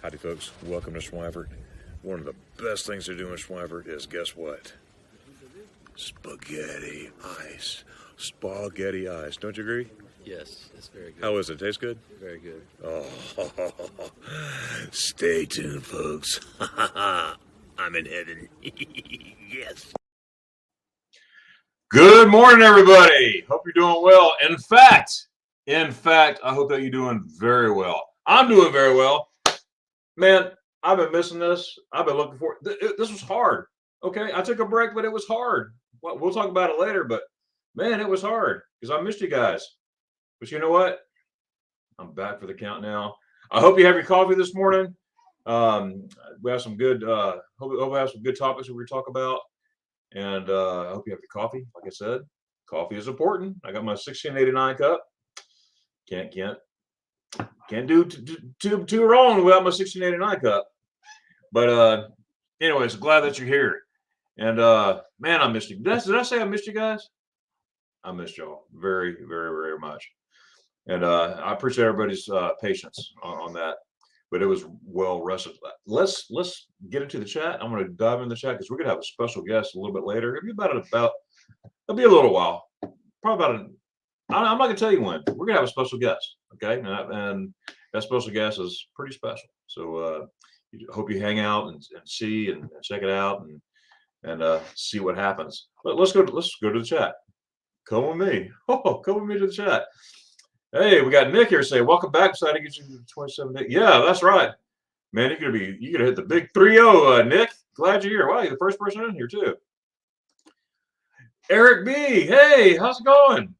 Howdy folks, welcome to Schweifert. One of the best things to do in Schweifert is, guess what? Spaghetti ice. Spaghetti ice. Don't you agree? Yes, it's very good. How is it? Taste good? Very good. Oh, stay tuned, folks. I'm in heaven. Yes. Good morning, everybody. Hope you're doing well. In fact, I hope that you're doing very well. I'm doing very well. Man, I've been missing this. I've been looking for it. This was hard. Okay, I took a break, but it was hard. Well, we'll talk about it later, but man, it was hard because I missed you guys. But you know what? I'm back for the count now. I hope you have your coffee this morning. We have some good. Hope we have some good topics that we talk about, and I hope you have your coffee. Like I said, coffee is important. I got my 1689 cup. Can't do too wrong without my 1689 cup. But anyways, glad that you're here. And man, I missed you. Did I say I missed you guys? I missed y'all very, very, very much. And I appreciate everybody's patience on that. But it was well rested. Let's get into the chat. I'm going to dive into the chat because we're going to have a special guest a little bit later. It'll be a little while. Probably about I'm not going to tell you when. We're going to have a special guest. Okay. And that special guest is pretty special. So hope you hang out and see and check it out and see what happens. But let's go to the chat. Come with me. Come with me to the chat. Hey, we got Nick here saying, welcome back. Excited to get you to 27 days. Yeah, that's right. Man, you're gonna hit the big 3-0, Nick. Glad you're here. Wow, you're the first person in here too. Eric B. Hey, how's it going?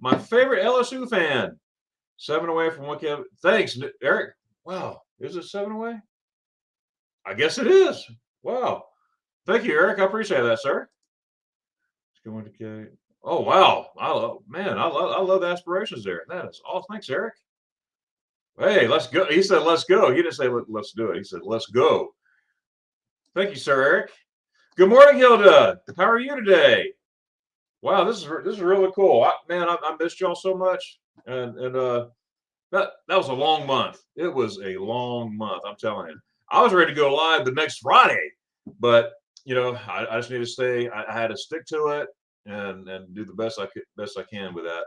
My favorite LSU fan. 7 away from what? Thanks, Eric. Wow, is it 7 away? I guess it is. Wow. Thank you, Eric. I appreciate that, sir. It's going to Kate. Oh wow! I love the aspirations there. That is all. Thanks, Eric. Hey, let's go. He said, "Let's go." He didn't say, "Let's do it." He said, "Let's go." Thank you, sir, Eric. Good morning, Hilda. How are you today? Wow, this is really cool. I missed y'all so much, and that was a long month. It was a long month. I'm telling you. I was ready to go live the next Friday, but I just need to stay. I had to stick to it. And do the best I can with that.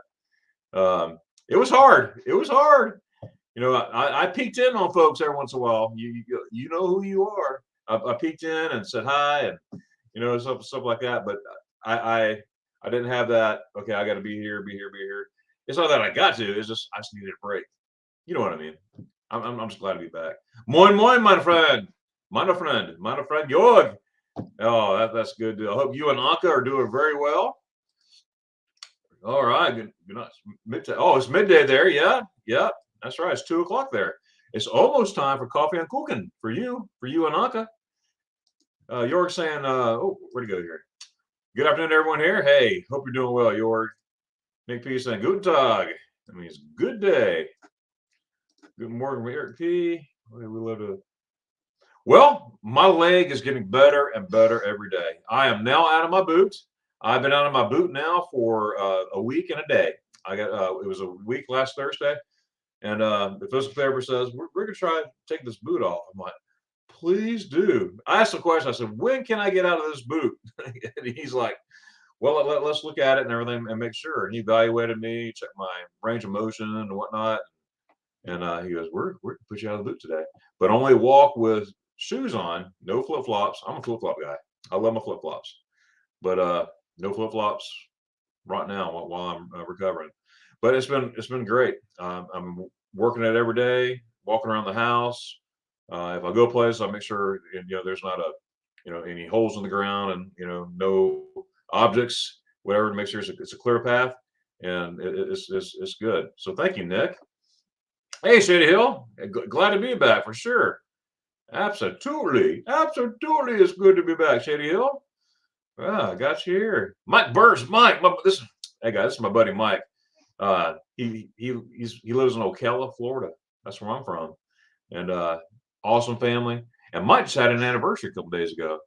It was hard. I peeked in on folks every once in a while. You know who you are. I peeked in and said hi and stuff like that. But I didn't have that. Okay, I got to be here. It's not that I got to. It's just I just needed a break. You know what I mean? I'm just glad to be back. Moin moin, my friend, Jorg. Oh, that's good. I hope you and Anka are doing very well. All right, good night. Midday. Oh, it's midday there. Yeah, that's right. It's 2 o'clock there. It's almost time for coffee and cooking for you and Anka. Jorg saying, where'd he go here? Good afternoon, everyone here. Hey, hope you're doing well, Jorg. Nick P saying, Guten Tag. That means good day. Good morning, Eric P. We love to. Well, my leg is getting better and better every day. I am now out of my boot. I've been out of my boot now for a week and a day. I got it was a week last Thursday, and the physical therapist says we're gonna try to take this boot off. I'm like, please do. I asked the question. I said, when can I get out of this boot? And he's like, well, let's look at it and everything and make sure. And he evaluated me, checked my range of motion and whatnot, and he goes, we're gonna put you out of the boot today, but only walk with shoes on, no flip flops. I'm a flip flop guy. I love my flip flops, but no flip flops right now while I'm recovering. But it's been great. I'm working it every day, walking around the house. If I go place, I make sure there's not any holes in the ground and no objects, whatever, to make sure it's a clear path, and it's good. So thank you, Nick. Hey, Shady Hill, glad to be back for sure. Absolutely, it's good to be back, Shady Hill. I got you here. Mike Burst. Hey guys, this is my buddy Mike. He lives in Ocala, Florida. That's where I'm from. And awesome family. And Mike just had an anniversary a couple days ago.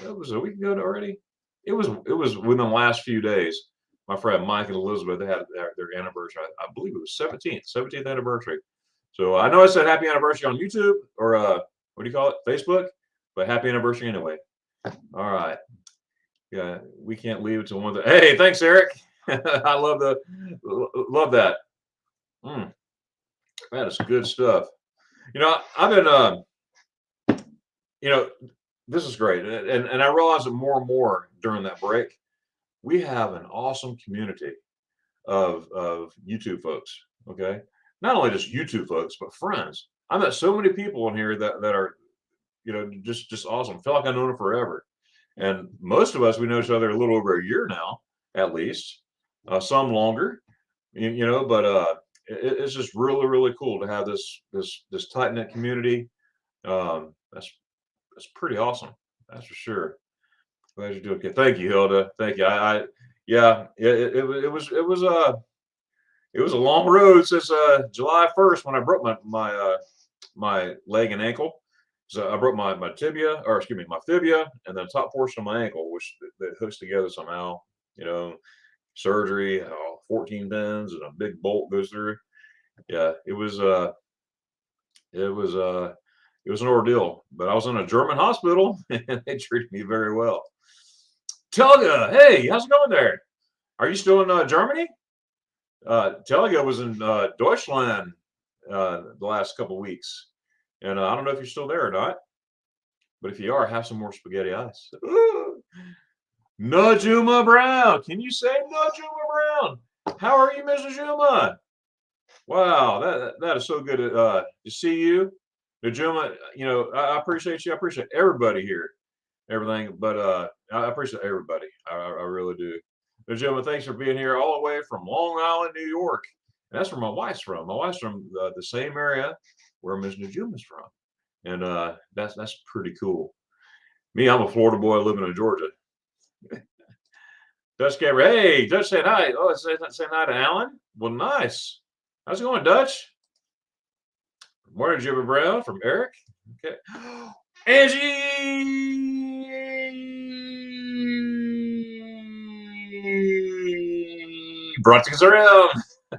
It was a week ago already. It was within the last few days. My friend Mike and Elizabeth, they had their anniversary. I believe it was 17th anniversary. So I know I said happy anniversary on YouTube or what do you call it? Facebook, but happy anniversary anyway. All right. Yeah, we can't leave it to one. Hey, thanks, Eric. I love that. Mm, that is good stuff. I've been you know, this is great, and I realize it more and more during that break. We have an awesome community of YouTube folks. Okay, not only just YouTube folks, but friends. I met so many people in here that are just awesome. Feel like I've known them forever. And most of us, we know each other a little over a year now, at least. Some longer, but it's just really, really cool to have this tight knit community. That's pretty awesome. That's for sure. Glad you're doing okay. Thank you, Hilda. Thank you. Yeah, it was a long road since July 1st when I broke my leg and ankle. So I broke my tibia, or excuse me, my fibia, and then the top portion of my ankle, which that hooks together somehow. You know, surgery, 14 pins, and a big bolt goes through. Yeah, it was it was an ordeal. But I was in a German hospital, and they treated me very well. Telga, hey, how's it going there? Are you still in Germany? Telga was in Deutschland the last couple of weeks, and I don't know if you're still there or not. But if you are, have some more spaghetti ice. Najuma Brown. Can you say Najuma Brown? How are you, Mr. Juma? Wow, that is so good to see you. Najuma, I appreciate you. I appreciate everybody here, everything. But I appreciate everybody. I really do. Najuma, thanks for being here all the way from Long Island, New York. And that's where my wife's from. My wife's from the same area where Ms. Najuma's from. And that's pretty cool. Me, I'm a Florida boy living in Georgia. Dutch Gamer, hey, Dutch saying hi. Oh, saying hi to Alan. Well, nice. How's it going, Dutch? Morning, Jimmy Brown from Eric. Okay, Angie brought things around.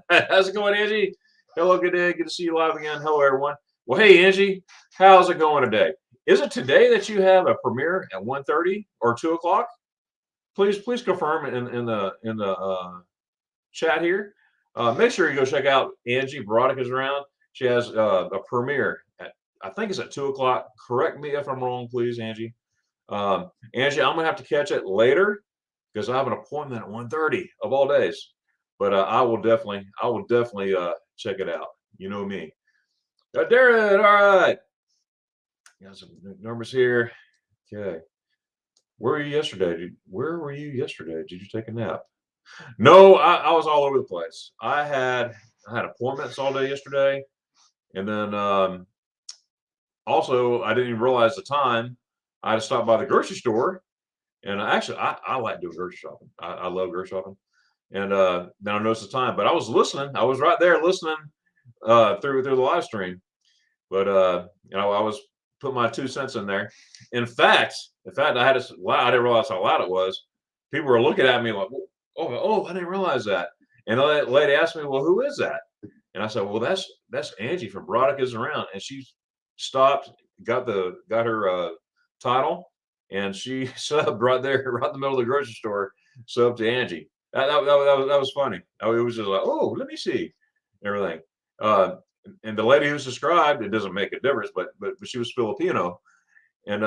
How's it going, Angie? Hello, good day. Good to see you live again. Hello, everyone. Well, hey, Angie, how's it going today? Is it today that you have a premiere at 1:30 or 2 o'clock? Please confirm in the chat here. Make sure you go check out Angie Veronica's around. She has a premiere at, I think it's at 2 o'clock. Correct me if I'm wrong, please, Angie. Angie, I'm gonna have to catch it later because I have an appointment at 1:30 of all days. But I will definitely check it out. You know me. Darren, all right. Got some numbers here. Okay. Where were you yesterday? Where were you yesterday? Did you take a nap? No, I was all over the place. I had appointments all day yesterday, and then also I didn't even realize the time. I had to stop by the grocery store, and I like doing grocery shopping. I love grocery shopping, and then I noticed the time. But I was listening. I was right there listening through the live stream. But I was put my 2 cents in there. In fact, I had to. I didn't realize how loud it was. People were looking at me like, "Oh, I didn't realize that." And the lady asked me, "Well, who is that?" And I said, "Well, that's Angie from Veronica's Around." And she stopped, got her title, and she subbed right there, right in the middle of the grocery store, subbed to Angie. That was funny. It was just like, "Oh, let me see," everything. And the lady who subscribed, it doesn't make a difference, but she was Filipino, and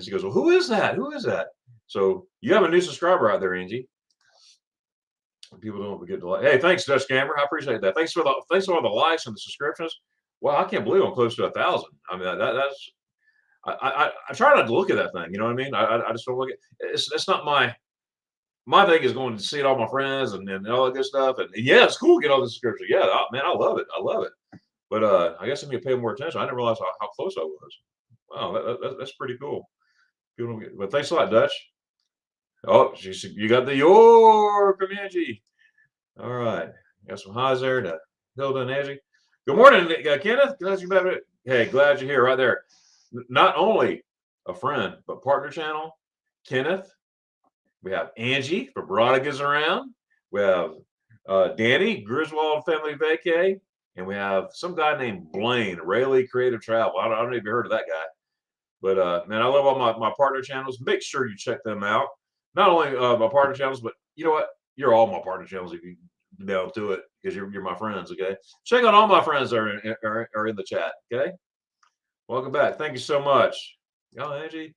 she goes, "Well, who is that? Who is that?" So you have a new subscriber out there, Angie. People don't forget to like. Hey, thanks, Dutch Gamer. I appreciate that. Thanks for all the likes and the subscriptions. Wow, I can't believe I'm close to 1,000. I mean, that's. I try not to look at that thing. You know what I mean? I just don't look at. It's not my thing is going to see all my friends and all that good stuff. And yeah, it's cool to get all the subscriptions. Yeah, man, I love it. I love it. But I guess I need to pay more attention. I didn't realize how close I was. Wow, that's pretty cool. But thanks a lot, Dutch. Oh, you got the your from Angie. All right, got some highs there to Hilda and Angie. Good morning, Kenneth. Hey, glad you're here. Right there. Not only a friend, but partner channel. Kenneth. We have Angie from Veronica's Around. We have Danny Griswold Family Vacay. and we have some guy named Blaine, Rayleigh Creative Travel. I don't know if you heard of that guy, but man, I love all my partner channels. Make sure you check them out. Not only my partner channels, but you know what? You're all my partner channels if you down to it because you're my friends. Okay, check out all my friends that are in the chat. Okay, welcome back. Thank you so much, y'all, Angie.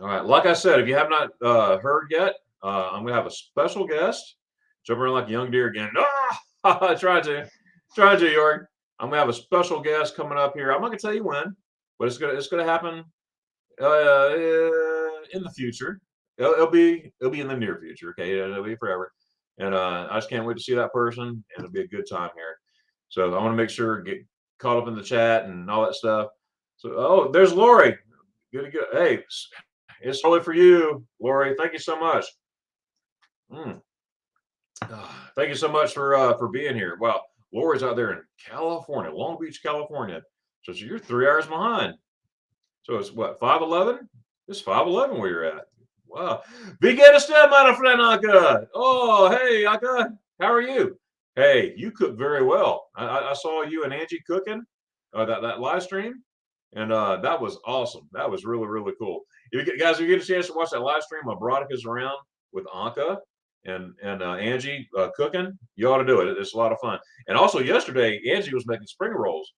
All right, like I said, if you have not heard yet, I'm gonna have a special guest. Jump around like a young deer again. Ah, try to, York. I'm gonna have a special guest coming up here. I'm not gonna tell you when, but it's gonna happen in the future. It'll be in the near future. Okay, it'll be forever, and I just can't wait to see that person, and it'll be a good time here. So I want to make sure get caught up in the chat and all that stuff. So oh, there's Lori. Good to go. Hey, it's totally for you, Lori. Thank you so much. Thank you so much for being here. Wow, Lori's out there in California, Long Beach, California. So you're 3 hours behind. So it's what, 5:11? It's 5:11 where you're at. Wow. Wie geht es dir, meine Freund Anka? Oh, hey, Anka. How are you? Hey, you cook very well. I saw you and Angie cooking that live stream, and that was awesome. That was really, really cool. Guys, if you get a chance to watch that live stream of Veronica's Around with Anka and Angie cooking, you ought to do it. It's a lot of fun. And also yesterday, Angie was making spring rolls.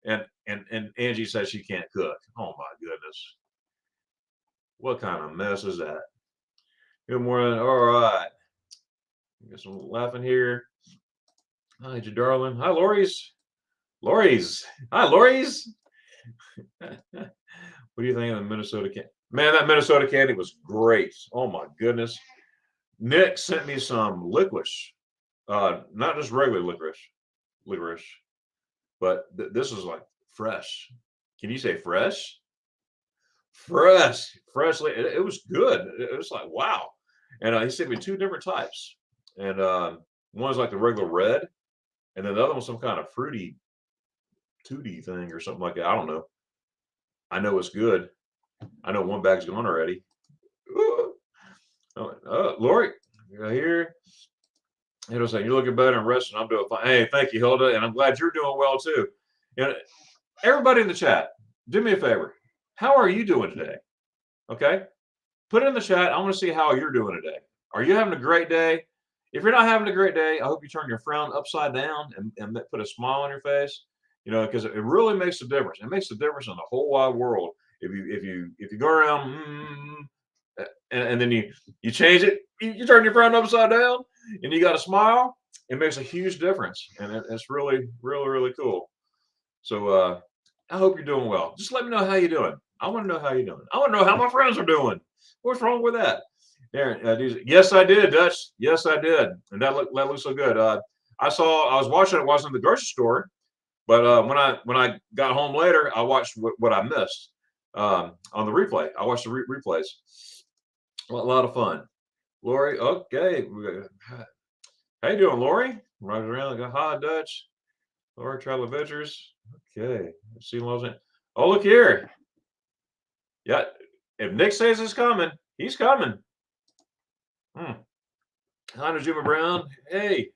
And Angie says she can't cook. Oh my goodness. What kind of mess is that? Good morning. All right. Get some laughing here. Hi, you darling. Hi, Lori's. Lori's. Hi, Lori's. What do you think of the Minnesota candy? Man, that Minnesota candy was great. Oh my goodness. Nick sent me some licorice. Not just regular licorice, but this is like fresh. Can you say fresh? Freshly. It was good. It was like wow. And he sent me two different types, and one's like the regular red, and then the other one's some kind of fruity tooty thing or something like that. I don't know. I know it's good. I know one bag's gone already. Ooh. Oh, Lori, you're here. Hilda saying you're looking better and resting. I'm doing fine. Hey, thank you, Hilda, and I'm glad you're doing well too. And everybody in the chat, do me a favor. How are you doing today? Okay, put it in the chat. I want to see how you're doing today. Are you having a great day? If you're not having a great day, I hope you turn your frown upside down and put a smile on your face. You know, because it really makes a difference. It makes a difference in the whole wide world. If you go around and then you change it, you turn your frown upside down, and you got a smile. It makes a huge difference, and it's really, really, really cool. So I hope you're doing well. Just let me know how you're doing. I want to know how you're doing. I want to know how my friends are doing. What's wrong with that? Darren, yes, I did, Dutch. Yes, I did, and that looks so good. I was watching it. Wasn't in the grocery store, but when I got home later, I watched what I missed on the replay. I watched the replays. A lot of fun. Lori, okay. How you doing, Lori? Right around. Go, hi, Dutch. Lori, Travel Adventures. Okay. Let's see what oh, look here. Yeah. If Nick says he's coming, he's coming. Hi, Najuma Brown. Hey.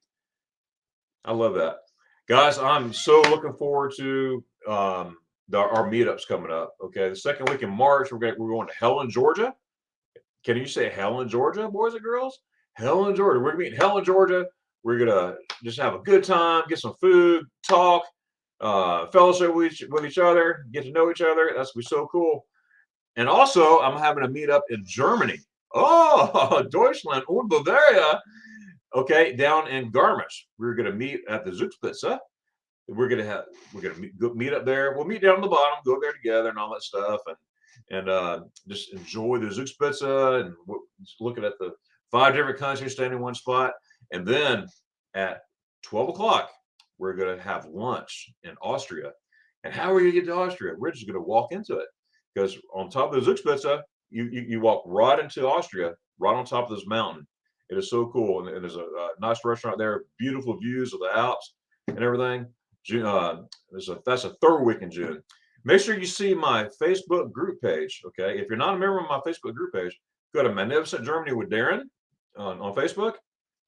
I love that. Guys, I'm so looking forward to our meetups coming up. Okay. The second week in March, we're going to Helen, Georgia. Can you say Helen, Georgia, boys and girls? Helen, Georgia. We're meeting Helen, Georgia. We're gonna just have a good time, get some food, talk, fellowship with each other, get to know each other. That's gonna be so cool. And also, I'm having a meetup in Germany. Oh, Deutschland und Bavaria. Okay, down in Garmisch. We're gonna meet at the Zugspitze. We're gonna meet up there. We'll meet down on the bottom, go there together, and all that stuff, and just enjoy the Zugspitze and just looking at the 5 different countries, staying in one spot. And then at 12 o'clock, we're going to have lunch in Austria. And how are you going to get to Austria? We're just going to walk into it because on top of the Zugspitze, you walk right into Austria, right on top of this mountain. It is so cool. And there's a nice restaurant there, beautiful views of the Alps and everything. That's a 3rd week in June. Make sure you see my Facebook group page. Okay. If you're not a member of my Facebook group page, go to Magnificent Germany with Darren on Facebook.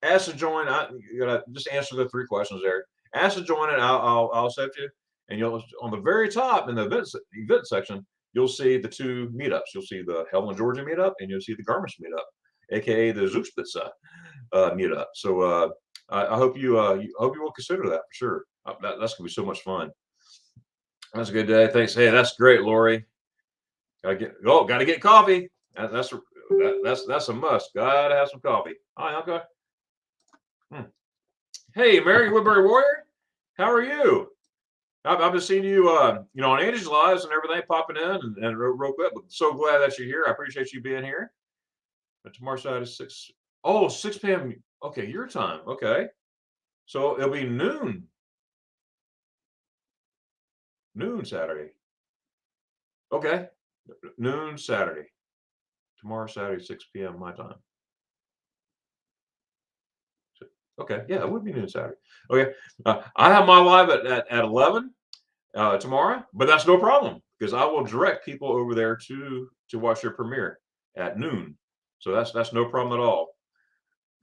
Ask to join. You gotta just answer the 3 questions there. Ask to join it. I'll accept you. And you'll on the very top in the event section, you'll see the two meetups. You'll see the Helena, Georgia meetup, and you'll see the Garmisch meetup, aka the Zugspitze meetup. So I hope you will consider that for sure. That's gonna be so much fun. That's a good day. Thanks. Hey, that's great, Lori. Gotta get coffee. That's a must. Gotta have some coffee. Hi, Uncle. Hey, Mary Woodbury Warrior. How are you? I've been seeing you, on Angie's Lives and everything popping in and real quick. But so glad that you're here. I appreciate you being here. But tomorrow's side is 6. Oh, 6 p.m. Okay, your time. Okay. So it'll be noon Saturday. Okay. Noon Saturday. Tomorrow Saturday, 6 p.m. my time. Okay. Yeah, it would be noon Saturday. Okay. I have my live at 11 tomorrow, but that's no problem because I will direct people over there to watch their premiere at noon. So that's no problem at all.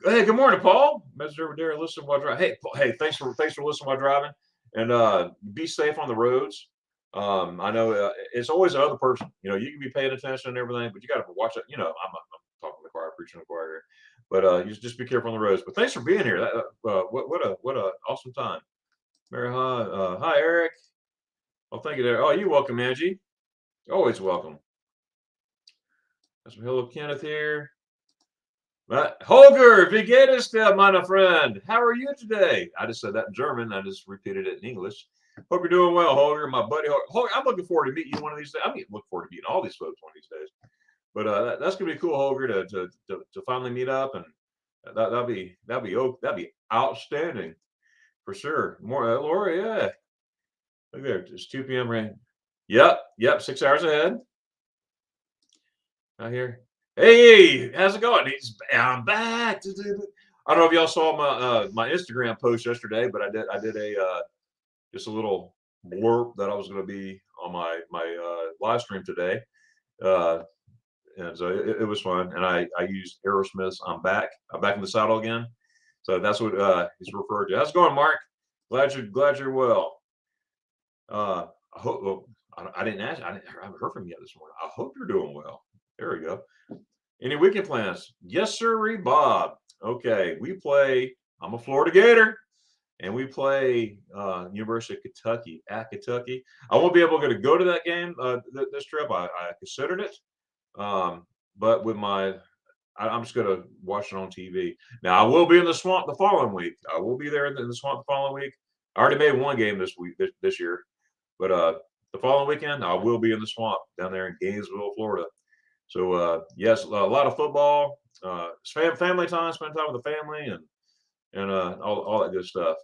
Hey, good morning, Paul. Message over there. Listen while driving. Hey, thanks for listening while driving, and be safe on the roads. I know it's always the other person. You can be paying attention and everything, but you got to watch it. I'm talking to the choir, preaching to the choir here, but you just be careful on the roads. But thanks for being here. What a awesome time. Mary, hi, Eric. Oh, thank you, there. Oh, you're welcome, Angie. Always welcome. Hello, Kenneth here. Holger, wie geht es dir, meine friend? How are you today? I just said that in German. I just repeated it in English. Hope you're doing well, Holger. My buddy, Holger, I'm looking forward to meeting you one of these days. I'm looking forward to meeting all these folks one of these days. But that's gonna be cool, Holger, to finally meet up, and that'd be outstanding for sure. More, Laura, yeah. Look there, it's 2 p.m. rain. Yep, 6 hours ahead. Out here. Hey, how's it going? I'm back. I don't know if y'all saw my Instagram post yesterday, but I did a just a little blurb that I was going to be on my live stream today, and so it was fun. And I used Aerosmith's "I'm Back." I'm back in the saddle again. So that's what he's referred to. How's it going, Mark? Glad you're well. I hope. Well, I didn't ask. I haven't heard from you yet this morning. I hope you're doing well. There we go. Any weekend plans? Yes, sir, Bob. Okay, we play. I'm a Florida Gator, and we play University of Kentucky at Kentucky. I won't be able to go to that game this trip. I considered it, but with I'm just going to watch it on TV. Now I will be in the swamp the following week. I will be there in the swamp the following week. I already made one game this year, but the following weekend I will be in the swamp down there in Gainesville, Florida. So yes, a lot of football, family time, spend time with the family, and all that good stuff.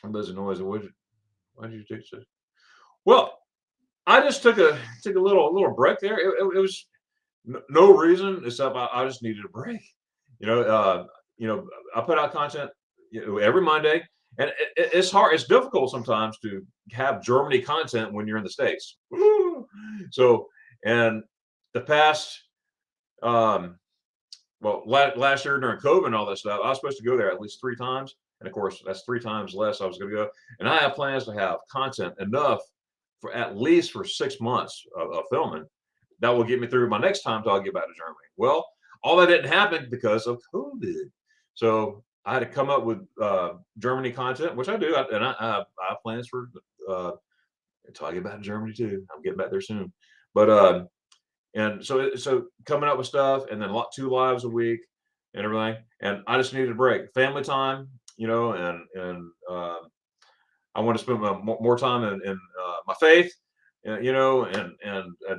There's a noise. Why did you take this? Well, I just took a little break there. It was no reason except I just needed a break. I put out content every Monday, and it's hard. It's difficult sometimes to have Germany content when you're in the States. So and the past last year during COVID and all that stuff, I was supposed to go there at least 3 times, and of course that's 3 times less I was going to go. And I have plans to have content enough for at least for 6 months of filming that will get me through my next time till I get back to Germany. Well, all that didn't happen because of COVID, so I had to come up with Germany content, which I do, and I have plans for until I get back to Germany too. I'm getting back there soon, but and so coming up with stuff, and then 2 lives a week and everything. And I just needed a break, family time, and I want to spend more time in my faith, and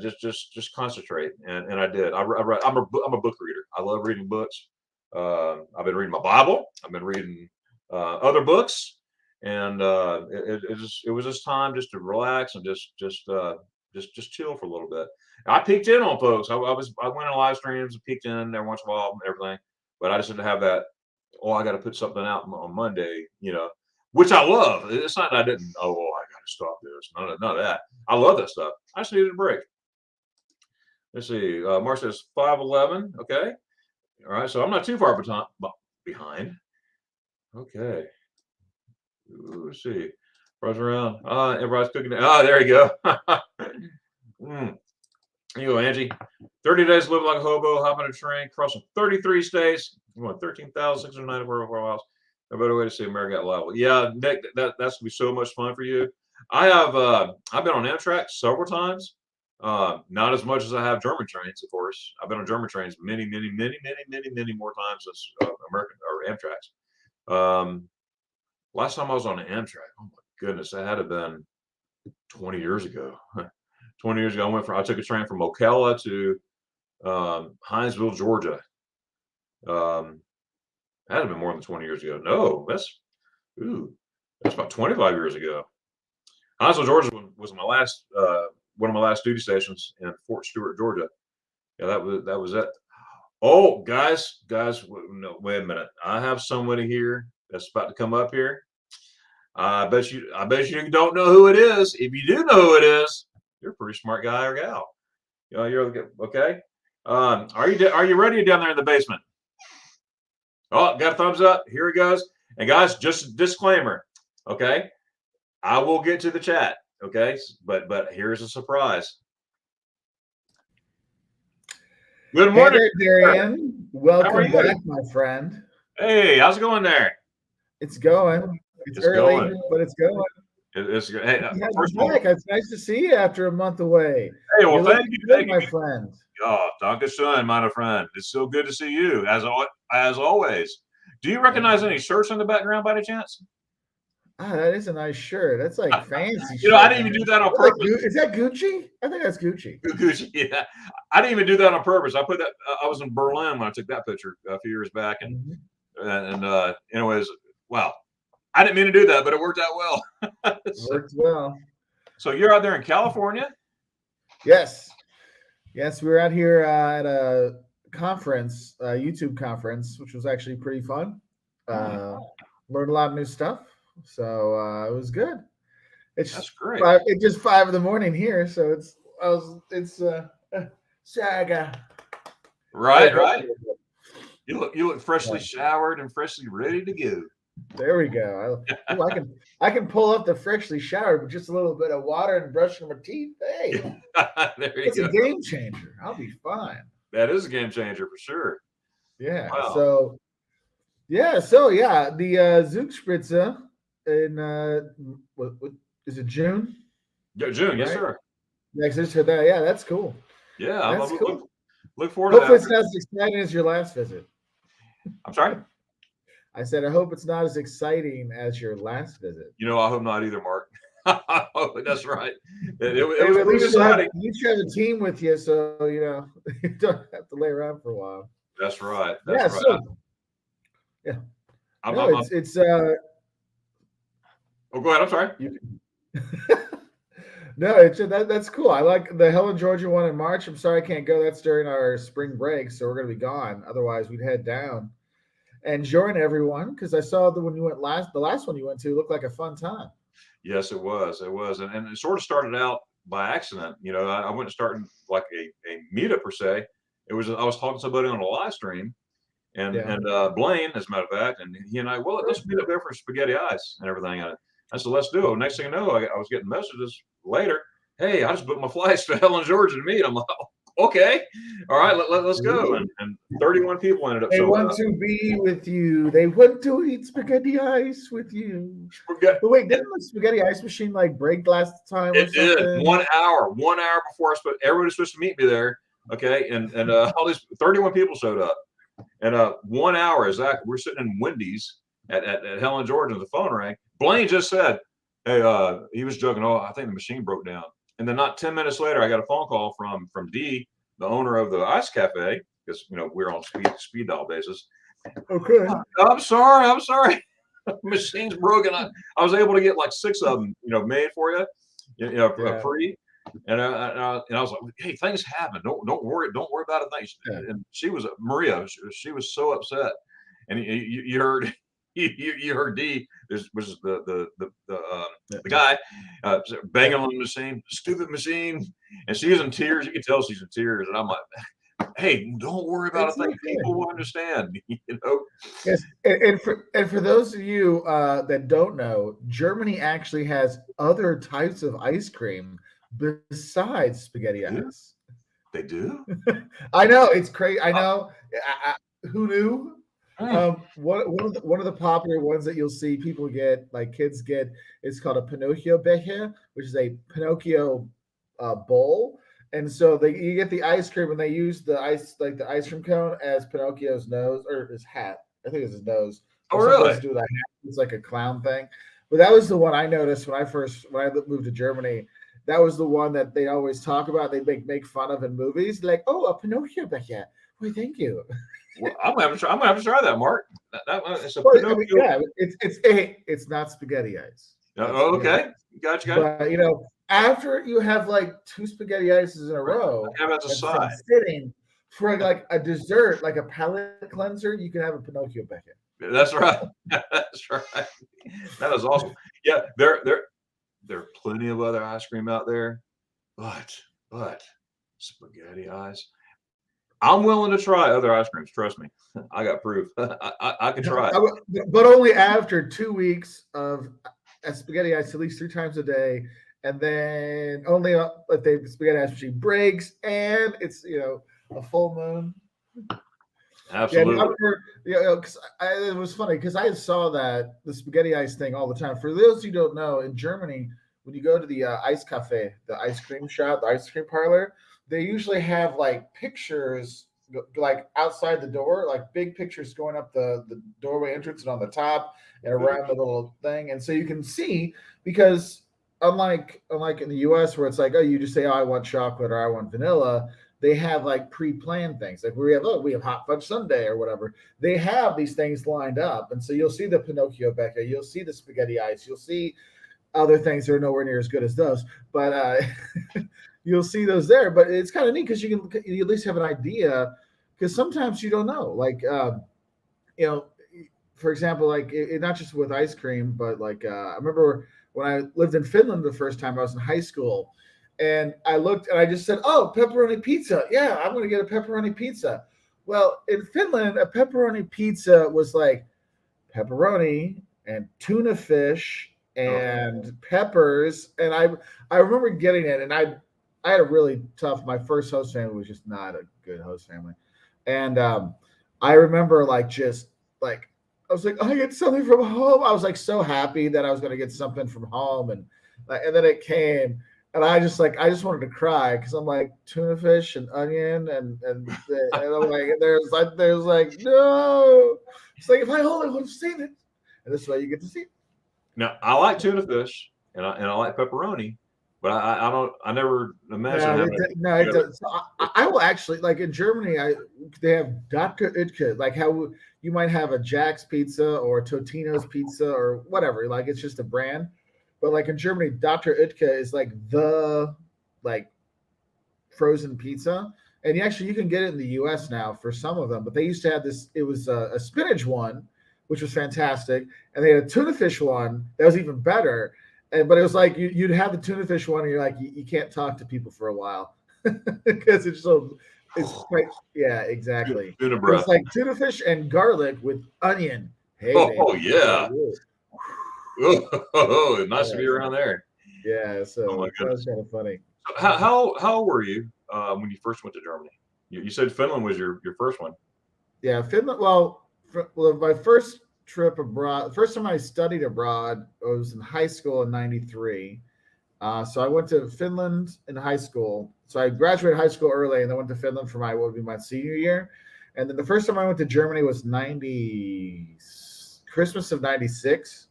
just concentrate. And I did. I'm a book reader. I love reading books. I've been reading my Bible. I've been reading other books, and it was just time just to relax and just chill for a little bit. I peeked in on folks. I went on live streams and peeked in every once in a while and everything, but I just didn't have that. Oh, I got to put something out on Monday, which I love. It's not that I didn't. Oh, I got to stop this. None of that. I love that stuff. I just needed a break. Let's see. Mark says 5:11. Okay. All right. So I'm not too far behind. Okay. Let's see. Runs around. Everybody's cooking. Oh, there you go. Mm. There you go, Angie. 30 days living like a hobo, hopping a train, crossing 33 states. You want 13,694 miles. No better way to see America at level. Yeah, Nick, that's gonna be so much fun for you. I've been on Amtrak several times. Not as much as I have German trains, of course. I've been on German trains many more times as American or Amtrak's. Last time I was on an Amtrak, oh my goodness, that had to have been 20 years ago. 20 years ago, I took a train from Ocala to Hinesville, Georgia. That had been more than 20 years ago. No, that's about 25 years ago. Hinesville, Georgia was my last one of my last duty stations in Fort Stewart, Georgia. Yeah, that was it. Oh, guys, no, wait a minute. I have somebody here that's about to come up here. I bet you don't know who it is. If you do know who it is, you're a pretty smart guy or gal. You know, you're okay. Are you ready down there in the basement? Oh, got a thumbs up. Here it goes. And guys, just a disclaimer. Okay, I will get to the chat. Okay, but here's a surprise. Good morning, Darion. Welcome back, my friend. Hey, how's it going there? It's going. It's early, going. But it's going. It's good. Hey, first of all, it's nice to see you after a month away. Hey, well, thank you, my friend. Oh, Dankeschön, my friend. It's so good to see you, as always. Do you recognize any shirts in the background by any chance? That is a nice shirt. That's like fancy. You know, I didn't even do that on purpose. Is that Gucci? I think that's Gucci. Gucci, yeah. I didn't even do that on purpose. I put that. I was in Berlin when I took that picture a few years back, and anyways, wow. I didn't mean to do that, but it worked out well. Worked well. So you're out there in California? Yes. Yes, we were out here at a conference, a YouTube conference, which was actually pretty fun. Learned a lot of new stuff. So it was good. That's great. It's just 5 a.m. here, so it's saga. Right. You look freshly showered and freshly ready to go. There we go. I can pull up the freshly showered with just a little bit of water and brushing my teeth. Hey, it's a game changer. I'll be fine. That is a game changer for sure. Yeah. Wow. So the Zugspitze in what is it, June? Yeah, June. Right? Yes, sir. Yeah, I just heard that. Yeah, that's cool. Yeah, that's cool. Look forward to that. Hopefully, it's not as exciting as your last visit. I'm sorry. I said, I hope it's not as exciting as your last visit. You know, I hope not either, Mark. That's right. It was at least you have a team with you, so you don't have to lay around for a while. That's right. That's right. So, yeah. It's Oh, go ahead. I'm sorry. No, that's cool. I like the Helen, Georgia one in March. I'm sorry I can't go. That's during our spring break, so we're going to be gone. Otherwise, we'd head down and join everyone, because I saw the one you went the last one you went to looked like a fun time. Yes, it was. And it sort of started out by accident. You know, I wasn't starting like a meetup per se. I was talking to somebody on a live stream, and Blaine, as a matter of fact, and he and I, well, let's meet up there for spaghetti ice and everything. I said, let's do it. Next thing I know, I was getting messages later. Hey, I just booked my flights to Helen, Georgia to meet. I'm like, okay, all right, let's go. And 31 people ended up. They want to be with you. They want to eat spaghetti ice with you. But wait, didn't the spaghetti ice machine like break last time? It did. 1 hour before everybody was supposed to meet me there. Okay, and all these 31 people showed up, and 1 hour exactly. We're sitting in Wendy's at Helen, Georgia, and the phone rang. Blaine just said, "Hey, he was joking. Oh, I think the machine broke down." And then not 10 minutes later, I got a phone call from Dee, the owner of the Ice Cafe, because we're on speed dial basis. Okay. I'm sorry. The machine's broken. I was able to get like 6 of them, made for you, free. And I was like, hey, things happen. Don't worry about it. And she was Maria. She was so upset. And you heard. You heard D, which is the guy, banging on the machine, stupid machine, and she was in tears. You can tell she's in tears, and I'm like, Hey, don't worry about a It's thing. okay. People will understand. Yes, and for those of you that don't know, Germany actually has other types of ice cream besides spaghetti They do. ice. They do. I know it's crazy. I know. Who knew? Mm. One of the popular ones that you'll see people get, like kids get, is called a Pinocchio Becher, which is a Pinocchio bowl. And so you get the ice cream, and they use the ice cream cone as Pinocchio's nose or his hat. I think it's his nose. Oh, Or some really? places do that. It's like a clown thing. But that was the one I noticed when I moved to Germany. That was the one that they always talk about. They make fun of in movies, like, "Oh, a Pinocchio Becher. Well, thank you." Well, I'm gonna have to try that, Mark. It's a Well, I mean, Pinocchio. yeah, it's not spaghetti ice. Not Oh, spaghetti okay. ice. Gotcha. But after you have like two spaghetti ices in a Right. row Have it as a and from side. sitting for like a dessert, like a palate cleanser, you can have a Pinocchio Becher. That's right. That's right. That is awesome. Yeah, there are plenty of other ice cream out there, but spaghetti ice. I'm willing to try other ice creams. Trust me, I got proof. I can try it. But only after 2 weeks of spaghetti ice at least 3 times a day, and then only if the spaghetti ice machine breaks and it's a full moon. Yeah, Absolutely. because it was funny because I saw that the spaghetti ice thing all the time. For those who don't know, in Germany, when you go to the ice cafe, the ice cream shop, the ice cream parlor, they usually have like pictures like outside the door, like big pictures going up the doorway entrance and on the top and around the little thing, and so you can see because unlike in the U.S. where it's like, oh, you just say, oh, I want chocolate or I want vanilla. They have like pre-planned things. Like we have hot fudge sundae or whatever. They have these things lined up. And so you'll see the Pinocchio Becca, you'll see the spaghetti ice, you'll see other things that are nowhere near as good as those. But you'll see those there. But it's kind of neat because you at least have an idea because sometimes you don't know. Like you know, for example, like not just with ice cream, but like I remember when I lived in Finland the first time I was in high school, and I looked and I just said, "Oh, pepperoni pizza! Yeah, I'm going to get a pepperoni pizza." Well, in Finland, a pepperoni pizza was like pepperoni and tuna fish Oh, and peppers, and I remember getting it, and I had a really tough. My first host family was just not a good host family, and I remember like just like I was like, oh, I get something from home. I was like so happy that I was going to get something from home, and then it came, and I just wanted to cry because I'm like tuna fish and onion and I'm like there's like no. It's like if I only would have seen it, and this way you get to see it. now I like tuna fish and I like pepperoni, but I don't. I never imagine having it No, it together. does. So I will actually like in Germany. They have Dr. Utke, like how you might have a Jack's Pizza or Totino's Pizza or whatever. Like it's just a brand, but like in Germany, Dr. Utke is like the like frozen pizza, and you can get it in the U.S. now for some of them. But they used to have this. It was a spinach one, which was fantastic, and they had a tuna fish one that was even better. But it was like you'd have the tuna fish one, and you're like you can't talk to people for a while because it's quite yeah exactly. Tuna But it's breath. like tuna fish and garlic with onion. Hey Oh baby, yeah. woo. Oh, nice to be Yeah, around there. yeah. Oh my So that was goodness. kind of funny. So how old were you when you first went to Germany? You said Finland was your first one. Yeah, Finland. Well, my first trip abroad, first time I studied abroad, I was in high school in '93. So I went to Finland in high school. So I graduated high school early, and then went to Finland for my what would be my senior year. And then the first time I went to Germany was '90 Christmas of '96.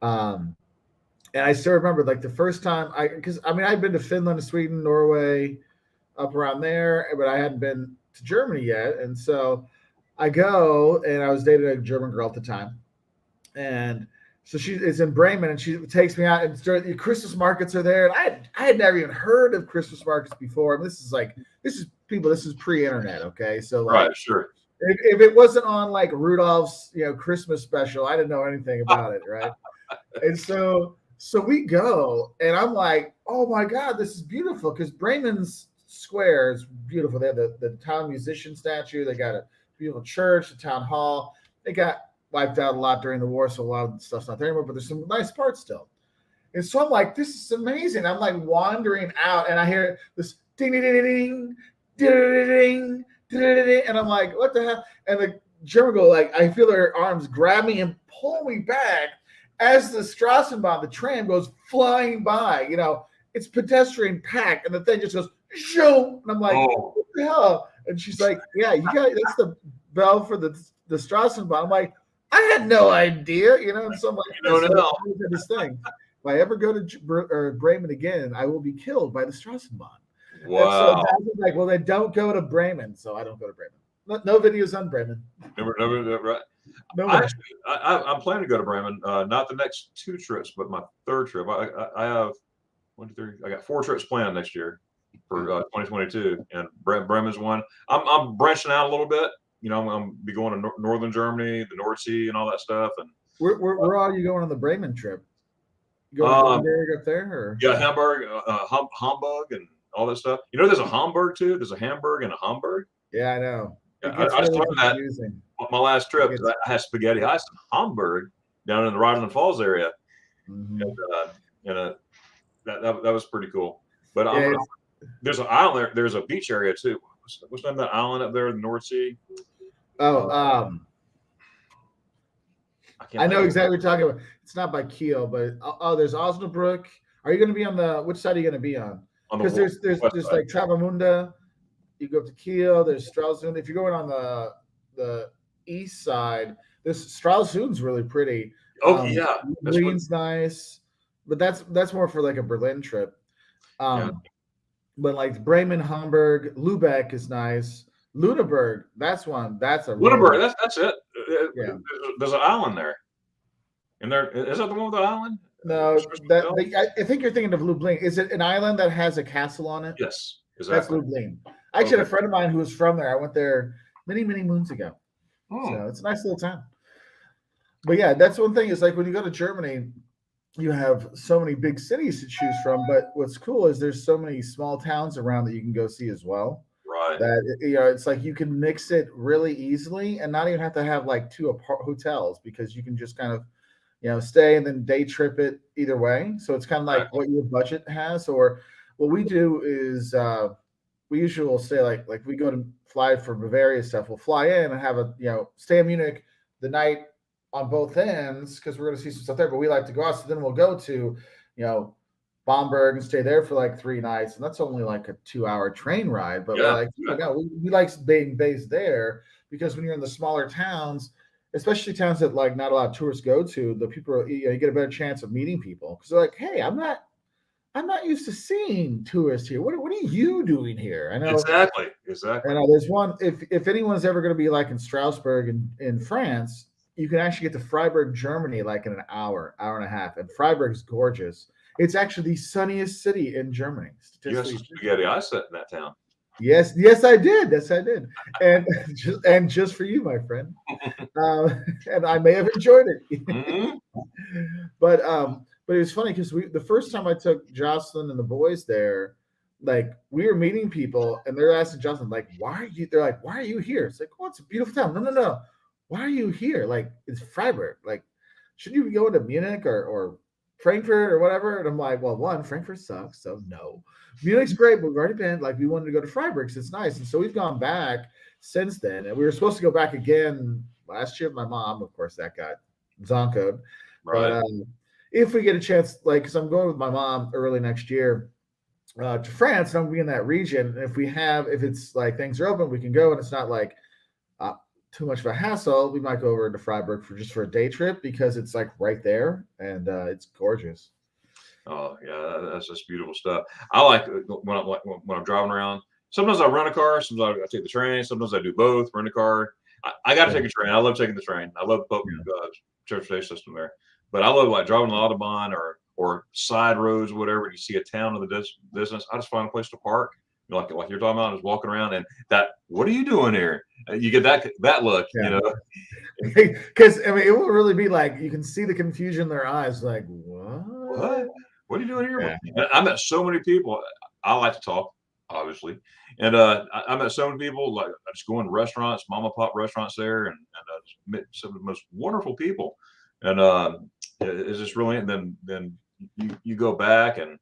Um, and I still remember like the first time because I mean I'd been to Finland, Sweden, Norway, up around there, but I hadn't been to Germany yet. And so I go, and I was dating a German girl at the time, and so she is in Bremen, and she takes me out, and the Christmas markets are there, and I had never even heard of Christmas markets before. I mean, this is pre-internet, okay? So like, Right. Sure. if it wasn't on like Rudolph's Christmas special, I didn't know anything about it, right? And so we go, and I'm like, oh my god, this is beautiful because Bremen's square is beautiful. They have the town musician statue. They got a beautiful church, the town hall. They got wiped out a lot during the war, so a lot of the stuff's not there anymore. But there's some nice parts still. And so I'm like, this is amazing. I'm like wandering out, and I hear this ding ding ding ding ding ding ding ding, and I'm like, what the hell? And the German go like, I feel their arms grab me and pull me back as the Strassenbahn, the tram, goes flying by. It's pedestrian packed, and the thing just goes shoo, and I'm like, what the hell? And she's like, yeah, you got that's the bell for the Strassenbahn. I'm like, I had no idea, and so I'm like, this thing. If I ever go to Bremen again, I will be killed by the Strassenbahn. Wow. And so Dad was like, well, then don't go to Bremen. So I don't go to Bremen. No videos on Bremen. Never, right. No, I'm planning to go to Bremen. Not the next 2 trips, but my 3rd trip. I have 1, 2, 3. I got 4 trips planned next year for 2022, and Bremen's one. I'm branching out a little bit. I'm be going to northern Germany, the North Sea, and all that stuff. And where are you going on the Bremen trip? You going to up there? Or? Yeah, Hamburg, Hamburg, and all that stuff. There's a Hamburg too. There's a Hamburg and a Hamburg. Yeah, I know. Yeah, I just learned that my last trip. I had spaghetti ice in Hamburg down in the Rotterdam Falls area, mm-hmm. and that was pretty cool. But there's an island there. There's a beach area too. What's the name of that island up there in the North Sea? I know exactly what you're talking about. It's not by Kiel, but there's Osnabrück. Are you going to be on which side are you going to be on? Because there's like Travemünde. You go up to Kiel. There's Stralsund. If you're going on the east side, this Stralsund's really pretty. Oh yeah, Berlin's nice, but that's more for like a Berlin trip. But like Bremen, Hamburg, Lübeck is nice. Lüneburg, that's a Lüneburg. That's it. Yeah. There's an island there. And there is that the one with the island? No, I think you're thinking of Lublin. Is it an island that has a castle on it? Yes, exactly. That's Lublin. I actually had a friend of mine who was from there. I went there many, many moons ago. So it's a nice little town. But yeah, that's one thing is like when you go to Germany, you have so many big cities to choose from. But what's cool is there's so many small towns around that you can go see as well. Right. That it's like you can mix it really easily and not even have to have like 2 hotels because you can just kind of stay and then day trip it either way. So it's kind of like what your budget has. Or what we do is we usually will stay like we go to fly for Bavaria stuff. We'll fly in and have stay in Munich the night on both ends because we're going to see some stuff there. But we like to go out, so then we'll go to Bamberg and stay there for like 3 nights, and that's only like a 2-hour train ride. But we like being based there because when you're in the smaller towns, especially towns that like not a lot of tourists go to, the people you get a better chance of meeting people because they're like, hey, I'm not used to seeing tourists here. What are you doing here? I know exactly. I know there's one. If anyone's ever going to be like in Strasbourg in France, you can actually get to Freiburg, Germany, like in an hour and a half, and Freiburg's gorgeous. It's actually the sunniest city in Germany. You got some spaghetti ice in that town. Yes, I did. And just for you, my friend. And I may have enjoyed it. Mm-hmm. But it was funny because the first time I took Jocelyn and the boys there, like we were meeting people, and they're asking Jocelyn, like, why are you? They're like, why are you here? It's like, oh, it's a beautiful town. No. Why are you here? Like, it's Freiburg. Like, shouldn't you be going to Munich or Frankfurt or whatever? And I'm like, well, one, Frankfurt sucks, so no. Munich's great, but we've already been. Like, we wanted to go to Freiburg because it's nice. And so we've gone back since then. And we were supposed to go back again last year with my mom. Of course, that got zonkoed. Right. But if we get a chance, like, because I'm going with my mom early next year to France, and I'm going to be in that region. And if it's like things are open, we can go, and it's not like too much of a hassle, we might go over to Freiburg for a day trip because it's like right there and it's gorgeous. Oh yeah, that's just beautiful stuff. I like when I'm driving around. Sometimes I rent a car, sometimes I take the train, sometimes I do both. Rent a car. I got to take a train. I love taking the train. I love the transportation system there. But I love like driving the Autobahn or side roads, or whatever. You see a town in the distance. I just find a place to park. Like you're talking about, just walking around and what are you doing here? You get that look, Because I mean, it will really be like you can see the confusion in their eyes, like what? What are you doing here? Yeah. I met so many people. I like to talk. obviously. And I met so many people. Like I just go in restaurants, mom and pop restaurants there, and just met some of the most wonderful people. And it's just really. And then you go back and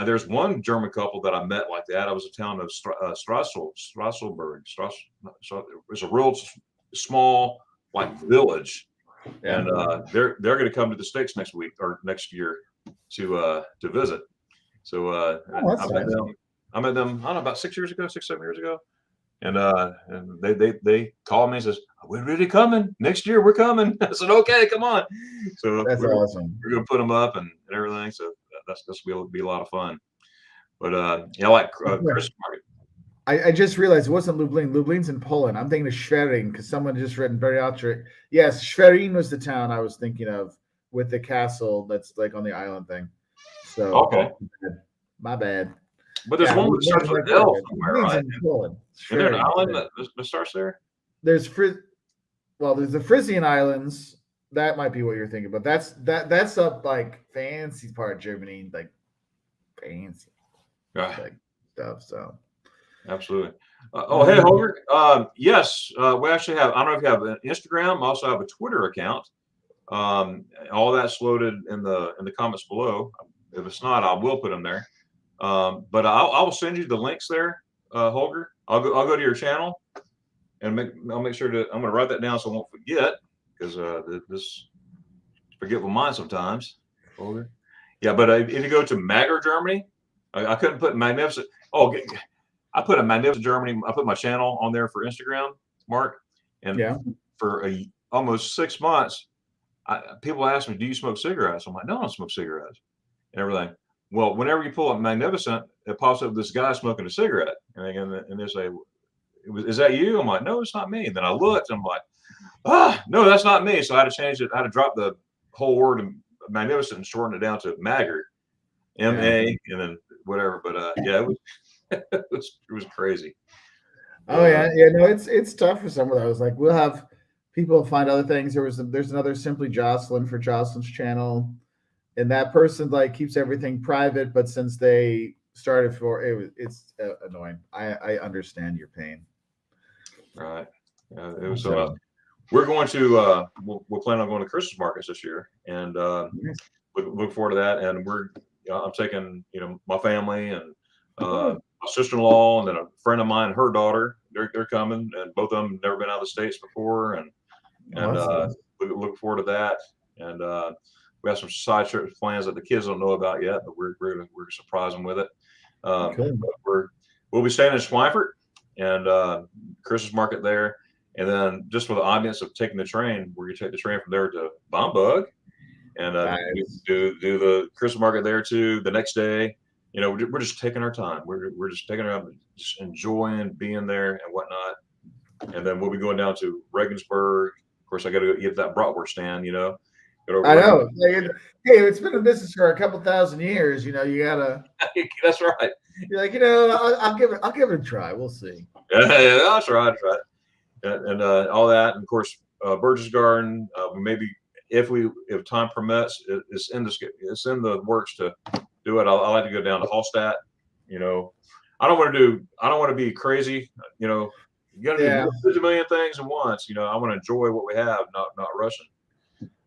there's one German couple that I met like that. I was a town of Strasselberg. So it's a real small like village, Yeah. and they're going to come to the States next week or next year to visit. So Oh, that's nice. I met them. I don't know, about 6 years ago, 6, 7 years ago, and they called me and says, "We're really coming next year. We're coming." I said, "Okay, come on." So That's awesome. we're gonna put them up and everything. So that's be a lot of fun. But yeah, I like Christmas market. I just realized it wasn't Lublin. Lublin's in Poland. I'm thinking of Schwerin because someone just written Bariatric. Yes, Schwerin was the town I was thinking of with the castle that's like on the island thing. So, Okay, my bad. but there's Yeah, one that starts Lublin's with right L there. somewhere, Lublin's right? in Poland. Is there an Schwerin. island that starts there? There's there's the Frisian Islands. That might be what you're thinking, but that's up like fancy part of Germany, like fancy Yeah, like stuff. So absolutely. Oh, hey, Holger. Yes, we actually have. I don't know if you have an Instagram. I also have a Twitter account. All that's loaded in the comments below. If it's not, I will put them there. But I will send you the links there, Holger. I'll go to your channel and I'll make sure to. I'm going to write that down so I won't forget because this forgetful mind sometimes. Holger. Yeah, but if you go to Magger Germany, I couldn't put magnificent. Oh, I put a magnificent Germany. I put my channel on there for Instagram, Mark, and yeah, for almost 6 months, people ask me, "Do you smoke cigarettes?" I'm like, "No, I don't smoke cigarettes," and everything. Well, whenever you pull up Magnificent, it pops up this guy smoking a cigarette, and they say, "Is that you?" I'm like, "No, it's not me." And then I looked, and I'm like, no, that's not me." So I had to change it. I had to drop the whole word Magnificent and shorten it down to Magger, M-A, and then whatever. But yeah, it was crazy. oh yeah. No, it's tough for some of those. Like we'll have people find other things. There's another Simply Jocelyn for Jocelyn's channel, and that person like keeps everything private. But since they started it's annoying. I understand your pain. Right. It was So, we're going to we're planning on going to Christmas markets this year, and look forward to that. And I'm taking my family and my sister-in-law, and then a friend of mine, her daughter. They're coming, and both of them never been out of the States before, and nice. look forward to that. And we have some side trip plans that the kids don't know about yet, but we're gonna surprise them with it. Cool. But we'll be staying in Schweinfurt and Christmas market there. And then just for the audience of taking the train, we're gonna take the train from there to Bamberg and Nice. do the Christmas market there too the next day. We're just taking our time. We're just taking our time, just enjoying being there and whatnot. And then we'll be going down to Regensburg. Of course, I got to get that bratwurst stand. I know. Hey, it's been in business for a couple thousand years. You gotta. That's right. You're like, I'll give it a try. We'll see. Yeah, that's right. That's right. And all that, and of course, Burgess Garden. Maybe if time permits, it's in the works to do it. I like to go down to Hallstatt. I don't want to be crazy. You got to do 50 million things at once. I want to enjoy what we have, not rushing.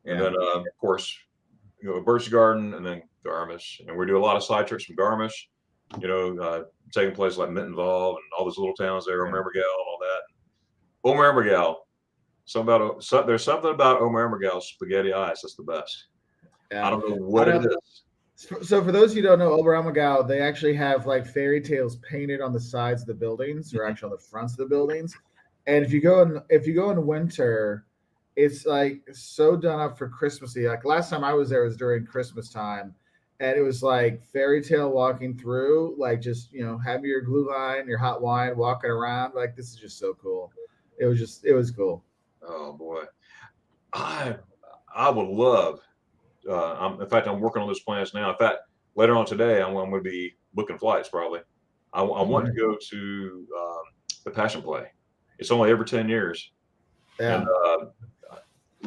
And then, of course, Birch Garden and then Garmisch. And we do a lot of side trips from Garmisch, taking places like Mittenwald and all those little towns there, Omermergau and all that. Omermergau. There's something about Omermergau spaghetti ice that's the best. Yeah. I don't know what it is. So for those who don't know, Oberammergau, they actually have like fairy tales painted on the sides of the buildings, or actually on the fronts of the buildings. And if you go in winter, it's like so done up for Christmassy. Like last time I was there was during Christmas time, and it was like fairy tale walking through, like just having your glühwein, your hot wine, walking around. Like this is just so cool. It was cool. Oh boy, I would love. In fact, I'm working on those plans now. In fact, later on today, I'm going to be booking flights. Probably, I want to go to the Passion Play. It's only every 10 years. Yeah. And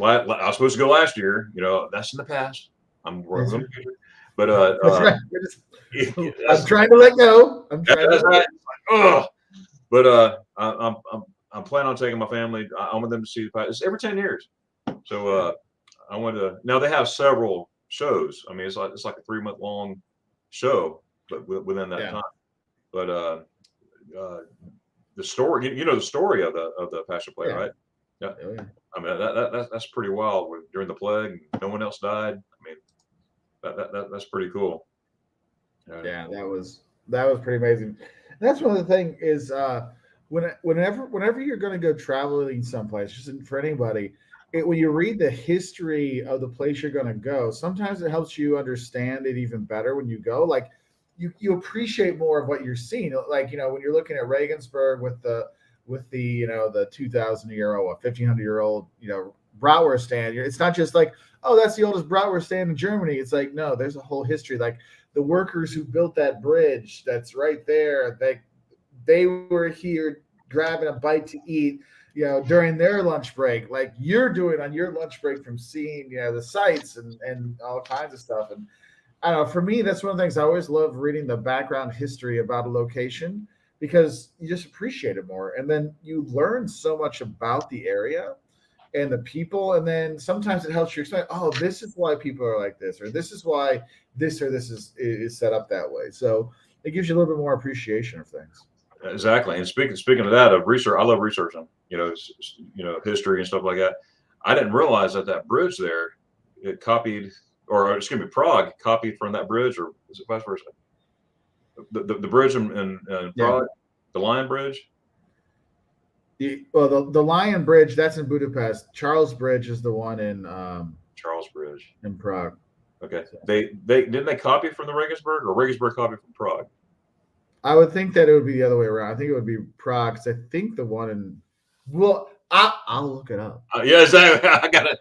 I was supposed to go last year. That's in the past. I'm working on the future. But That's right. I'm that's, trying to let go. I'm trying to that's let right. go. Ugh. But I'm planning on taking my family. I want them to see the fight. It's every 10 years. So I want to. Now they have several shows. I mean, it's like a 3-month long show, but within that Yeah. time. But the story, you know, the story of the Passion Play, Yeah. right? Yeah. Oh, yeah. I mean, that's pretty wild. During the plague, no one else died. I mean, that's pretty cool. Yeah, that was pretty amazing. That's one of the thing is whenever you're going to go traveling someplace, just for anybody, when you read the history of the place you're going to go, sometimes it helps you understand it even better when you go. Like you appreciate more of what you're seeing. Like when you're looking at Regensburg with the the 2,000-year-old, 1,500-year-old bratwurst stand. It's not just like, oh, that's the oldest bratwurst stand in Germany. It's like, no, there's a whole history. Like the workers who built that bridge that's right there, they were here grabbing a bite to eat, during their lunch break, like you're doing on your lunch break from seeing, the sights and all kinds of stuff. And I don't know, for me, that's one of the things I always love reading the background history about a location because you just appreciate it more. And then you learn so much about the area and the people, and then sometimes it helps you explain, oh, this is why people are like this, or this is why this or this is set up that way. So it gives you a little bit more appreciation of things. Exactly. And speaking of that, of research, I love researching, history and stuff like that. I didn't realize that bridge there, it copied, or excuse me, Prague copied from that bridge, or is it vice versa? The bridge in Prague, the Lion Bridge. The Lion Bridge, that's in Budapest. Charles Bridge is the one in Charles Bridge in Prague. Okay. They didn't they copy from the Regensburg, or Regensburg copied from Prague? I would think that it would be the other way around. I think it would be Prague because I think the one in I'll look it up. Yeah, exactly. I got it.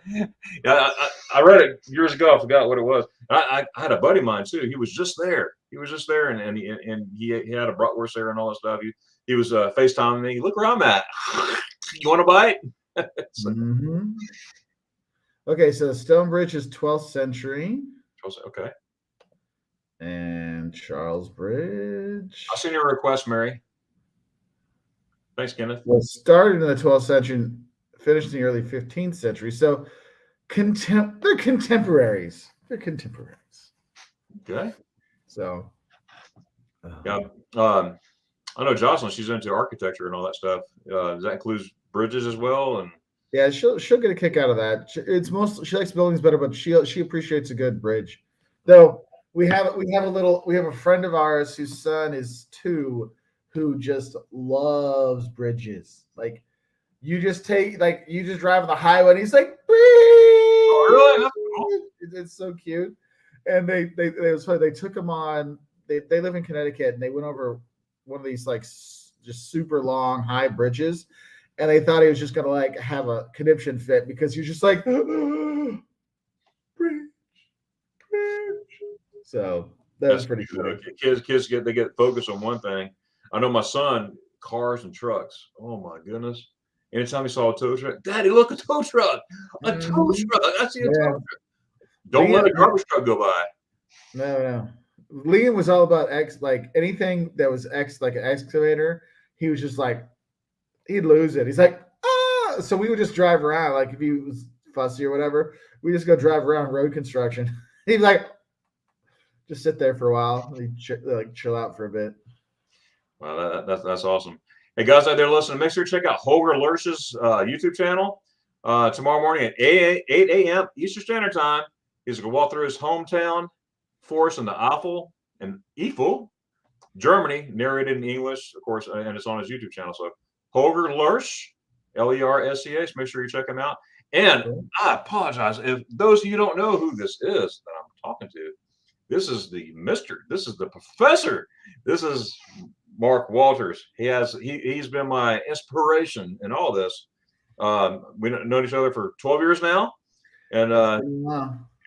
Yeah, I read it years ago. I forgot what it was. I had a buddy of mine too. He was just there. And he had a bratwurst there and all that stuff. He was FaceTiming me. Look where I'm at. You want a bite? Mm-hmm. Okay, so Stonebridge is 12th century. Okay. And Charles Bridge. I'll send you a request, Mary. Thanks, Kenneth. Well, started in the 12th century, finished in the early 15th century. So they're contemporaries. They're contemporaries. Okay. So yeah. I know Jocelyn, she's into architecture and all that stuff. Does that include bridges as well? And yeah, she'll get a kick out of that. She likes buildings better, but she appreciates a good bridge. Though we have a friend of ours whose son is 2 who just loves bridges. Like you just drive on the highway and he's like, oh, really? That's cool. It's so cute. And it was funny. They took him on. They live in Connecticut and they went over one of these like just super long high bridges, and they thought he was just gonna like have a conniption fit because you're just like bridge. So that's pretty cool. Kids get focused on one thing. I know my son, cars and trucks. Oh my goodness! Anytime he saw a tow truck, Daddy, look, a tow truck! A tow truck! I see a tow truck. Don't let a garbage truck go by. No. Liam was all about like anything that was like an excavator. He was just like, he'd lose it. He's like, ah. So we would just drive around. Like if he was fussy or whatever, we just go drive around road construction. He'd like, just sit there for a while. He'd chill out for a bit. Wow, that's awesome. Hey guys out there listening, make sure to check out Holger Lurch's YouTube channel tomorrow morning at 8 a.m. Eastern Standard Time. He's going to walk through his hometown, forest in the Eifel, Germany, narrated in English, of course, and it's on his YouTube channel. So Holger Lurch, L-E-R-S-C-H. Make sure you check him out. And I apologize if those of you don't know who this is that I'm talking to. This is the professor. This is Mark Walters. He's been my inspiration in all this. We've known each other for 12 years now, and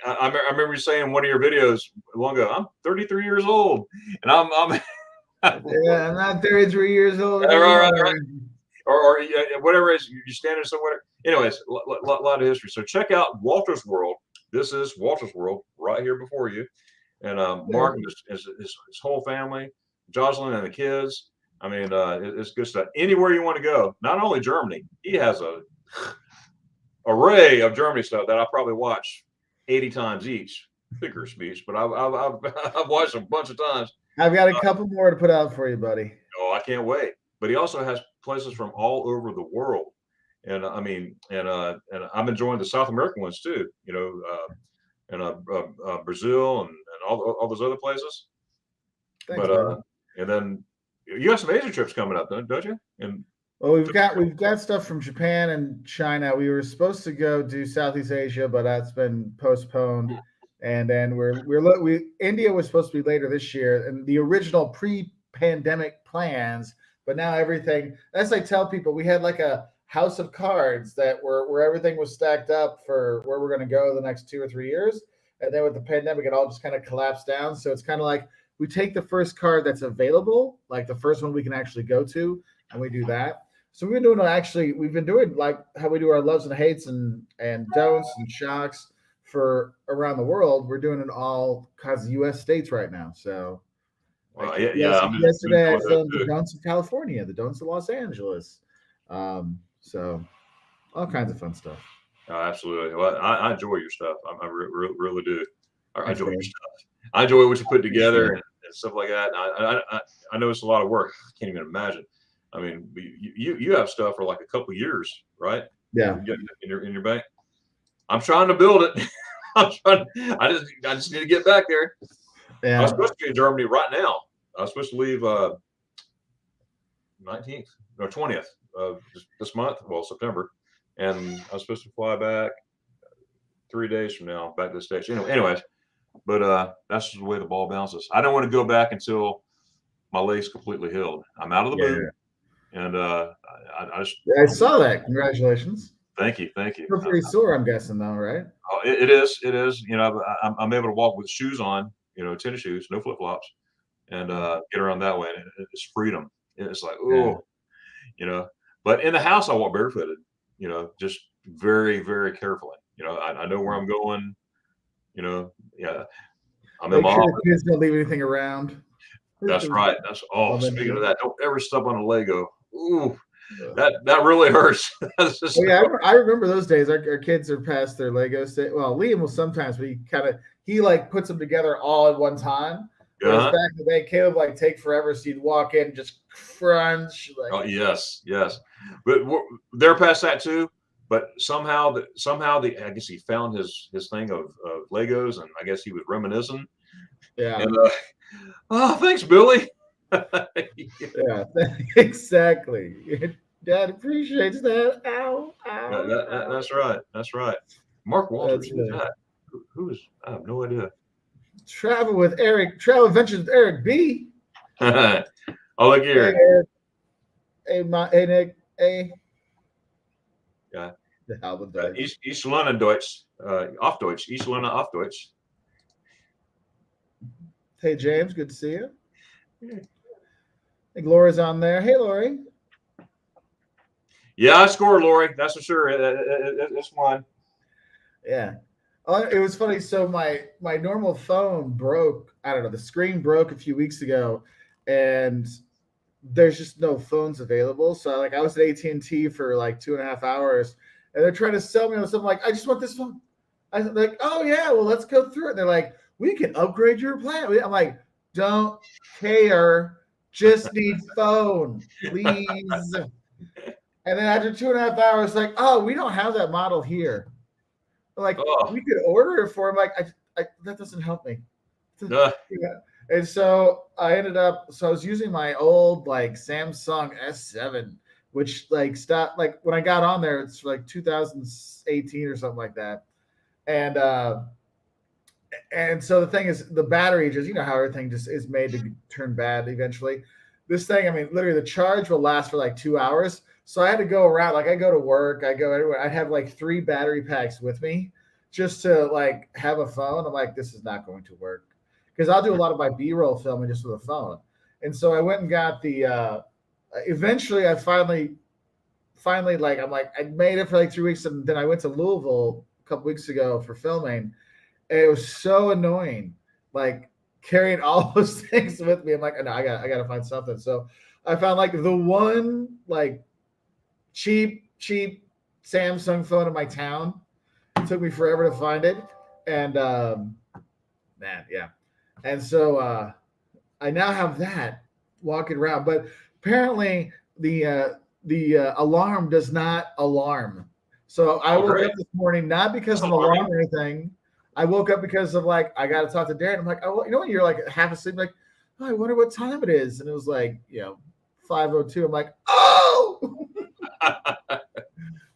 I remember you saying in one of your videos long ago, I'm 33 years old, and I'm yeah, I'm not 33 years old. Right. Or whatever it is, you're standing somewhere. Anyways, a lot of history. So check out Walter's World. This is Walter's World right here before you. and Yeah. Mark and his whole family, Jocelyn and the kids. I mean, it's good stuff. Anywhere you want to go, not only Germany, he has a array of Germany stuff that I probably watch 80 times each. Figure of speech, but I've watched a bunch of times. I've got a couple more to put out for you, buddy. Oh, I can't wait. But he also has places from all over the world, and I mean, and I'm enjoying the South American ones too. You know, Brazil and all those other places. Thanks, But buddy. and then you got some Asia trips coming up, don't you? And Well, we've got stuff from Japan and China. We were supposed to go do Southeast Asia, but that's been postponed. And then India was supposed to be later this year, and the original pre-pandemic plans. But now everything, as I tell people, we had like a house of cards that where everything was stacked up for where we're going to go the next 2 or 3 years. And then with the pandemic, it all just kind of collapsed down. So it's kind of like we take the first card that's available, like the first one we can actually go to, and we do that. So we've been doing like how we do our loves and hates and don'ts and shocks for around the world. We're doing it all kinds of U.S. states right now. So like yeah, I'm yesterday, I enjoying those filmed the too. don'ts of California, the don'ts of Los Angeles. So all kinds of fun stuff. Oh, absolutely. Well, I enjoy your stuff. Really do. I Thanks, enjoy your buddy. stuff. I enjoy what you put Appreciate together it. and stuff like that. I know it's a lot of work. I can't even imagine. I mean, you have stuff for like a couple of years, right? Yeah, You're getting in your bank. I'm trying to build it. I'm trying. I just need to get back there. I was yeah. supposed to be in Germany right now. I was supposed to leave 19th or 20th of this month, well, September, and I was supposed to fly back 3 days from now back to the States. Anyways, but that's the way the ball bounces. I don't want to go back until my leg's completely healed. I'm out of the boot, Yeah. and I just Yeah, I saw that. Congratulations. thank you, thank you. You're pretty sore, I'm guessing, though, right? It is. You know, I'm able to walk with shoes on, tennis shoes, no flip flops, and get around that way. And it's freedom. It's like, Yeah. oh, you know. But in the house, I walk barefooted. Just very, very carefully. I know where I'm going. Yeah, I'm in Make my sure office. the kids don't leave anything around. That's right. Speaking of that, don't ever step on a Lego. Ooh, that really hurts. That's just, Oh yeah, I remember those days. Our kids are past their Lego state. Well, Liam will sometimes, but he like puts them together all at one time. Whereas uh, back in the day, Caleb like take forever. So you'd walk in, just crunch. oh Like yes, yes. But they're past that too. But somehow I guess he found his thing of Legos, and I guess he was reminiscing. yeah, And oh, thanks, Billy. yeah, exactly. Dad appreciates that. Ow, ow. That's right. That's right. Mark Walters, That's who's right. that? Who is? I have no idea. Travel adventures with Eric B. Oh, look Hey, here. Eric. Hey, Nick. Hey. Yeah. The hell with that. East London Deutsch, auf Deutsch, East London auf Deutsch. Hey, James. Good to see you. I think Laura's on there. Hey, Lori. Yeah, I scored, Lori. That's for sure. It's one. Yeah. It was funny. So my normal phone broke. I don't know. The screen broke a few weeks ago, and there's just no phones available. So I was at AT&T for like 2.5 hours, and they're trying to sell me on something. Like, I just want this phone. I was like, oh yeah, well let's go through it. And they're like, we can upgrade your plan. I'm like, don't care. Just need phone, please. And then after 2.5 hours, like, oh, we don't have that model here. Like, Oh, we could order it for him. Like, that doesn't help me. uh, Yeah. And so I was using my old like Samsung S7, which like stopped like when I got on there, it's like 2018 or something like that. And so the thing is the battery just, how everything just is made to turn bad eventually. This thing, I mean, literally the charge will last for like 2 hours. So I had to go around, like I go to work, I go everywhere. I have like 3 battery packs with me just to like have a phone. I'm like, this is not going to work because I'll do a lot of my B-roll filming just with a phone. And so I went and got eventually I finally like, I'm like, I made it for like 3 weeks. And then I went to Louisville a couple weeks ago for filming. And it was so annoying like carrying all those things with me. I'm like, no, I got to find something. So I found like the one like cheap Samsung phone in my town. It took me forever to find it, and man, yeah. And so I now have that walking around, but apparently the alarm does not alarm. So I Oh, woke great. up this morning not because That's of an alarming. alarm or anything. I woke up because of like I got to talk to Darren. I'm like, oh, you know when you're like half asleep, like, oh, I wonder what time it is, and it was like 5:02. I'm like, oh.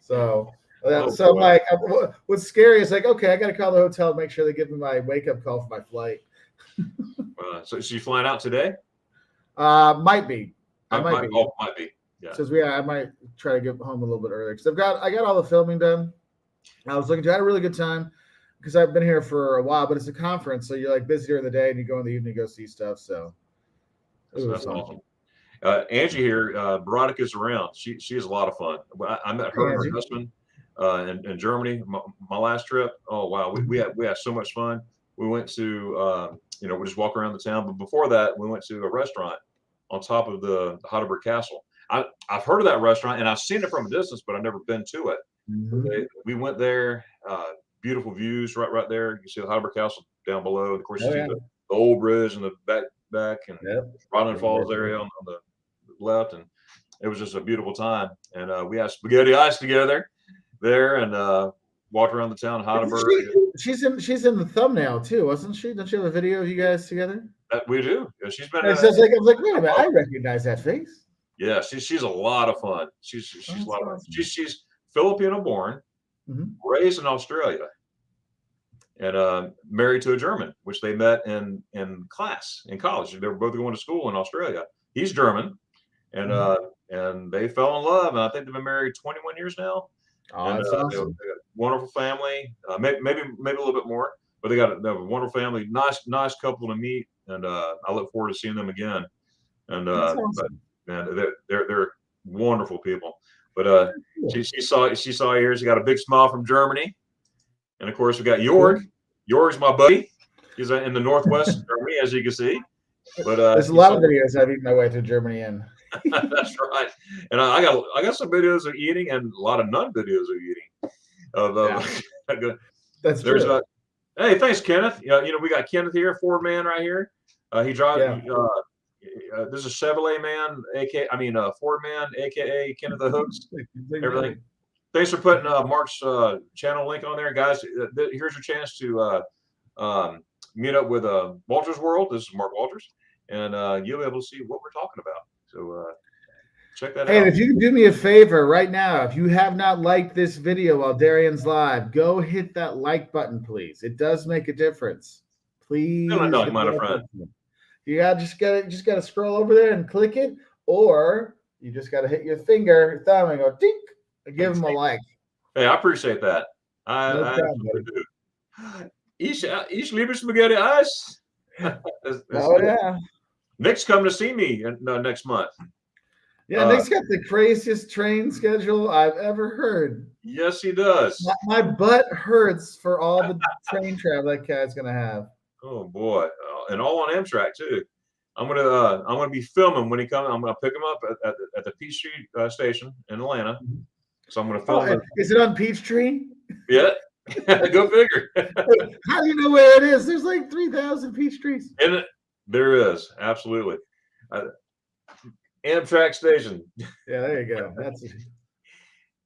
So Oh so I'm boy. like, what's scary is like, okay, I got to call the hotel and make sure they give me my wake up call for my flight. So is she flying out today? Might be. I might be. Might be. Yeah. So I might try to get home a little bit earlier because I got all the filming done. I was looking to I had a really good time because I've been here for a while, but it's a conference, so you're like busy during the day and you go in the evening to go see stuff. So it was That's fun. awesome. Angie here, Veronica's around. She is a lot of fun. I met her Hey, and her Angie. husband in Germany. My last trip. Oh wow, we had so much fun. We went to we just walk around the town. But before that, we went to a restaurant on top of the Heidelberg Castle. I've heard of that restaurant and I've seen it from a distance, but I've never been to it. Mm-hmm. We went there. Beautiful views right there. You see the Heidelberg Castle down below. Of course, you Oh see yeah. the old bridge and the back and Yep. Rodland Falls area on the left, and it was just a beautiful time. And we had spaghetti ice together there, and walked around the town of Heidelberg. She's in the thumbnail too, wasn't she? Don't you have a video of you guys together? We do. Yeah, she's been. And it says like I was like, wait a minute, I recognize that face. Yeah, she's a lot of fun. She's Oh, a that's lot of fun. awesome. She's Filipino born, Mm-hmm. raised in Australia, and married to a German, which they met in class in college. They were both going to school in Australia. He's German, and Mm-hmm. they fell in love. And I think they've been married 21 years now. Oh, And that's they got awesome. a wonderful family. Maybe a little bit more, but they have a wonderful family. Nice couple to meet, and I look forward to seeing them again. And That's but awesome. man, they're wonderful people. But Cool. she saw here. She got a big smile from Germany, and of course we got Jorg. Cool. Jorg's my buddy. He's in the northwest of Germany, as you can see. But There's a he lot saw of videos I've eaten my way to Germany in. that's right. And I got some videos of eating and a lot of non videos of eating. Yeah, that's There's true. a hey, thanks, Kenneth. We got Kenneth here, Ford man right here. He drives. Yeah. This is Chevrolet man, Ford man, aka Kenneth the Hooks. Everything. Thanks for putting Mark's channel link on there, guys. Here's your chance to meet up with Walters World. This is Mark Walters, and you'll be able to see what we're talking about. So check that Hey, and out. if you can do me a favor right now, if you have not liked this video while Darion's live, go hit that like button, please. It does make a difference. Please Like hit the mine, like friend. button. You got just gotta scroll over there and click it, or you just gotta hit your finger, thumb, and go dink, and give him a like. Hey, I appreciate that. No I problem, absolutely buddy. do. Ich liebe spaghetti ice. Oh yeah. Nick's coming to see me next month. Yeah, Nick's got the craziest train schedule I've ever heard. Yes, he does. My butt hurts for all the train travel that guy's gonna have. Oh boy, and all on Amtrak too. I'm gonna be filming when he comes. I'm gonna pick him up at the Peachtree station in Atlanta. So I'm gonna film Oh, it. is it on Peachtree? Yeah, go figure. How do you know where it is? There's like 3,000 peach trees. And there is absolutely Amtrak station. Yeah, there you go. That's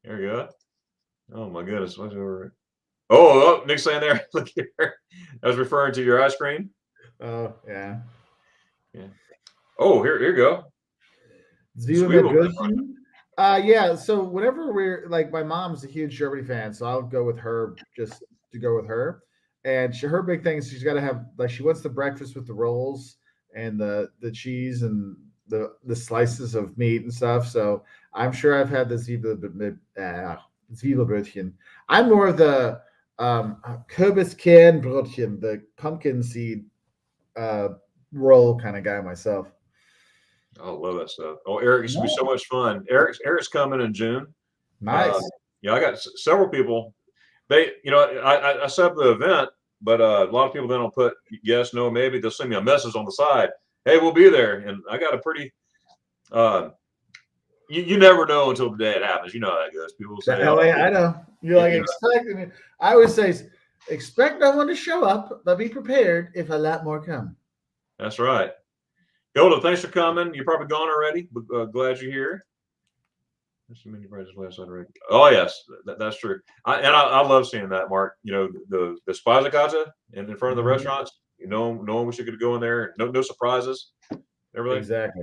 There we go. Oh my goodness, what's over? Oh, Nick's saying there. Look here. I was referring to your ice cream. oh yeah. Yeah. Oh, here you go. Zwiebeln. Yeah. So whenever we're like, my mom's a huge Germany fan, so I'll go with her just to go with her. And her big thing is she's got to have like she wants the breakfast with the rolls and the cheese and the slices of meat and stuff. So I'm sure I've had the Zwiebelbrötchen. I'm more of the Kürbiskernbrötchen, the pumpkin seed roll kind of guy myself. I love that stuff. Oh, Eric, it should be so much fun. Eric's coming in June. Nice. I got several people. I set up the event but a lot of people they don't put yes, no, maybe. They'll send me a message on the side. Hey, we'll be there, and I got a pretty. Uh, you never know until the day it happens. You know how that goes. People say, Oh, "Oh, yeah, I know. You're like yeah, expecting. I always say, expect no one to show up, but be prepared if a lot more come. that's right." Hilda, thanks for coming. You're probably gone already, but glad you're here. Oh yes, that's true. I love seeing that, Mark. You know the Spazzacata in front of the Mhm. restaurants. You know, no one wish you could go in there. No surprises. Everything. Exactly.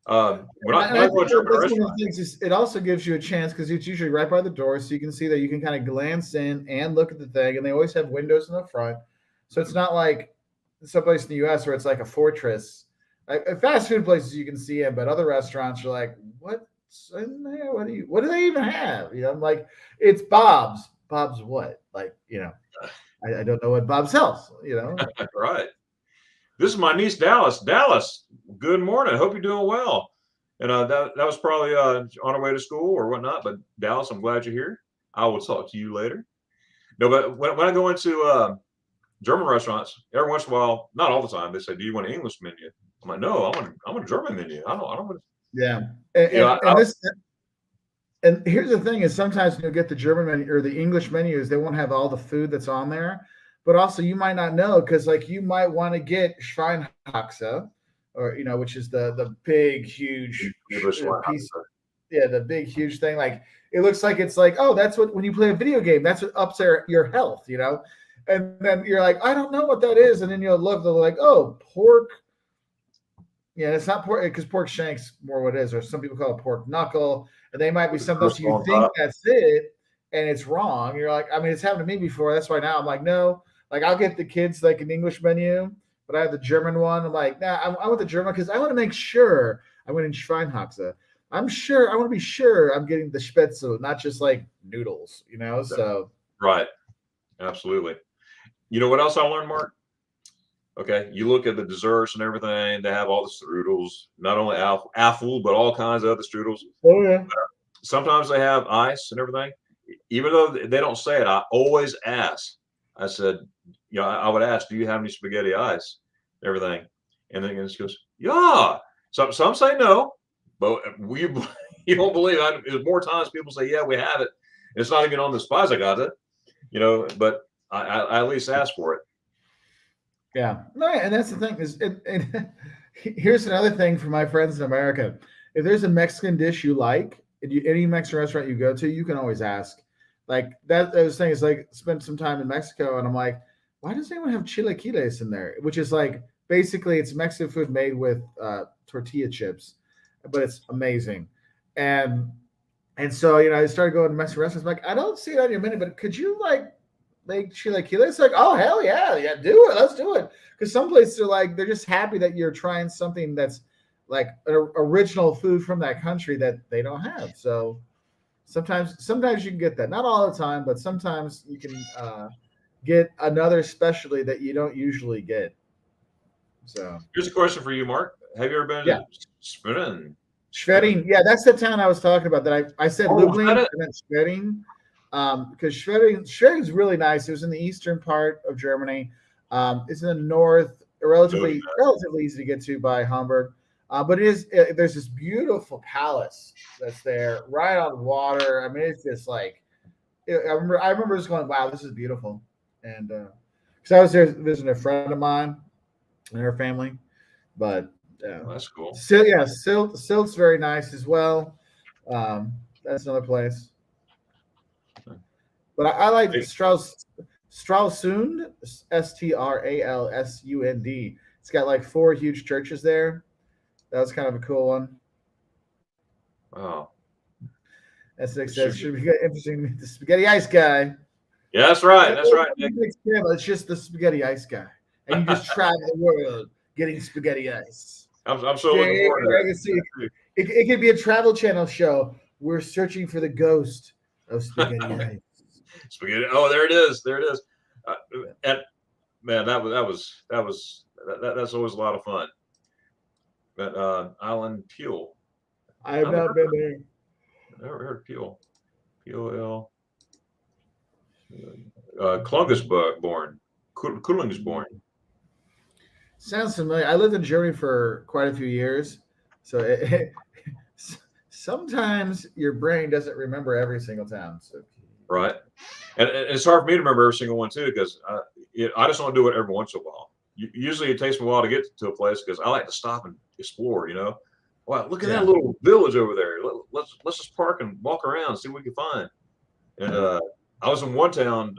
When I I go think to a German that's one of restaurant, the things. Is it also gives you a chance because it's usually right by the door, so you can see that you can kind of glance in and look at the thing, and they always have windows in the front, so it's not like someplace in the U.S. where it's like a fortress. Like at fast food places, you can see it, but other restaurants are like, "What's in there? What do they even have?" You know, I'm like, "It's Bob's. Bob's what? Like, I don't know what Bob sells. You know, right? This is my niece Dallas. Dallas, good morning. Hope you're doing well. And that was probably on her way to school or whatnot. But Dallas, I'm glad you're here. I will talk to you later. No, but when I go into German restaurants, every once in a while, not all the time, they say, "Do you want an English menu?" I'm like, "No, I want a German menu. I don't want." yeah." You know, And this And here's the thing: is sometimes you'll get the German menu or the English menus, they won't have all the food that's on there, but also you might not know because like you might want to get Schweinhaxe, or which is the big huge English one. piece, yeah, the big huge thing. Like it looks like it's like, oh, that's what when you play a video game, that's what ups your health. And then you're like, I don't know what that is, and then you'll look, they're like, oh, pork. Yeah, it's not pork because pork shanks more what it is, or some people call it pork knuckle, and they might be With the something else. crystal You on think top. that's it, and it's wrong. You're like, I mean, it's happened to me before. That's why now I'm like, no. Like I'll get the kids like an English menu, but I have the German one. I'm like, nah, I want the German because I want to make sure I went in Schweinhaxe. I'm sure I want to be sure I'm getting the Spätzle, not just like noodles. So Right. Absolutely. You know what else I learned, Mark? Okay, you look at the desserts and everything. They have all the strudels, not only apple, but all kinds of other strudels. oh yeah. Sometimes they have ice and everything. Even though they don't say it, I always ask. I said, I would ask, "Do you have any spaghetti ice?" Everything, and then it just goes, "Yeah." Some say no, but we you won't believe it. There's more times people say, "Yeah, we have it." It's not even on the Spazzacata, but I at least ask for it. Yeah, no, and that's the thing is, here's another thing for my friends in America. If there's a Mexican dish you like, any Mexican restaurant you go to, you can always ask. Like that, I was saying, is like spent some time in Mexico, and I'm like, why does anyone have chilaquiles in there? Which is like basically it's Mexican food made with tortilla chips, but it's amazing. And and so I started going to Mexican restaurants. I'm like, I don't see it on your menu, but could you like chilaquiles? It's like, oh hell yeah, yeah, do it, let's do it. Because some places are like they're just happy that you're trying something that's like an original food from that country that they don't have. So sometimes you can get that, not all the time, but sometimes you can get another specialty that you don't usually get. So Here's a question for you, Mark. Have you ever been yeah, to Schwerin? Schwerin. Schwerin. Yeah, that's the town I was talking about. That I said Oh, was Lublin, that I it? meant Schwerin, because Schwerin is really nice. It was in the eastern part of Germany. It's in the north, Noted relatively easy to get to by Hamburg. But there's this beautiful palace that's there, right on water. I mean, it's just like I remember just going, wow, this is beautiful, and because I was there visiting a friend of mine and her family, but yeah. Well, that's cool. Silt's very nice as well. That's another place. But I like Hey, Stralsund, Stralsund. It's got like four huge churches there. That was kind of a cool one. wow. As Nick It says, should be. should be interesting to meet the spaghetti ice guy. Yeah, that's right. That That's was right, Nick. a big scandal. It's just the spaghetti ice guy, and you just travel the world getting spaghetti ice. I'm so looking Dang, forward to I can see that. it could be a travel channel show. We're searching for the ghost of spaghetti Too. ice. Spaghetti. Oh, there it is. There it is. Uh, and man, that's always a lot of fun. But Island Peel. I I have haven't not been there. never heard of Peel. Peel. Columbus born. Koenigsborn. Sounds familiar. I lived in Germany for quite a few years, so sometimes your brain doesn't remember every single town. So Right. And it's hard for me to remember every single one too, because I just want to do it every once in a while. Usually it takes me a while to get to a place because I like to stop and explore. Wow, look at that yeah, little village over there. Let's just park and walk around and see what we can find. And I was in one town.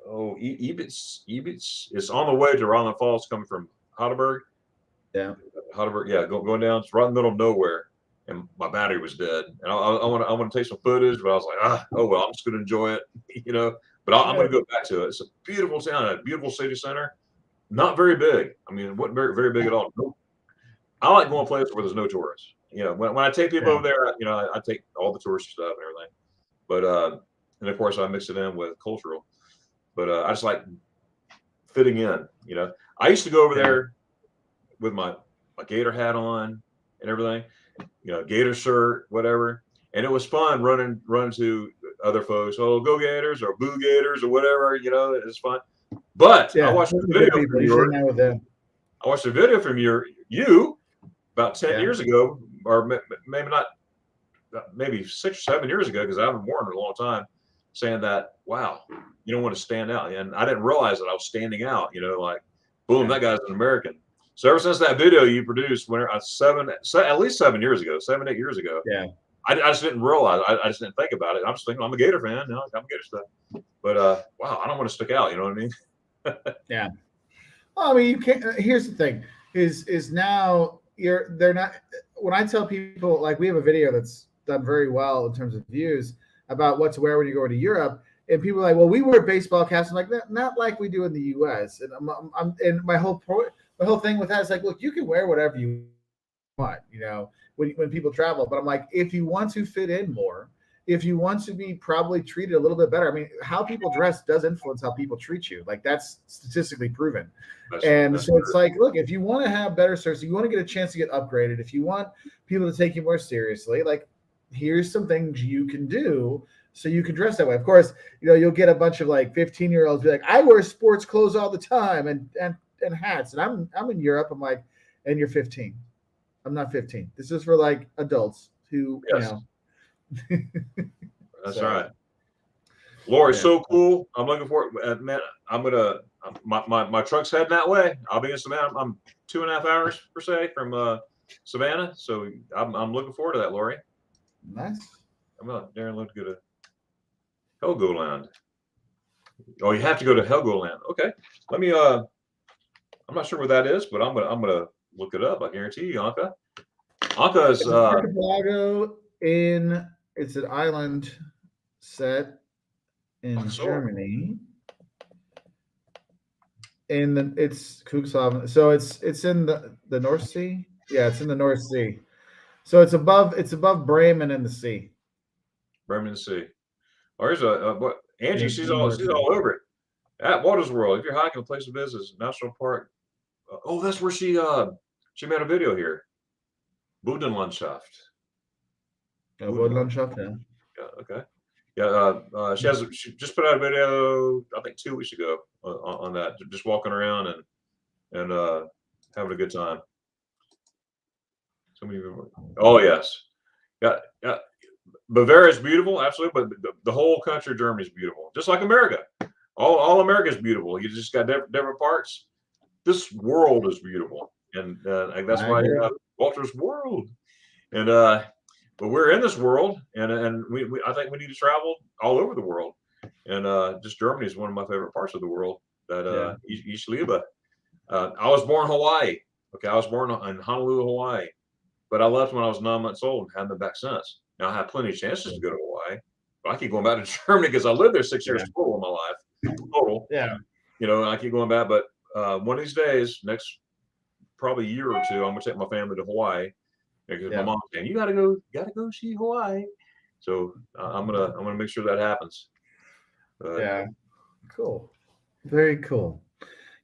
Ebitz. It's on the way to Rhineland Falls, coming from Heidelberg. yeah, Heidelberg, yeah, going down. It's right in the middle of nowhere, and my battery was dead. And I want to take some footage, but I was like, oh well, I'm just going to enjoy it, you know. But I'm going to go back to it. It's a beautiful town, a beautiful city center. Not very big. I mean, it wasn't very big at all. I like going places where there's no tourists. When I take people yeah, over there, I take all the touristy stuff and everything. But and of course I mix it in with cultural. But I just like fitting in. I used to go over yeah. there with my gator hat on and everything, gator shirt, whatever. And it was fun running to other folks. Oh, go Gators or boo Gators or whatever. It's fun. But I Yeah, watched those the are good video people. from You should hang out with them. you about 10 Yeah, years ago, or maybe not, maybe 6 or 7 years ago, because I haven't worn it in a long time, saying that, wow, you don't want to stand out. And I didn't realize that I was standing out, like, boom, yeah, that guy's an American. So ever since that video you produced, when at least 7 years ago, 7, 8 years ago, yeah, I just didn't realize. I just didn't think about it. I'm just thinking I'm a Gator fan. I'm a Gator stuff. But wow, I don't want to stick out. You know what I mean? yeah. Well, I mean, you can't. Here's the thing: is now they're not. When I tell people, like, we have a video that's done very well in terms of views about what to wear when you go to Europe, and people are like, well, we wear baseball caps. I'm like, not like we do in the U.S. And and my whole thing with that is like, look, you can wear whatever you want, when people travel. But I'm like, if you want to fit in more, if you want to be probably treated a little bit better, I mean, how people dress does influence how people treat you. Like, that's statistically proven. And That's so it's like, look, if you want to have better service, you want to get a chance to get upgraded, if you want people to take you more seriously, like, here's some things you can do so you can dress that way. Of course, you'll get a bunch of like 15-year-olds be like, I wear sports clothes all the time and hats. And I'm in Europe. I'm like, and you're 15. I'm not 15. This is for like adults who, yes. That's so. right. Lori's Yeah. so cool. I'm looking forward. Man, I'm gonna. My truck's heading that way. I'll be in Savannah. I'm 2.5 hours per se from Savannah, so I'm looking forward to that, Lori. Nice. I'm not. Darren, let's go to Helgoland. Oh, you have to go to Helgoland. Okay. Let me. I'm not sure where that is, but I'm gonna look it up. I guarantee you, Anka. Anka is. It's an archipelago it's an island set in Germany. It's Cuxhaven. So it's in the North Sea. Yeah, it's in the North Sea. So it's above Bremen in the sea. Bremen in the sea. Or here's what Angie. Yeah, She's all over it. At Waters World. If you're hiking, a place to visit is National Park. Oh, that's where she made a video here. Bodenlandschaft. Bodenlandschaft, yeah. Yeah. Okay. Yeah. She just put out a video, I think 2 weeks ago, on that, just walking around and having a good time. Oh yes. Yeah. Yeah. Bavaria is beautiful, absolutely, but the whole country of Germany is beautiful, just like America. All America is beautiful. You just got different parts. This world is beautiful, and that's why you have Walter's World. And but we're in this world, and we I think we need to travel all over the world. And just Germany is one of my favorite parts of the world. That Ich liebe. I was born in Hawaii. Okay, I was born in Honolulu, Hawaii, but I left when I was 9 months old and haven't been back since. Now I had plenty of chances to go to Hawaii, but I keep going back to Germany because I lived there 6 years total in my life. Total. Yeah. I keep going back, but one of these days, next probably year or two, I'm gonna take my family to Hawaii because my mom's saying you gotta go see Hawaii. So I'm gonna make sure that happens. Yeah, cool, very cool.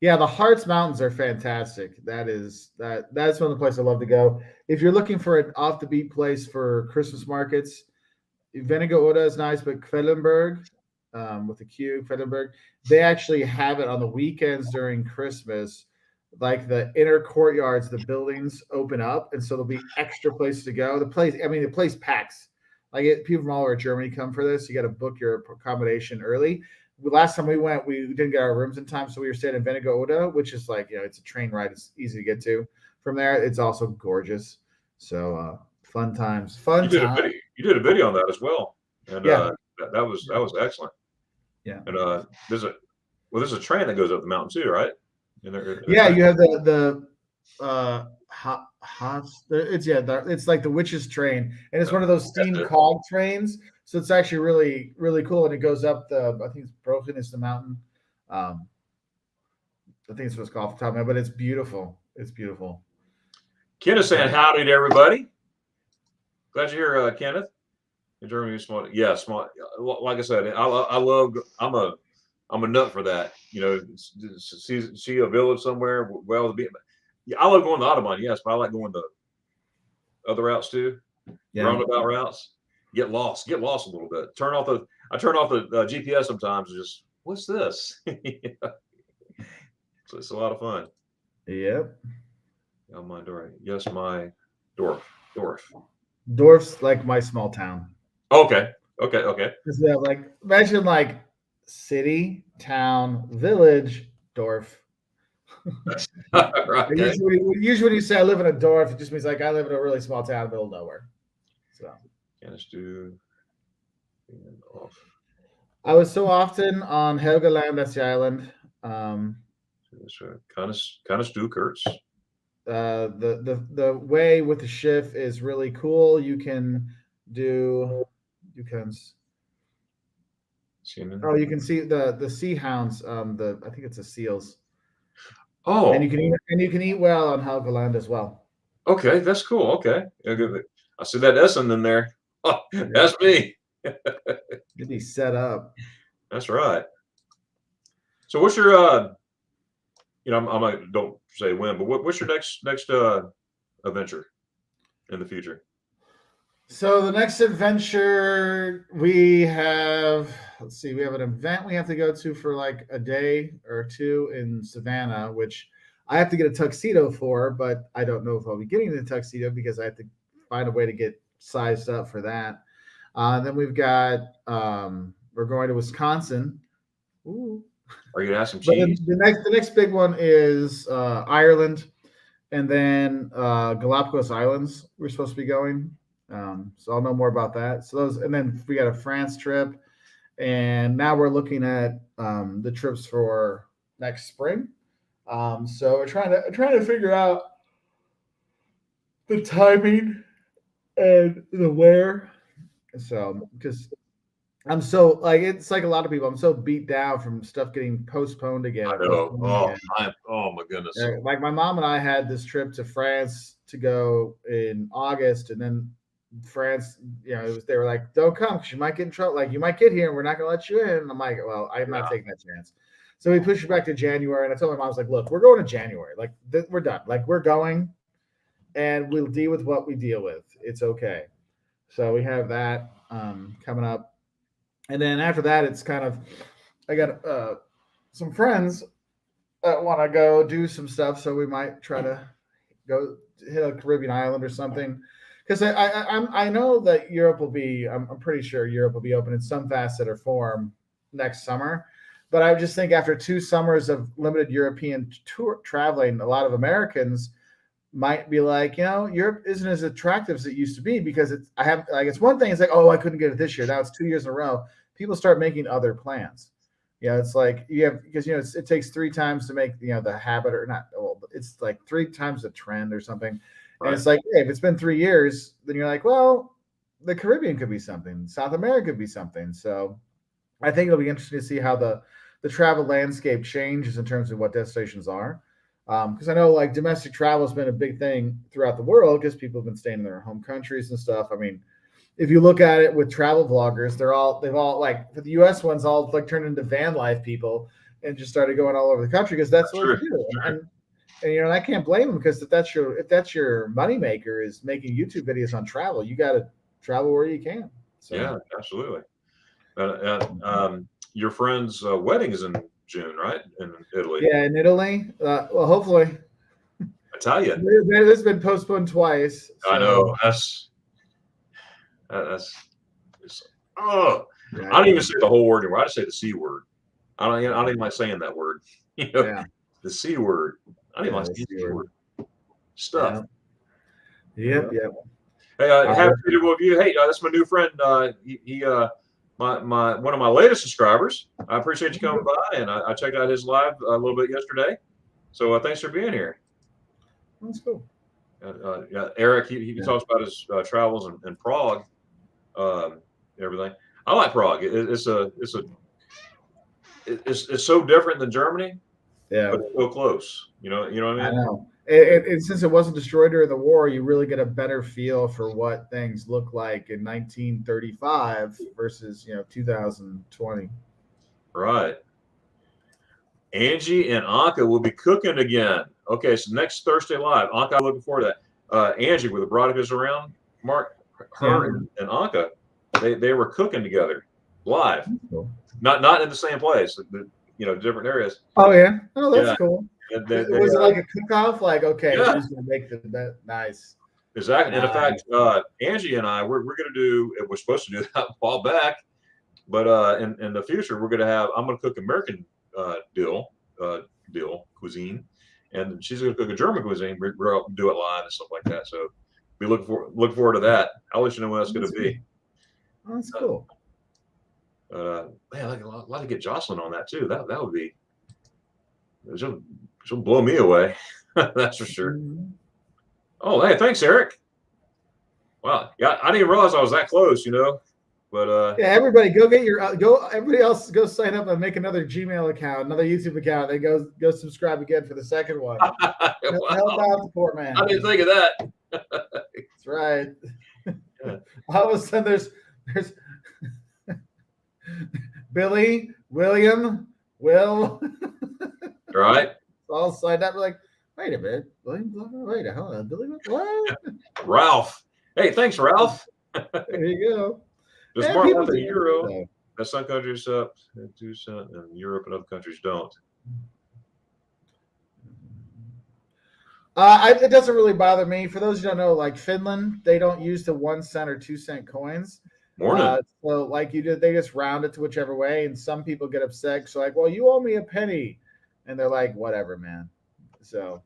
Yeah, the Harz Mountains are fantastic. That's one of the places I love to go. If you're looking for an off the beat place for Christmas markets, Veniga Oda is nice, but Quellenberg with the Q, Feddenberg. They actually have it on the weekends during Christmas. Like the inner courtyards, the buildings open up, and so there'll be extra places to go. The place packs. People from all over Germany come for this. You got to book your accommodation early. Last time we went, we didn't get our rooms in time, so we were staying in Venigouda, which is it's a train ride. It's easy to get to. From there, it's also gorgeous. So fun times, You fun did a time. video. You did a video on that as well, and Yeah. that was excellent. Yeah. And there's a train that goes up the mountain too, right? Yeah, you have the it's like the witch's train, and it's one of those steam cog trains. So it's actually really really cool, and it goes up I think it's Broken is the mountain. I think it's what's called off the top of my head, but it's beautiful. It's beautiful. Kenneth saying howdy to everybody. Glad you're here, Kenneth. In Germany, smart. Yeah, smart. Like I said, I love. I'm a nut for that. See a village somewhere. Well, I love going to Audubon, yes, but I like going to other routes too. Yeah. Roundabout routes. Get lost a little bit. I turn off the GPS sometimes. And just what's this? So it's a lot of fun. Yep. Oh, my door. Yes, my dwarf. Dwarf's like my small town. Okay. Because we have imagine city, town, village, dwarf. Right. Usually when you say I live in a dwarf, it just means I live in a really small town in the middle of nowhere. So I was so often on Helgoland, that's the island. Kind of Stu Kurtz. The way with the shift is really cool. You can do you can see the sea hounds. I think it's the seals. Oh, and you can eat well on Helgoland as well. Okay, that's cool. Okay, I see that Essen in there. Oh, that's me. You'd be set up. That's right. So what's your I don't say when, but what's your next adventure in the future? So the next adventure we have, we have an event we have to go to for a day or two in Savannah, which I have to get a tuxedo for, but I don't know if I'll be getting the tuxedo because I have to find a way to get sized up for that. Then we've got, we're going to Wisconsin. Ooh. Are you gonna have some cheese? The next big one is Ireland, and then Galapagos Islands. We're supposed to be going. So I'll know more about that. So and then we got a France trip, and now we're looking at the trips for next spring. So we're trying to figure out the timing and the where. So because I'm so it's like a lot of people. I'm so beat down from stuff getting postponed again. I know. Oh my goodness. Like my mom and I had this trip to France to go in August, and then France, they were like, "Don't come because you might get in trouble. You might get here, and we're not going to let you in." And I'm like, "Well, I'm not taking that chance." So we pushed it back to January, and I told my mom, I was like, "Look, we're going to January. We're done. We're going, and we'll deal with what we deal with. It's okay." So we have that coming up, and then after that, it's kind of I got some friends that want to go do some stuff, so we might try to go hit a Caribbean island or something. Because I know that Europe will be, I'm pretty sure Europe will be open in some facet or form next summer. But I just think after 2 summers of limited European tour traveling, a lot of Americans might be like, Europe isn't as attractive as it used to be because it's one thing. It's like, oh, I couldn't get it this year. Now it's 2 years in a row. People start making other plans. It's like because it takes 3 times to make the habit or not. Well, it's like 3 times the trend or something. Right. And it's like, hey, if it's been 3 years, then you're like, well, the Caribbean could be something. South America could be something. So I think it'll be interesting to see how the travel landscape changes in terms of what destinations are. Because I know domestic travel has been a big thing throughout the world because people have been staying in their home countries and stuff. I mean, if you look at it with travel vloggers, they've all for the US ones all turned into van life people and just started going all over the country because that's what they do. And I can't blame them because if that's your moneymaker is making YouTube videos on travel, you got to travel where you can. So. Yeah, absolutely. your friend's wedding is in June, right? In Italy. Yeah, in Italy. Well, hopefully. Italian. This has been postponed twice. So. I know. That's oh, Yeah, I don't even say the whole word anymore. I just say the C word. I don't even like saying that word. Yeah. The C word. I don't even like saying the C word. Stuff. Yep. Hey, happy to be with you. Hey, that's my new friend. He my one of my latest subscribers. I appreciate you coming by, and I checked out his live a little bit yesterday. So thanks for being here. That's cool. Yeah, Eric, he talks about his travels in Prague, everything. I like Prague. It's so different than Germany. Yeah, but it's so close. You know what I mean? I know. Since it wasn't destroyed during the war, you really get a better feel for what things look like in 1935 versus 2020. Right. Angie and Anka will be cooking again. Okay, so next Thursday live. Anka, I'm looking forward to that. Angie with the Broadicus around, Mark, her and Anka, they were cooking together live. Cool. Not in the same place, different areas. Oh yeah. Oh, that's cool. Was it like a cook-off? Like, okay, yeah. who's gonna make the nice? Exactly. And in fact, Angie and I, we're going to do. We're supposed to do that a while back, but in the future, I'm going to cook American dill cuisine, and she's going to cook a German cuisine. We'll do it live and stuff like that. So we look forward to that. I'll let you know when that's going to be. Oh, that's cool. Man, I'd like to get Jocelyn on that too. That would be. She'll blow me away. That's for sure. Mm-hmm. Oh, hey, thanks, Eric. Wow, yeah, I didn't realize I was that close, But yeah, everybody go get your everybody else go sign up and make another Gmail account, another YouTube account. Then go subscribe again for the second one. Wow. Help out the poor man. I didn't think of that. That's right. Yeah. All of a sudden there's Billy, William, Will. Right. All signed up. We're like, wait a minute, William, wait a hold on, Billy, what? Ralph. Hey, thanks, Ralph. There you go. Does Mark have the euro? That some countries do cent, and Europe and other countries don't. It doesn't really bother me. For those who don't know, like Finland, they don't use the 1 cent or 2 cent coins. So like you did, they just round it to whichever way, and some people get upset. So like, well, you owe me a penny, and they're like, whatever, man. So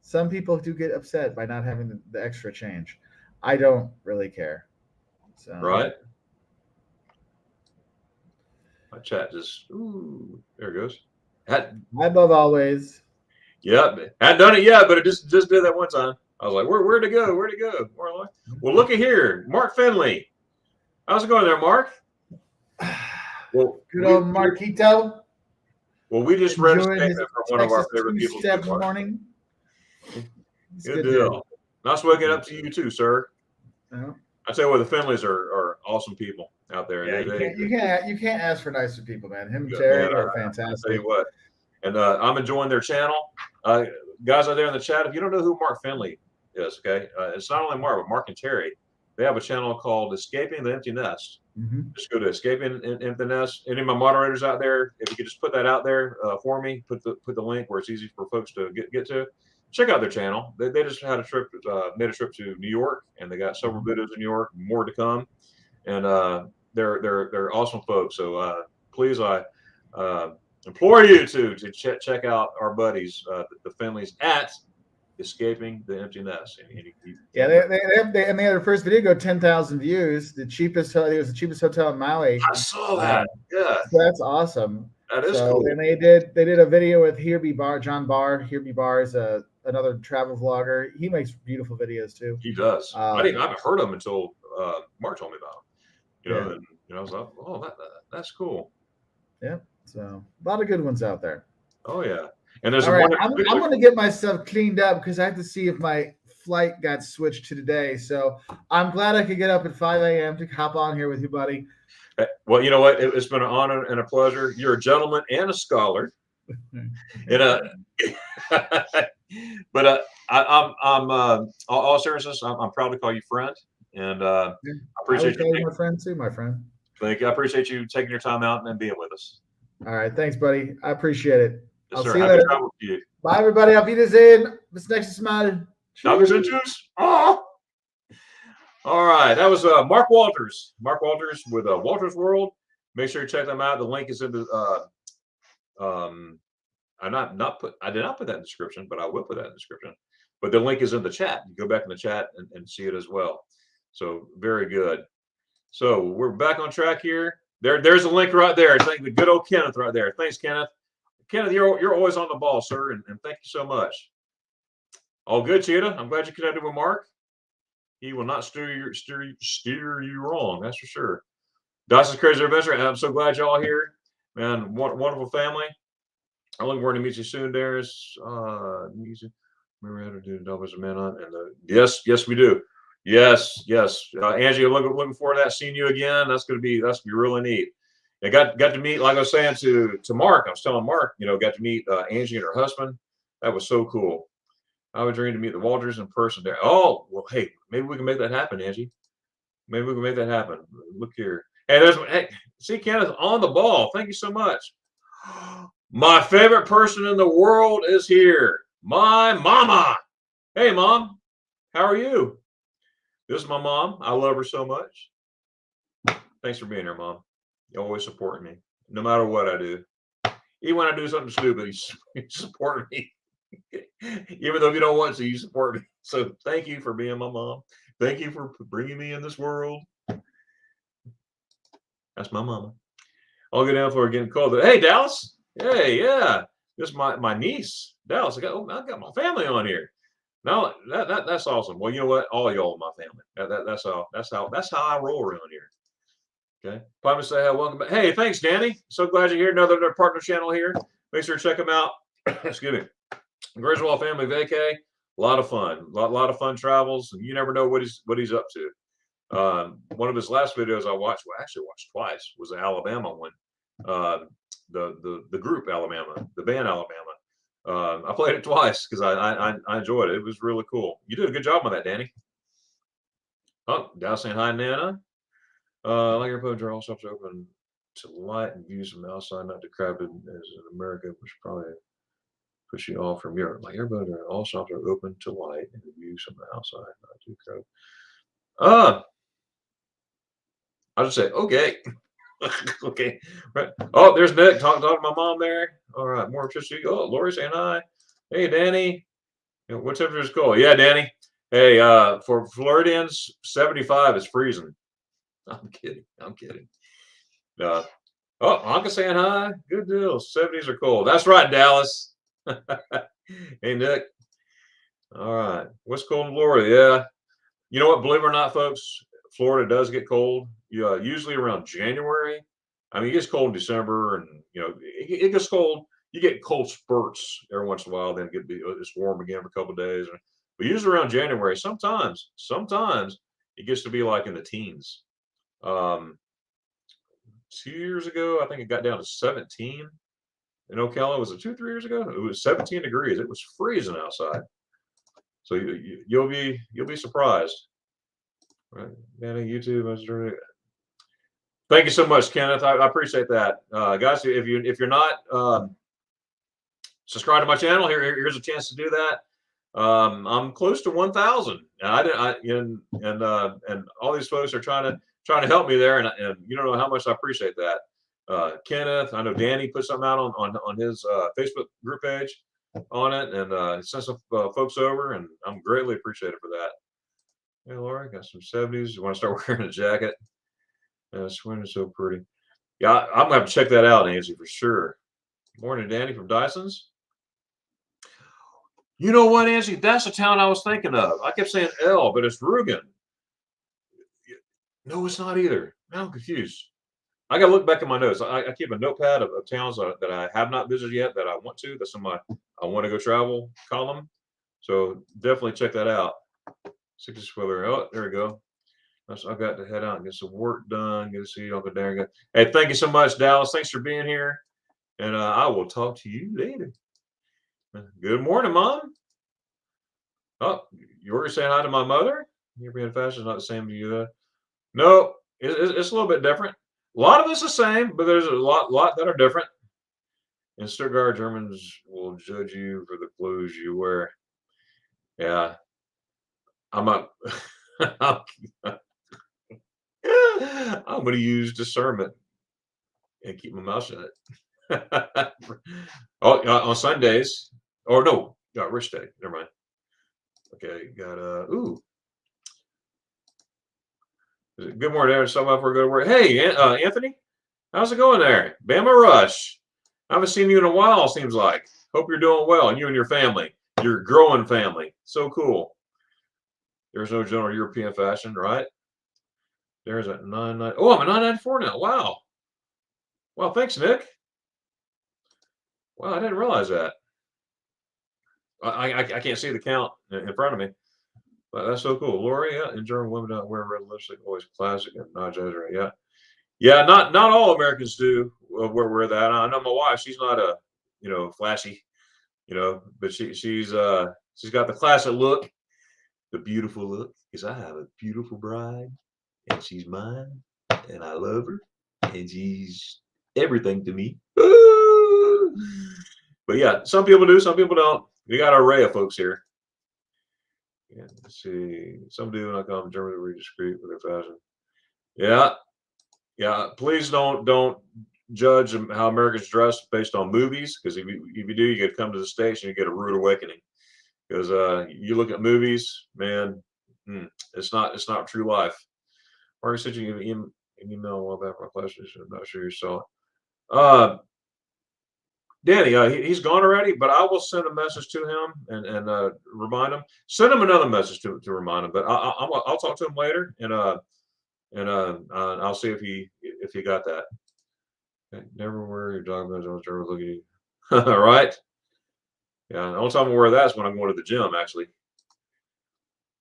some people do get upset by not having the extra change. I don't really care. So right. My chat just there it goes. I love always. Yep, hadn't done it yet, but it just did that one time. I was like, where'd it go? Where'd it go? Well, look at here, Mark Finley. How's it going there, Mark? Well, good old Marquito. Well, we just read a statement from one of our favorite people. Step morning. Good deal. Nice waking up to you too, sir. Yeah. I tell you what, the Finleys are awesome people out there. Yeah, you can't ask for nicer people, man. Him and Terry are fantastic. I'll tell you what, and I'm enjoying their channel. Guys out there in the chat, if you don't know who Mark Finley is, okay, it's not only Mark, but Mark and Terry. They have a channel called Escaping the Empty Nest. Mm-hmm. Just go to Escaping the Empty Nest. Any of my moderators out there, if you could just put that out there for me, put the link where it's easy for folks to get to. Check out their channel. They just had made a trip to New York, and they got several videos in New York, more to come, and they're awesome folks. So please, I implore you to check out our buddies, the Finleys at Escaping the Empty Nest. Yeah, they had their first video go 10,000 views. It was the cheapest hotel in Maui. I saw that. Yeah, so that's awesome. That is cool. And they did a video with John Barr. Here Be Barr is another travel vlogger. He makes beautiful videos too. He does. I haven't heard of him until Mark told me about him. And I was like, oh, that's cool. Yeah. So a lot of good ones out there. Oh yeah. And there's I'm going to get myself cleaned up because I have to see if my flight got switched to today. So I'm glad I could get up at 5 a.m. to hop on here with you, buddy. Well, you know what? It's been an honor and a pleasure. You're a gentleman and a scholar. But I'm all seriousness. I'm proud to call you friend, and I appreciate you. My friend too, my friend. Thank you. I appreciate you taking your time out and being with us. All right. Thanks, buddy. I appreciate it. Yes, I'll sir. see you Happy later. travel to you. Bye, everybody. Auf Wiedersehen. Bis nächstes Mal. Dollars and juice. Oh. All right. That was Mark Walters. Mark Walters with Walters World. Make sure you check them out. The link is in the I did not put that in the description, but I will put that in the description. But the link is in the chat. You go back in the chat and see it as well. So very good. So we're back on track here. There's a link right there. Thank the good old Kenneth right there. Thanks, Kenneth. Kenneth, you're always on the ball, sir, and thank you so much. All good, Cheetah. I'm glad you connected with Mark. He will not steer you wrong. That's for sure. Dawson's Crazy Adventure. I'm so glad y'all here, man. Wonderful family. I'm looking forward to meet you soon, Darius. Remember how to do doubles a man on? And yes, we do. Yes. Angie, looking forward to that. Seeing you again. That's gonna be really neat. I got to meet, like I was saying to Mark. I was telling Mark, got to meet Angie and her husband. That was so cool. I would dream to meet the Walters in person there. Oh, well, hey, maybe we can make that happen, Angie. Maybe we can make that happen. Look here. Hey, see Kenneth on the ball. Thank you so much. My favorite person in the world is here. My mama. Hey, Mom. How are you? This is my mom. I love her so much. Thanks for being here, Mom. You always support me, no matter what I do. Even when I do something stupid, you support me. Even though you don't want to, you support me. So thank you for being my mom. Thank you for bringing me in this world. That's my mama. I'll get down for getting cold. Hey, Dallas. Hey, yeah. This is my niece, Dallas. I got my family on here. No, that's awesome. Well, you know what? All y'all are my family. That's how I roll around here. Okay. Probably say hi. Welcome back. Hey, thanks, Danny. So glad you're here. Another partner channel here. Make sure to check them out. Excuse me. Griswold Family Vacay. A lot of fun. A lot of fun travels, and you never know what he's up to. One of his last videos I watched, well, actually watched twice, was the Alabama one. The group Alabama, the band Alabama. I played it twice because I enjoyed it. It was really cool. You did a good job on that, Danny. Oh, Dow saying hi, Nana. Like your pub all shops open to light and views from outside, not decrepit as in America, which probably push you off from Europe. Like everybody, all shops are open to light and views from the outside, not too crowded. I'll just say okay. Okay. Right. Oh, there's Nick talking to my mom there. All right, more just oh, Lori saying hi. Hey, Danny. What temperature is cold? Yeah, Danny. Hey, for Floridians, 75 is freezing. I'm kidding. Oh, Anka saying hi. Good deal. 70s are cold. That's right, Dallas. Hey, Nick. All right. What's cold in Florida? Yeah. You know what? Believe it or not, folks, Florida does get cold. Usually around January. I mean, it gets cold in December, and it gets cold. You get cold spurts every once in a while. Then it's warm again for a couple of days. But usually around January, sometimes it gets to be like in the teens. 2 years ago, I think it got down to 17 in Ocala. Was it 2-3 years ago? It was 17 degrees. It was freezing outside. So you'll be surprised. Right, Danny, YouTube. Thank you so much, Kenneth. I appreciate that, guys. If you're not subscribed to my channel, here's a chance to do that. I'm close to 1,000, and all these folks are trying to help me there, and you don't know how much I appreciate that. Kenneth, I know Danny put something out on his Facebook group page on it, and sent some folks over, and I'm greatly appreciated for that. Hey, Laura, got some 70s. You want to start wearing a jacket? This winter's so pretty. Yeah, I'm gonna have to check that out, Nancy, for sure. Morning, Danny from Dyson's. You know what, Nancy? That's the town I was thinking of. I kept saying L, but it's Rugen. No, it's not either. Now I'm confused. I got to look back in my notes. I keep a notepad of towns that I have not visited yet that I want to. That's in my I want to go travel column. So definitely check that out. 60 Swiller. Oh, there we go. I've got to head out and get some work done. Good to see you, Uncle Darion. Hey, thank you so much, Dallas. Thanks for being here. And I will talk to you later. Good morning, Mom. Oh, you were saying hi to my mother? You're being fast is not the same to you, though. No, it's a little bit different. A lot of it's the same, but there's a lot that are different. In Stuttgart, Germans will judge you for the clothes you wear. Yeah, I'm a, I'm, I'm going to use discernment and keep my mouth shut. Oh, on Sundays, or no, rich day. Never mind. Okay, got ooh. Good morning, there. Some up for good work. Hey, Anthony, how's it going there? Bama Rush. I haven't seen you in a while. Seems like. Hope you're doing well, and you and your family, your growing family. So cool. There's no general European fashion, right? There's a 99. Oh, I'm a 994 now. Wow. Wow. Thanks, Nick. Wow, I didn't realize that. I can't see the count in front of me, but that's so cool. Lori, yeah, and German women don't wear red lipstick, always classic and not judgment. Yeah, yeah. Not all Americans do wear that. I know my wife. She's not a flashy, but she's got the classic look, the beautiful look. Because I have a beautiful bride, and she's mine, and I love her, and she's everything to me. But yeah, some people do, some people don't. We got an array of folks here. Yeah, let's see. Some do not come from Germany to be discreet with their fashion. Yeah, yeah. Please don't judge how Americans dress based on movies, because if you do, you get to come to the States and you get a rude awakening. Because you look at movies, man, it's not true life. Mark said you an email a while back from my class. I'm not sure you saw it. Danny, he's gone already, but I will send a message to him and remind him. Send him another message to remind him. But I'll talk to him later and I'll see if he got that. Okay, never wear your dog beds on German looking. All right. Yeah, the only time I wear that is when I'm going to the gym. Actually,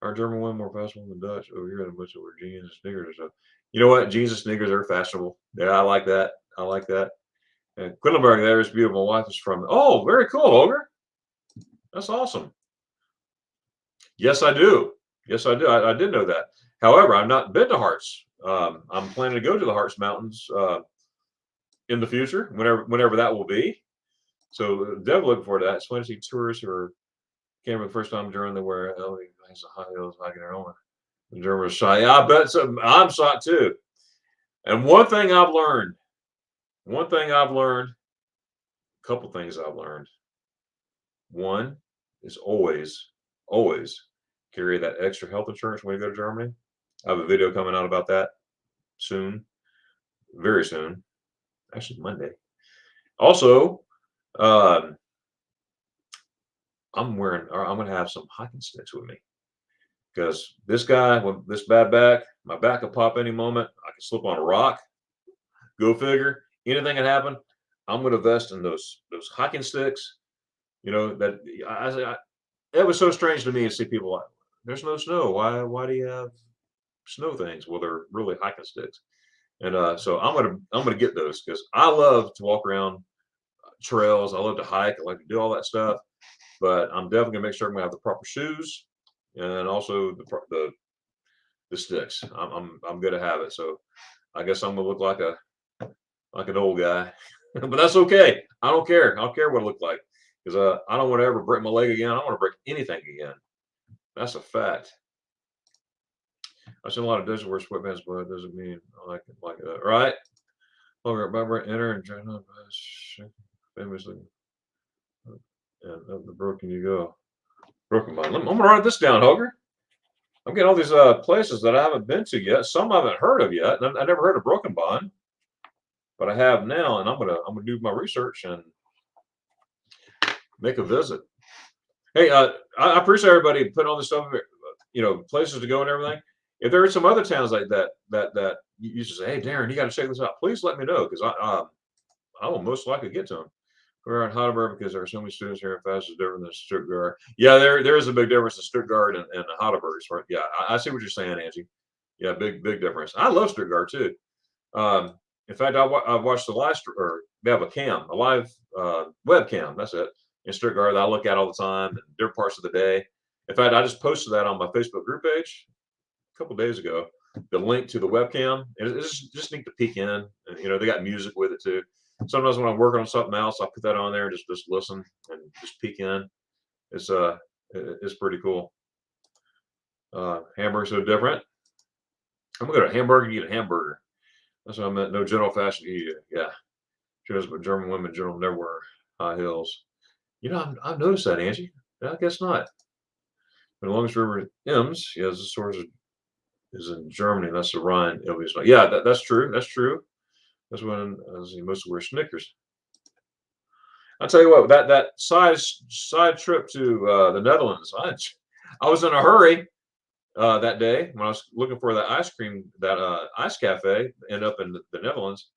our German women more fashionable than Dutch over here. Much of wear jeans and sneakers or stuff. You know what? Jeans and sneakers are fashionable. Yeah, I like that. I like that. And Quedlinburg, there is beautiful. My wife is from. Oh, very cool, Ogre. That's awesome. Yes, I do. Yes, I do. I did know that. However, I've not been to Harz. I'm planning to go to the Harz Mountains in the future, whenever that will be. So definitely looking forward to that. It's fun to see tourists who came for the first time during the where nice high hills hiking their own. The Germans shy. Yeah, I bet so. I'm shot too. And one thing I've learned, a couple things I've learned. One is always carry that extra health insurance when you go to Germany. I have a video coming out about that soon, very soon, actually Monday. Also, I'm going to have some hiking sticks with me because this guy with this bad back, my back could pop any moment. I could slip on a rock. Go figure. Anything can happen. I'm going to invest in those hiking sticks. You know that it was so strange to me to see people like, there's no snow. Why do you have snow things? Well, they're really hiking sticks. And so I'm gonna get those because I love to walk around trails. I love to hike. I like to do all that stuff. But I'm definitely gonna make sure I'm gonna have the proper shoes and also the sticks. I'm gonna have it. So I guess I'm gonna look like an old guy, but that's okay. I don't care. I don't care what I look like because I don't want to ever break my leg again. I don't want to break anything again. That's a fact. I've seen a lot of desert wear sweatpants, but it doesn't mean I like that, right? Longer, remember, enter and join up. Famously, and up the broken you go. Broken Bond. I'm gonna write this down, Hoger. I'm getting all these places that I haven't been to yet. Some I haven't heard of yet. I never heard of Broken Bond, but I have now, and I'm gonna do my research and make a visit. Hey, I appreciate everybody putting all this stuff, places to go and everything. If there are some other towns like that you should say, hey, Darren, you got to check this out. Please let me know because I will most likely get to them. We're in Heidelberg because there are so many students here in Fast is different than Stuttgart. Yeah, there is a big difference in Stuttgart and Heidelberg. Right? Yeah, I see what you're saying, Angie. Yeah, big difference. I love Stuttgart too. In fact, I watched the last, or they have a live webcam. That's it in Stuttgart that I look at all the time in different parts of the day. In fact, I just posted that on my Facebook group page a couple days ago. the link to the webcam. And it's just neat to peek in. And, they got music with it too. Sometimes when I'm working on something else, I'll put that on there and just listen and just peek in. It's pretty cool. Hamburger's so different. I'm gonna go to a hamburger and eat a hamburger. That's what I meant. No general fashion eat. Yeah. Shows but German women generally never wear high heels. I've noticed that, Angie. I guess not. The longest river Ems, yes, the source is in Germany. That's the Rhine. Yeah, that's true. That's true. That's when he mostly wears Snickers. I'll tell you what, that side trip to the Netherlands, I was in a hurry that day when I was looking for that ice cream, that ice cafe, end up in the Netherlands.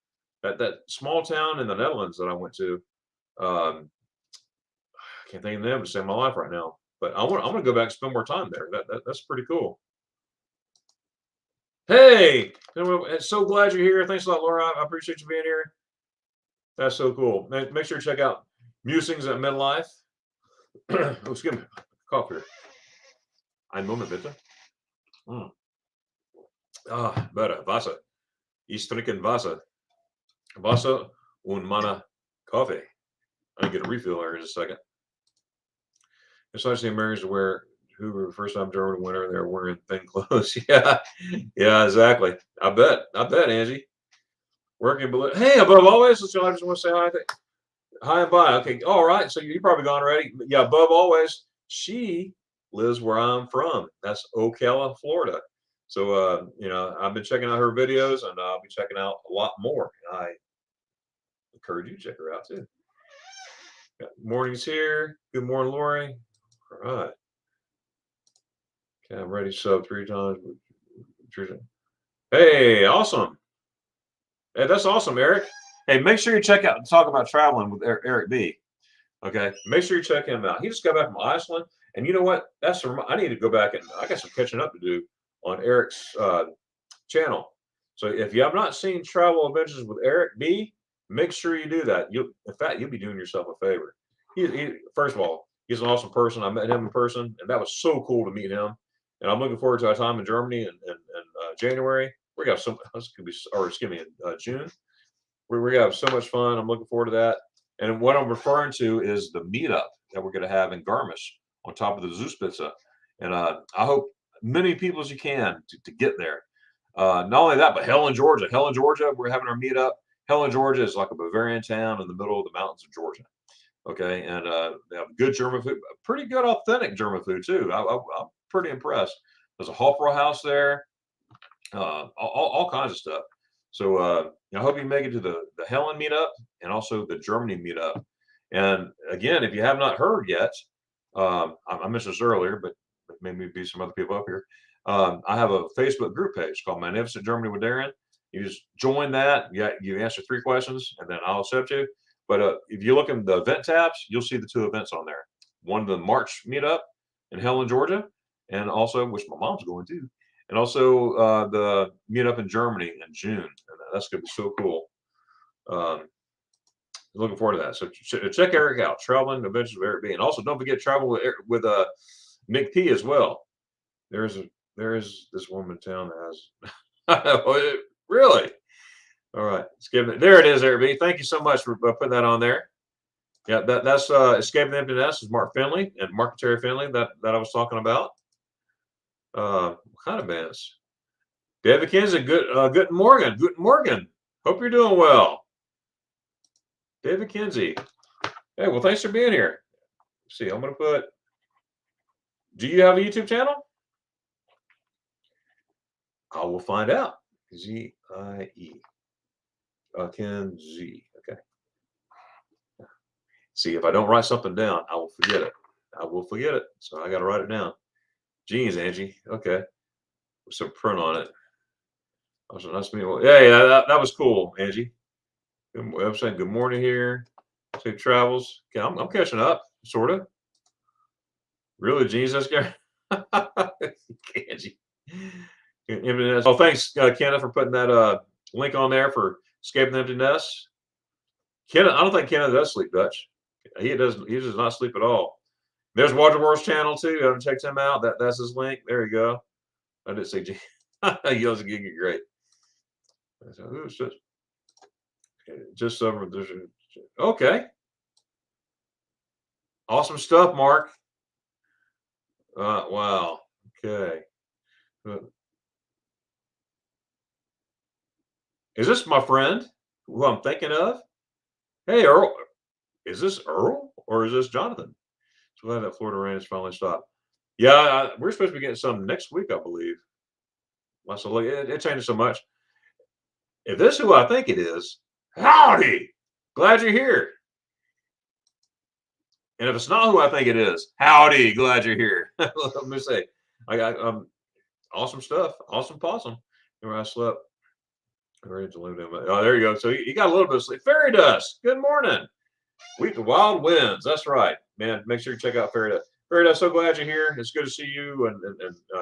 That small town in the Netherlands that I went to, I can't think of the name to save my life right now. But I'm gonna go back and spend more time there. That's pretty cool. Hey, so glad you're here. Thanks a lot, Laura. I appreciate you being here. That's so cool. Make sure to check out Musings at Midlife. Oh, excuse me. Cough here. Ein Moment, bitte. Better. Wasser. Ich trinke Wasser. Wasser und meine coffee. I get a refill here in a second. It's nice the Americans who were the first time during the winter, they're wearing thin clothes. Yeah, exactly. I bet, Angie. Working below. Hey, above always, I just want to say hi. Hi and bye. Okay, all right. So you probably gone already. Yeah, above always, she lives where I'm from. That's Ocala, Florida. So I've been checking out her videos, and I'll be checking out a lot more. I encourage you to check her out too. Morning's here. Good morning, Lori. All right. Okay, I'm ready to sub 3 times. Hey, awesome. Hey, that's awesome, Eric. Hey, make sure you check out Talk About Traveling with Eric B. Okay, make sure you check him out. He just got back from Iceland, and you know what? I need to go back, and I got some catching up to do on Eric's channel. So if you have not seen Travel Adventures with Eric B, make sure you do that. In fact, you'll be doing yourself a favor. First of all, he's an awesome person. I met him in person, and that was so cool to meet him. And I'm looking forward to our time in Germany in January. We got some. This could be, or excuse me, in June. We're gonna have so much fun. I'm looking forward to that. And what I'm referring to is the meetup that we're going to have in Garmisch on top of the Zoospitze. And I hope many people as you can to get there. Not only that, but Helen, Georgia, we're having our meetup. Helen, Georgia is like a Bavarian town in the middle of the mountains of Georgia. Okay. And they have good German food, pretty good, authentic German food too. I'm pretty impressed. There's a Hofbrau house there, all kinds of stuff. So I hope you make it to the Helen meetup and also the Germany meetup. And again, if you have not heard yet, I mentioned this earlier, but maybe be some other people up here. I have a Facebook group page called Magnificent Germany with Darion. You just join that. You answer 3 questions, and then I'll accept you. But if you look in the event tabs, you'll see the 2 events on there. One, the March meetup in Helen, Georgia, and also, which my mom's going to. And also the meetup in Germany in June. And that's going to be so cool. Looking forward to that. So check Eric out. Traveling Adventures with Eric B. And also don't forget travel with Nick P as well. There is this woman in town that has really. All right. There it is, Eric B. Thank you so much for putting that on there. Yeah, that's Escaping the Empty Nest is Mark Finley and Mark and Terry Finley that I was talking about. What kind of bands? David Kinsey, good morning. Good morning. Hope you're doing well. David Kinsey. Hey, well, thanks for being here. Let's see, I'm going to put, do you have a YouTube channel? I will find out. Z-I-E. Kinsey. Okay. See, if I don't write something down, I will forget it. So I got to write it down. Jeans, Angie. Okay. With some print on it. Nice to meet you. Yeah, that was cool, Angie. I'm saying good morning here. Safe travels. Okay, I'm catching up, sort of. Really, Jeans, that's good. Angie. Oh, thanks, Kenneth, for putting that link on there for Escaping the Empty Nest. Kenneth, I don't think Kenneth does sleep Dutch. He does not sleep at all. There's Waterworld's channel too. I haven't checked him out. That's his link. There you go. I didn't say G. Yells at Gigi, great. So, just over. Okay. Awesome stuff, Mark. Wow. Okay. Uh, Is this my friend who I'm thinking of? Hey, Earl. Is this Earl or is this Jonathan? So glad that Florida rain has finally stopped. Yeah, we're supposed to be getting some next week, I believe. So look, it changes so much. If this is who I think it is, howdy. Glad you're here. And if it's not who I think it is, howdy. Glad you're here. Let me say, I got awesome stuff. Awesome possum. Where I slept. Oh, there you go. So you got a little bit of sleep. Fairy dust. Good morning. Week of wild winds. That's right, man. Make sure you check out Fairy dust. Fairy dust. So glad you're here. It's good to see you and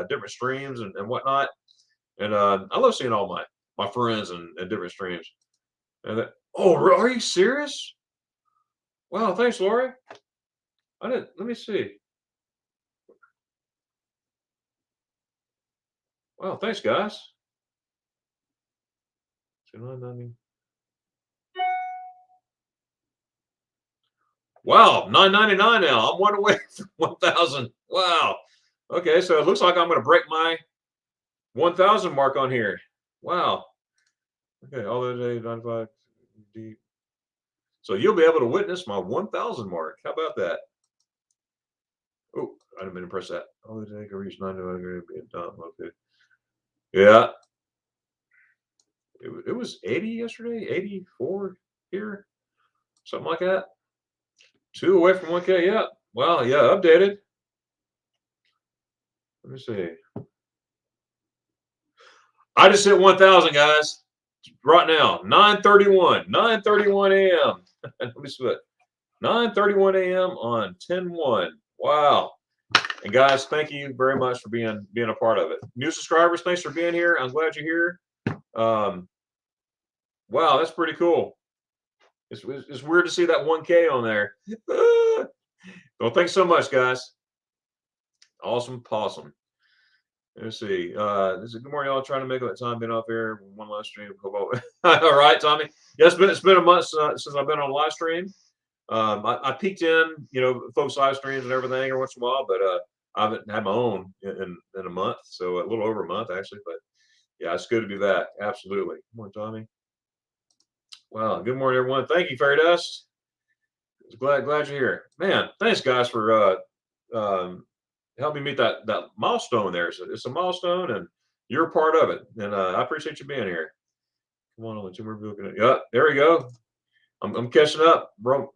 different streams and whatnot. And I love seeing all my friends and different streams. And oh, are you serious? Wow, thanks, Lori. I didn't. Let me see. Wow, thanks, guys. Wow, $9.99 now. I'm one away from 1,000. Wow. Okay, so it looks like I'm going to break my 1,000 mark on here. Wow. Okay, all those days, 95 deep. So you'll be able to witness my 1,000 mark. How about that? Oh, I didn't mean to press that. All those days, I reach 9 be done. Okay. Yeah. It was 80 yesterday, 84 here, something like that. 2 away from 1K. Yeah. Wow. Yeah. Updated. Let me see. I just hit 1,000, guys. Right now, 9:31 a.m. Let me see what. 9:31 a.m. on 10/1. Wow. And guys, thank you very much for being a part of it. New subscribers, thanks for being here. I'm glad you're here. Wow, that's pretty cool. It's weird to see that 1K on there. Well, thanks so much, guys. Awesome possum. Let's see. This is good morning, y'all. Trying to make that time. Been off here. One live stream. All right, Tommy. Yeah, it's been a month since I've been on live stream. I peeked in, folks live streams and everything every once in a while, but I haven't had my own in a month, so a little over a month actually. But yeah, it's good to do that. Absolutely. Good morning, Tommy. Wow. Good morning, everyone. Thank you, Fairy Dust. Glad you're here, man. Thanks, guys, for helping me meet that milestone there. So it's a milestone, and you're a part of it, and I appreciate you being here. Come on, only 2 more people. Yeah, there we go. I'm catching up, bro.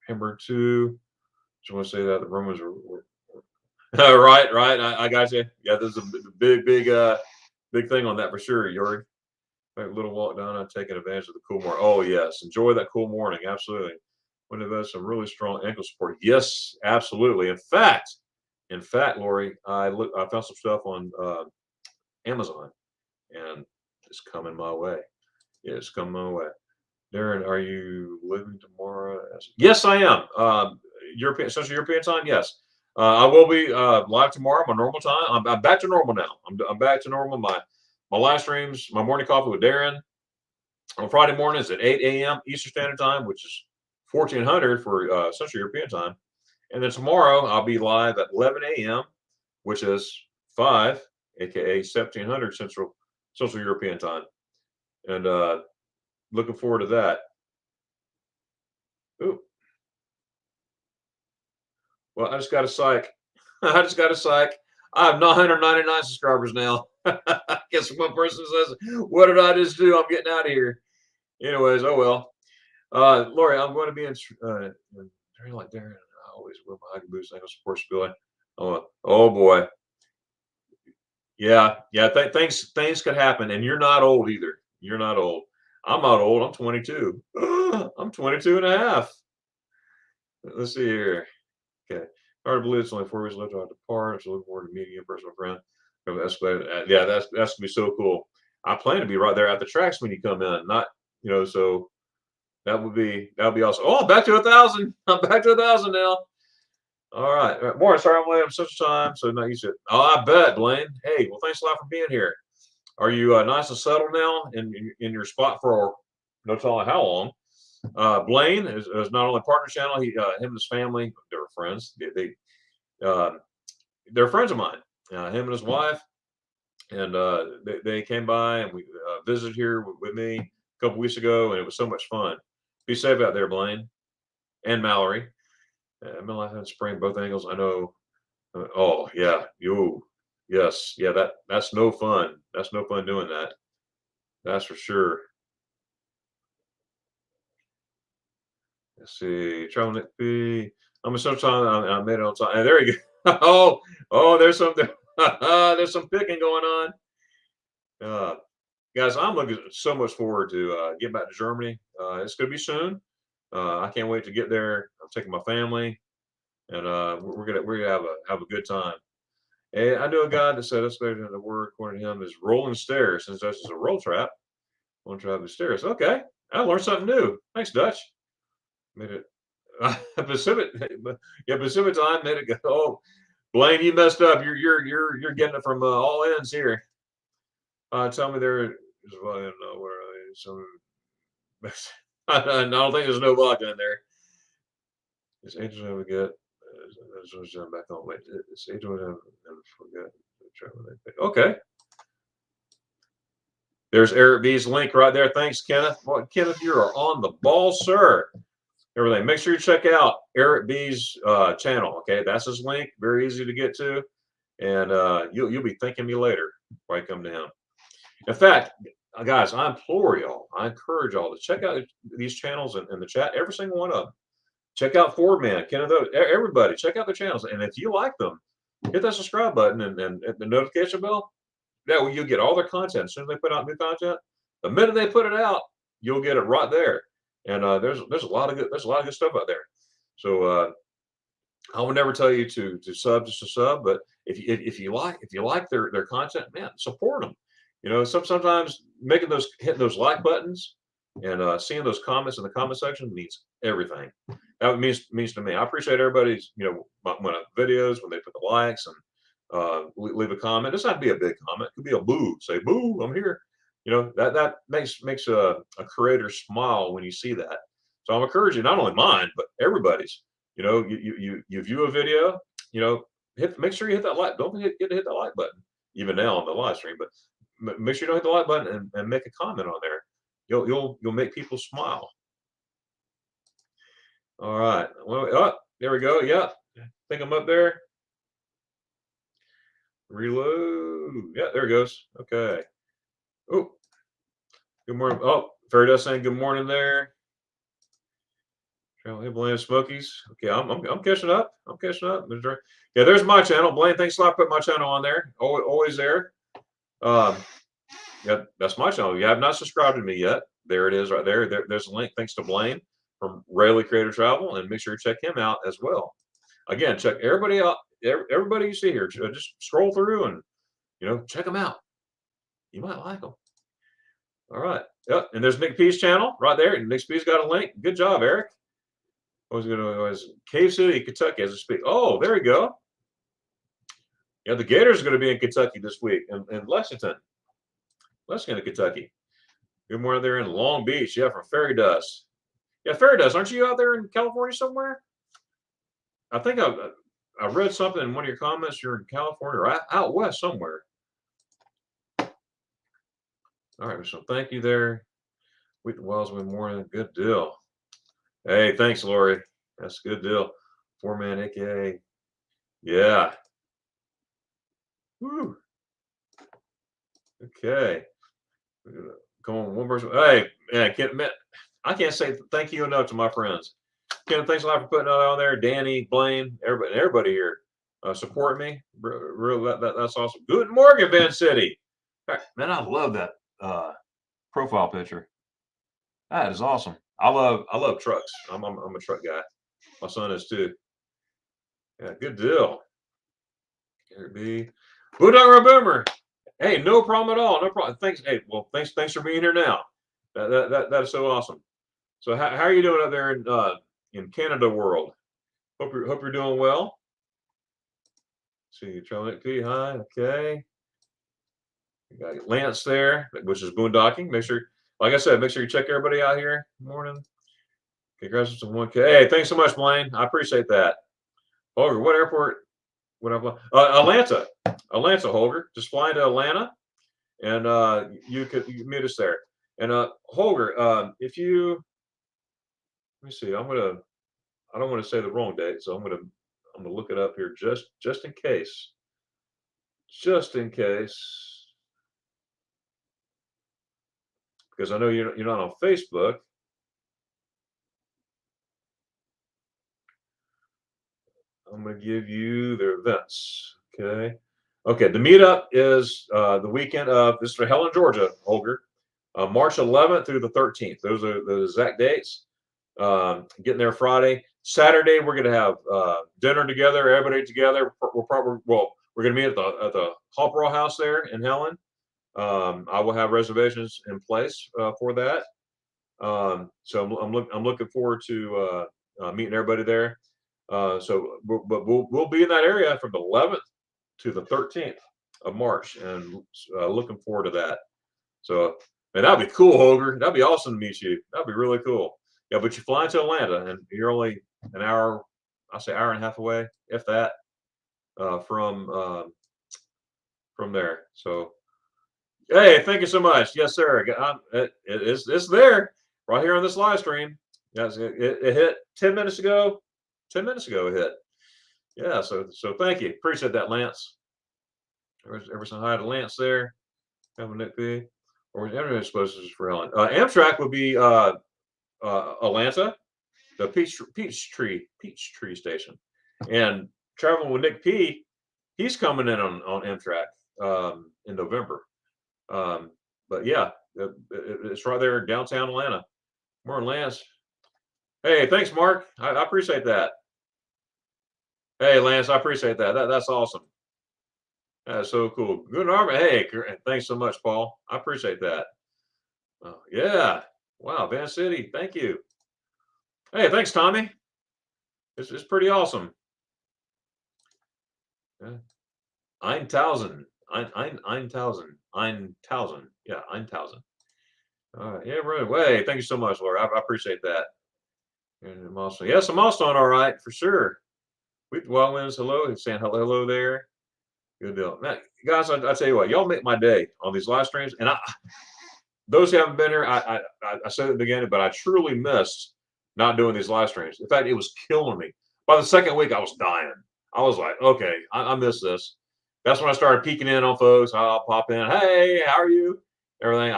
Hamburg 2. Just want to say that the Romans were right. I got you. Yeah, there's a big thing on that for sure, Yuri. A little walk down, I'm taking advantage of the cool morning. Oh yes, enjoy that cool morning. Absolutely. One of those some really strong ankle support. Yes, absolutely. In fact, Lori, I found some stuff on Amazon, and it's coming my way. Yeah, it's coming my way. Darren, are you leaving tomorrow? Yes, I am. Central European time. Yes, I will be live tomorrow. My normal time. I'm back to normal now. I'm back to normal. My live streams, my morning coffee with Darion on Friday mornings at 8 a.m. Eastern Standard Time, which is 1400 for Central European time. And then tomorrow I'll be live at 11 a.m., which is 5, aka 1700 Central European time. And looking forward to that. Ooh. Well, I just got a psych. I have 999 subscribers now. I guess one person says, "What did I just do? I'm getting out of here." Anyways, oh well. Lori, I'm going to be in like Darren. I always wear my hiking boots. I go support Spilly. Oh boy. Yeah. Things could happen, and you're not old either. You're not old. I'm not old. I'm 22. I'm 22 and a half. Let's see here. Okay. Hard to believe it's only 4 weeks left to depart. So looking forward to meeting you in person, my friend. Yeah, that's gonna be so cool. I plan to be right there at the tracks when you come in. Not, so that would be awesome. Oh, I'm back to 1,000. I'm back to 1,000 now. All right. Morning, sorry I'm late. I'm such a time. So no, you said, oh, I bet, Blaine. Hey, well, thanks a lot for being here. Are you nice and settled now in your spot for no telling how long? Blaine is not only partner channel. Him and his family, they're friends. Uh, they're friends of mine. Him and his wife, and they came by and we visited here with me a couple weeks ago, and it was so much fun. Be safe out there, Blaine and Mallory. Middle life and spring, both angles. I know. Oh yeah, you. Yes, yeah. That's no fun. That's no fun doing that. That's for sure. Let's see. Travel Nick B. I'm a sometime I made it on time. And there you go. Oh, there's some there's some picking going on. Uh, guys, I'm looking so much forward to getting back to Germany. It's gonna be soon. I can't wait to get there. I'm taking my family, and we're gonna have a good time. And I knew a guy that said escalator in the word according to him is rolling stairs. Since this is a roll trap, one trap is stairs. Okay, I learned something new. Thanks, Dutch. Made it Pacific. Yeah, Pacific time made it go. Oh, Blaine, you messed up. You're getting it from all ends here. Tell me there is well, I don't know where some. I don't think there's no vodka in there. It's angels never get. Back on. Wait, it's angels never forget. Okay. There's Eric B's link right there. Thanks, Kenneth. Well, Kenneth, you are on the ball, sir. Everything. Make sure you check out Eric B's channel. Okay, that's his link. Very easy to get to, and you'll be thanking me later before I come to him. In fact, guys, I implore y'all, I encourage y'all to check out these channels in the chat. Every single one of them. Check out Ford Man, Kenneth, everybody. Check out the channels, and if you like them, hit that subscribe button and the notification bell. That way you'll get all their content. As soon as they put out new content, the minute they put it out, you'll get it right there. And there's a lot of good stuff out there. So I would never tell you to sub just to sub, but if you like their content, man, support them. You know, sometimes hitting those like buttons and seeing those comments in the comment section means everything. That means to me. I appreciate everybody's when videos when they put the likes and leave a comment. It doesn't have to be a big comment. It could be a boo. Say boo. I'm here. You know that makes a creator smile when you see that. So I'm encouraging not only mine but everybody's. You know, you view a video. You know, make sure you hit that like. Don't forget to hit that like button. Even now on the live stream, but make sure you hit the like button and make a comment on there. You'll make people smile. All right. Well, oh, there we go. Yeah, I think I'm up there. Reload. Yeah, there it goes. Okay. Oh, good morning. Oh, Fairy saying good morning there. Hey, Blaine Smokies. Okay, I'm catching up. I'm catching up. Yeah, there's my channel. Blaine, thanks a lot for putting my channel on there. Always there. Yeah, that's my channel. You have not subscribed to me yet. There it is right there. There's a link. Thanks to Blaine from Rayleigh Creative Travel, and make sure you check him out as well. Again, check everybody out. Everybody you see here, just scroll through and check them out. You might like them. All right. Yep. And there's Nick P's channel right there. And Nick P's got a link. Good job, Eric. Was Cave City, Kentucky as I speak. Oh, there we go. Yeah, the Gators are going to be in Kentucky this week in Lexington, Kentucky. Good morning there in Long Beach. Yeah, from Fairy Dust. Yeah, Fairy Dust. Aren't you out there in California somewhere? I think I read something in one of your comments. You're in California or out west somewhere. All right, so thank you there. With the Wells Win Morning. Good deal. Hey, thanks, Lori. That's a good deal. 4-man AKA. Yeah. Woo. Okay. Come on, one person. Hey, man, I can't say thank you enough to my friends. Ken, thanks a lot for putting it on there. Danny, Blaine, everybody here support me. That's awesome. Good morning, Van City. Right, man, I love that profile picture. That is awesome. I love trucks. I'm a truck guy. My son is too. Yeah, good deal. Here be Boondogger Boomer. Hey, no problem at all. No problem. Thanks. Hey, well, thanks for being here now. That is so awesome. So how are you doing out there in Canada world? Hope you're doing well. See, Charlie P. Hi. Okay. You got Lance there, which is boondocking. Make sure, like I said, make sure you check everybody out here. Morning. Congrats on 1K. Hey, thanks so much, Blaine. I appreciate that. Holger, what airport would I fly? Atlanta. Atlanta, Holger. Just flying to Atlanta, and you could meet us there. And Holger, if you let me see, I don't want to say the wrong date, so I'm gonna look it up here just in case. Just in case. Because I know you're not on Facebook. I'm going to give you their events. Okay. Okay. The meetup is the weekend of this is for Helen, Georgia, Holger, March 11th through the 13th. Those are the exact dates. Getting there Friday. Saturday, we're going to have dinner together, everybody together. We're going to meet at the Hopper House there in Helen. I will have reservations in place for that. So I'm looking forward to meeting everybody there. So we'll be in that area from the 11th to the 13th of March, and looking forward to that. So, and that'd be cool, Holger. That'd be awesome to meet you. That'd be really cool. Yeah, but you fly into Atlanta, and you're only an hour, I'll say hour and a half away, if that, from there. So, hey, thank you so much. Yes, sir. It's there right here on this live stream. Yes, it hit 10 minutes ago. 10 minutes ago it hit. Yeah, so thank you. Appreciate that, Lance. Ever so hi to Lance there. Have a Nick B. Or everybody's supposed to for Helen. Amtrak would be Atlanta, the Peachtree station. And traveling with Nick P, he's coming in on Amtrak in November. But yeah, it's right there in downtown Atlanta. More than Lance. Hey, thanks, Mark. I appreciate that. Hey, Lance, I appreciate that. That's awesome. That's so cool. Good armor. Hey, thanks so much, Paul. I appreciate that. Yeah. Wow, Van City. Thank you. Hey, thanks, Tommy. It's pretty awesome. Yeah. 1000. 1000. Yeah, 1000. All right. Yeah, right away. Thank you so much, Laura. I appreciate that. And milestone. Yes, a milestone. All right, for sure. With well wins. Hello. He's saying hello there. Good deal. Man, guys, I tell you what, y'all make my day on these live streams. And those who haven't been here, I said at the beginning, but I truly missed not doing these live streams. In fact, it was killing me. By the second week, I was dying. I was like, okay, I miss this. That's when I started peeking in on folks. I'll pop in. Hey, how are you? Everything.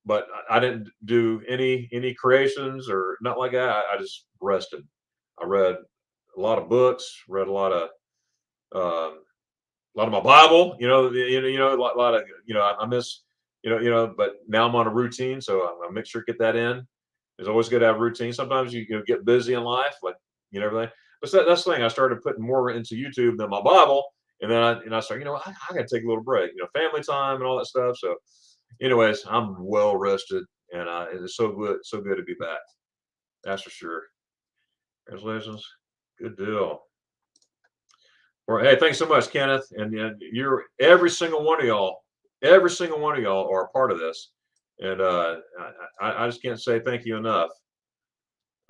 But I didn't do any creations or nothing like that. I just rested. I read a lot of books, read a lot of my Bible, a lot of, I miss, but now I'm on a routine, so I make sure to get that in. It's always good to have a routine. Sometimes you get busy in life, like, everything. But that's the thing. I started putting more into YouTube than my Bible, and then I started, I got to take a little break, family time and all that stuff. So, anyways, I'm well rested, and it's so good to be back. That's for sure. Congratulations. Good deal. Well, hey, thanks so much, Kenneth. And you're every single one of y'all are a part of this. And I just can't say thank you enough.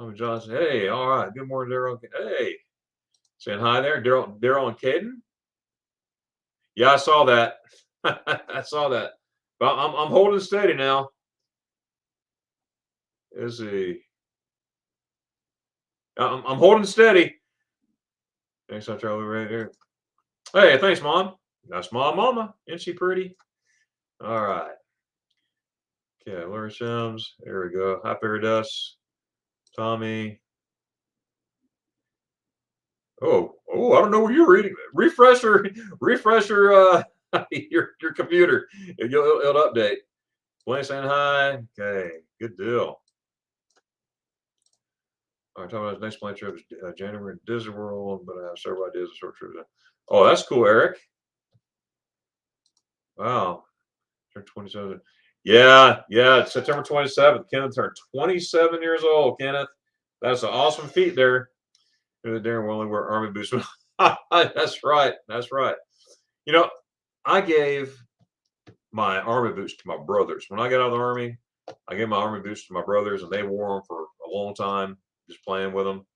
I'm Johnson. Hey, all right. Good morning, Daryl. Hey, saying hi there, Daryl and Caden. Yeah, I saw that. I saw that. But I'm holding steady now. Let's see. I'm holding steady. Thanks, I Charlie right here. Hey, thanks, Mom. That's my mama. Isn't she pretty? All right. Okay, Larry Sims. There we go. Hi, Paradise. Tommy. Oh, I don't know where you're reading. Refresh your your computer. It'll update. Blaine saying hi. Okay, good deal. All right, talking about his next plane trip is January in Disney World, but I have several ideas of short trips. Oh, that's cool, Eric. Wow. Turned 27. Yeah, it's September 27th. Kenneth turned 27 years old, Kenneth. That's an awesome feat there. Darren will only wear army boots. That's right. That's right. You know, I gave my army boots to my brothers. When I got out of the army, I gave my army boots to my brothers, and they wore them for a long time, just playing with them,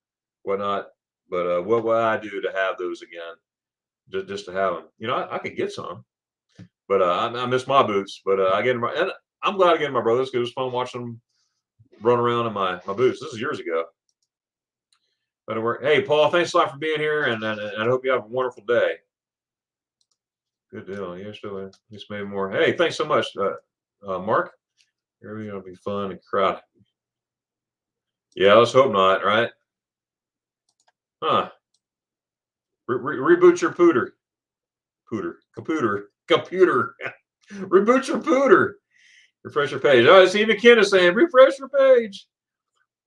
whatnot. But what would I do to have those again? Just to have them. I could get some, but I miss my boots. But I get them, and I'm glad I get my brothers because it was fun watching them run around in my boots. This is years ago. But it worked. Hey, Paul, thanks a lot for being here, and I hope you have a wonderful day. Good deal. Yeah, still just maybe more. Hey, thanks so much, Mark. Here we're gonna be fun and crowd. Yeah, let's hope not, right? Huh? Reboot your computer. Reboot your pooter. Refresh your page. Oh, it's even Ken is saying refresh your page.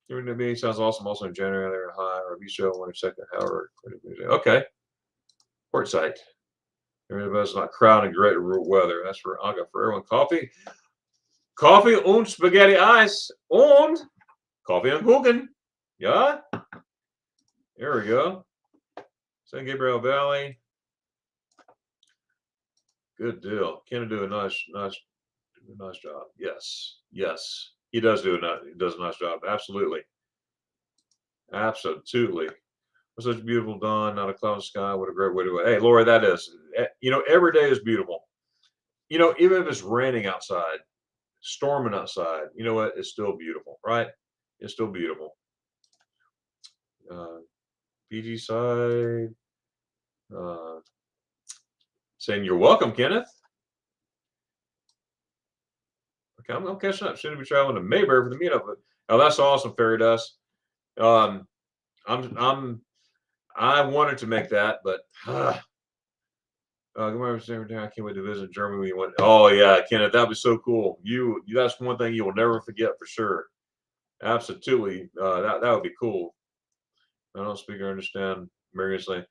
Doing the meeting sounds awesome. Also in January, they're high review show. 1 second, hour. Okay. Port site. Everybody's not crowded, great weather. That's for Aga for everyone. Coffee und spaghetti ice und coffee and Kuchen. Yeah. There we go. San Gabriel Valley. Good deal. Can do a nice job. Yes. Yes. He does a nice job. Absolutely. Absolutely. Such a beautiful dawn, not a cloud in the sky. What a great way to go. Hey, Lori, that is. Every day is beautiful. Even if it's raining outside, storming outside, you know what? It's still beautiful, right? It's still beautiful. PG side. Saying you're welcome, Kenneth. Okay, I'm catching up. Soon to be traveling to Mayberry for the meetup. Oh, that's awesome, Fairy Dust. I wanted to make that, but good morning, I can't wait to visit Germany when you went. Oh yeah, Kenneth, that'd be so cool. That's one thing you will never forget for sure. Absolutely, that would be cool. I don't speak or understand variously,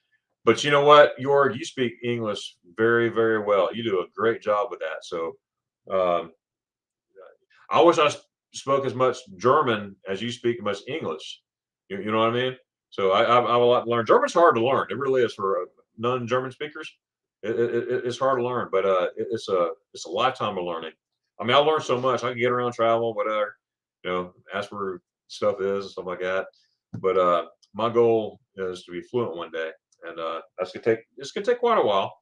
but you know what, Jorg, you speak English very, very well. You do a great job with that. So, um, I wish I spoke as much German as you speak much English. You know what I mean? So I have a lot to learn. German's hard to learn. It really is for non-German speakers. It's hard to learn, but it's a lifetime of learning. I mean, I learned so much. I can get around, travel, whatever. Ask where stuff is and stuff like that. But my goal is to be fluent one day, and it's gonna take quite a while.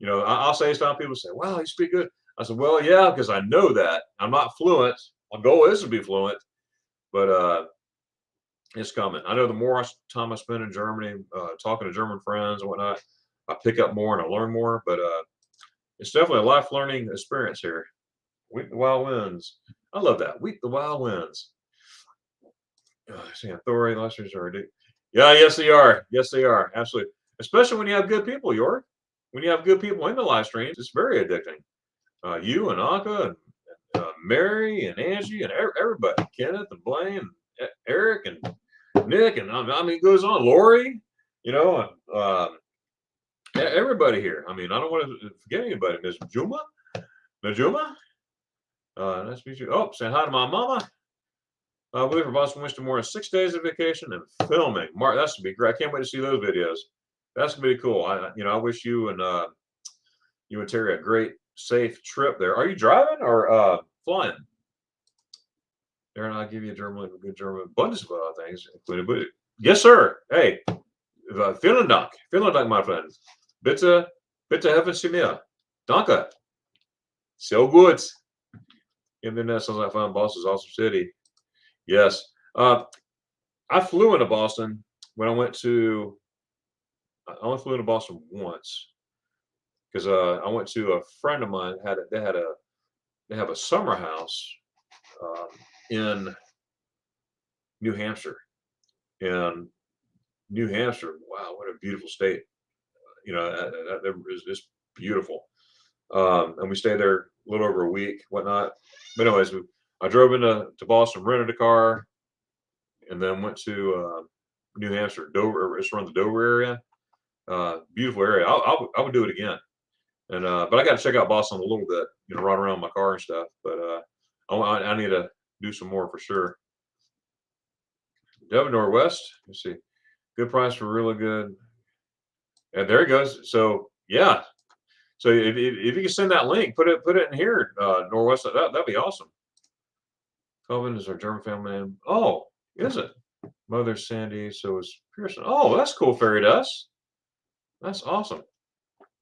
I'll say some people say, "Wow, you speak good." I said, "Well, yeah, because I know that I'm not fluent. My goal is to be fluent, but it's coming. I know the more time I spend in Germany, talking to German friends and whatnot, I pick up more and I learn more. But it's definitely a life learning experience here. Week the wild winds. I love that. Week the wild winds. Seeing authority listeners are yeah, yes they are. Yes they are. Absolutely. Especially when you have good people, York. When you have good people in the live streams, it's very addicting. You and Anka and Mary and Angie and everybody, Kenneth and Blaine, and Eric and Nick, and I mean, it goes on. Lori, and everybody here. I mean, I don't want to forget anybody. Miss Juma, nice to meet you. Oh, saying hi to my mama. I believe her boss wants to more than 6 days of vacation and filming. Mark, that's gonna be great. I can't wait to see those videos. That's gonna be cool. I wish you and Terry a great, safe trip there. Are you driving or flying? There, and I'll give you a good German abundance of other things, including booty. Yes, sir. Hey, vielen Dank. Vielen Dank, my friend. Bitte helfen Sie mir. Danke. So good. Internet sounds like fun. Boston's awesome city. Yes. I flew into Boston when I only flew into Boston once because I went to a friend of mine they have a summer house in New Hampshire. And New Hampshire, wow, what a beautiful state. It's beautiful. And we stayed there a little over a week, whatnot. But anyways, I drove into Boston, rented a car, and then went to New Hampshire, Dover. It's around the Dover area. Beautiful area. I would do it again. And but I got to check out Boston a little bit, run around my car and stuff. But I need to do some more for sure. Devon Northwest. Let's see. Good price for really good. And there he goes. So yeah. So if you can send that link, put it in here, Norwest. That'd be awesome. Calvin is our German family name. Oh, is it? Mother Sandy. So is Pearson. Oh, that's cool, Fairy Dust. That's awesome.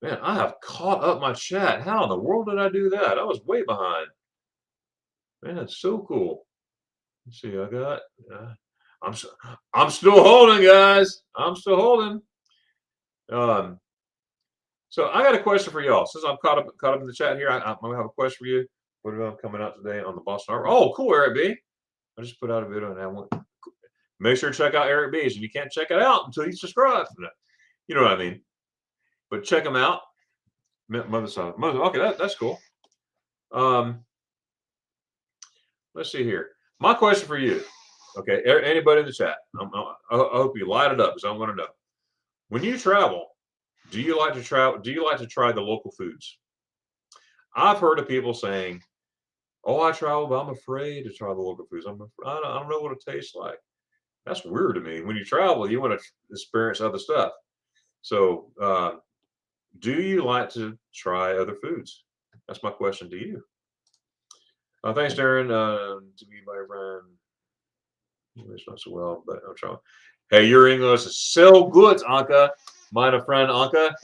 Man, I have caught up my chat. How in the world did I do that? I was way behind. Man, it's so cool. Let's see, I got. I'm I'm still holding, guys. I'm still holding. Um, so I got a question for y'all. Since I'm caught up in the chat here, I'm gonna have a question for you. What about coming out today on the Boston Harbor? Oh, cool, Eric B. I just put out a video and I want. Make sure to check out Eric B's, and you can't check it out until you subscribe. You know what I mean? But check them out. Mother son. Mother. Okay, that's cool. Let's see here. My question for you. Okay, anybody in the chat? I hope you light it up because I want to know. When you travel, do you like to travel? Do you like to try the local foods? I've heard of people saying, "Oh, I travel, but I'm afraid to try the local foods. I don't know what it tastes like." That's weird to me. When you travel, you want to experience other stuff. So, do you like to try other foods? That's my question to you. Thanks, Darren. To be my friend. English not so well, but I'm trying. Hey, your English is so good, Anka. My friend Anka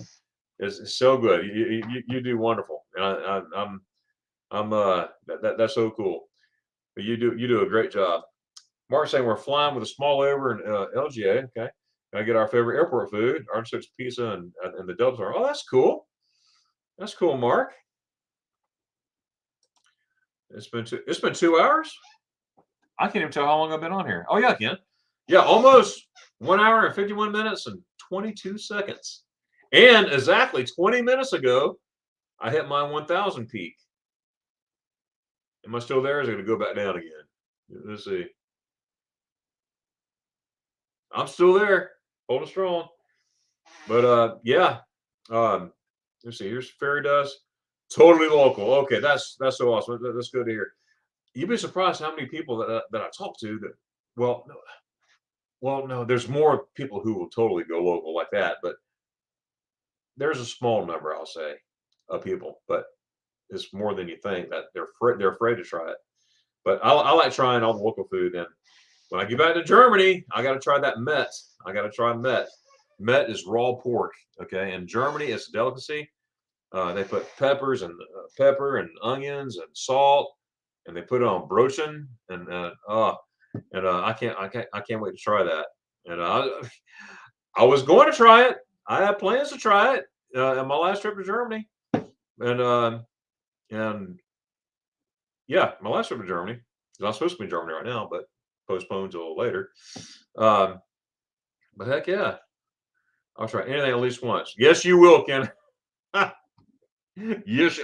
is so good. You do wonderful, and that's so cool. But you do a great job. Mark's saying we're flying with a small over in LGA. Okay, I get our favorite airport food, artichokes pizza, and the Delta. Oh, that's cool. That's cool, Mark. It's been 2 hours. I can't even tell how long I've been on here. Oh yeah, I can. Yeah, almost 1 hour and 51 minutes and 22 seconds. And exactly 20 minutes ago, I hit my 1,000 peak. Am I still there? Is it going to go back down again? Let's see. I'm still there, holding strong. But yeah. Let's see. Here's Fairy Dust. Totally local. Okay, that's so awesome. That's good to hear. You'd be surprised how many people that I talk to that. No, there's more people who will totally go local like that, but there's a small number, I'll say, of people, but it's more than you think that they're afraid to try it. But I like trying all the local food. And when I get back to Germany, I got to try that Met. I got to try Met. Met is raw pork. Okay, in Germany, it's a delicacy. They put pepper and onions and salt, and they put it on brochen, and I can't wait to try that. And I was going to try it. I had plans to try it on my last trip to Germany, and yeah, my last trip to Germany. I'm supposed to be in Germany right now, but postponed till later. But heck yeah, I'll try anything at least once. Yes, you will, Ken. Yes,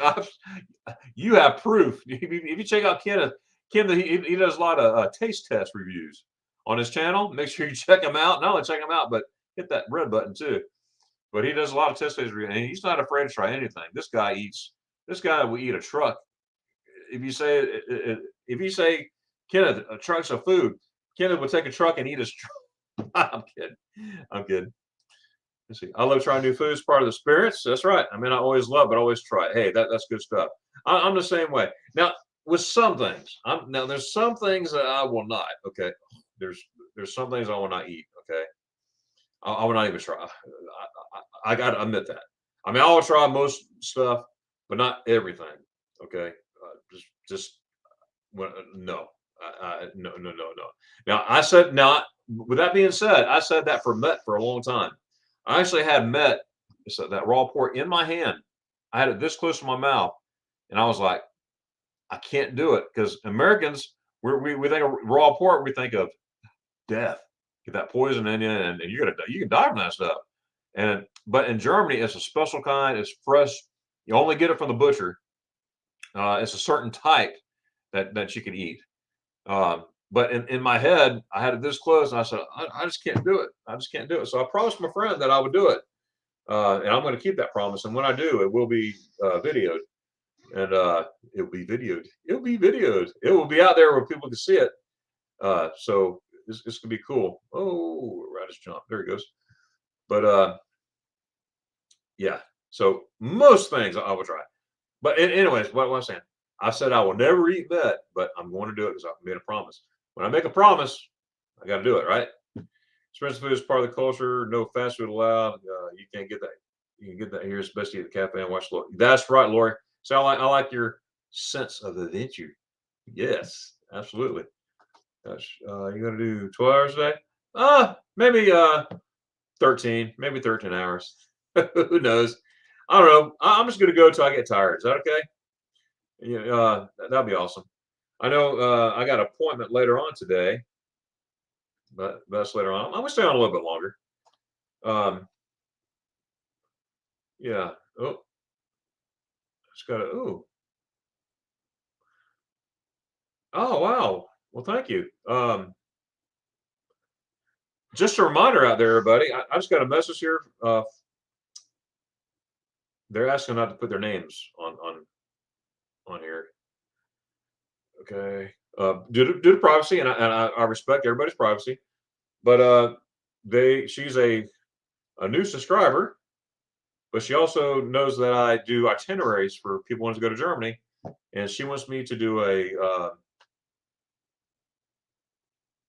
you have proof. If you check out Ken, he does a lot of taste test reviews on his channel. Make sure you check him out. Not only check him out, but hit that red button too. But he does a lot of test test reviews, and he's not afraid to try anything. This guy will eat a truck. If you say Kenneth, trucks of food, Kenneth would take a truck and eat his truck. I'm kidding. Let's see. I love trying new foods. Part of the spirits. That's right. I mean, I always love, but I always try. Hey, that's good stuff. I'm the same way. Now, with some things, there's some things that I will not. Okay, there's some things I will not eat. Okay, I will not even try. I got to admit that. I mean, I will try most stuff, but not everything. Okay, just no. No. Now I said not. With that being said, I said that for Met for a long time. I actually had Met, so that raw pork in my hand. I had it this close to my mouth, and I was like, I can't do it because Americans, we think of raw pork, we think of death, get that poison in you, and you can die from that stuff. But in Germany, it's a special kind. It's fresh. You only get it from the butcher. It's a certain type that you can eat. But in my head, I had it this close, and I said, I just can't do it. I just can't do it. So I promised my friend that I would do it, and I'm going to keep that promise. And when I do, it will be videoed, and it will be videoed. It will be videoed. It will be out there where people can see it. So it's going to be cool. Oh, radish jump. There he goes. But Yeah. So most things I will try. But anyways, what I'm saying, I said I will never eat that, but I'm going to do it because I made a promise. When I make a promise, I got to do it, right? Expensive food is part of the culture. No fast food allowed. You can't get that. You can get that here, especially at the cafe and watch. That's right, Lori. So I like your sense of adventure. Yes, absolutely. Gosh, you gonna do 12 hours a day? Maybe 13, maybe 13 hours. Who knows? I don't know. I'm just gonna go till I get tired. Is that okay? Yeah, that'd be awesome. I know I got an appointment later on today, but that's later on. I'm gonna stay on a little bit longer. Um, yeah. Oh, just got to. Oh, wow. Well, thank you. Just a reminder out there, everybody. I just got a message here. They're asking not to put their names on here. Okay. Due to privacy, and I respect everybody's privacy, but she's a new subscriber, but she also knows that I do itineraries for people wanting to go to Germany, and she wants me to do a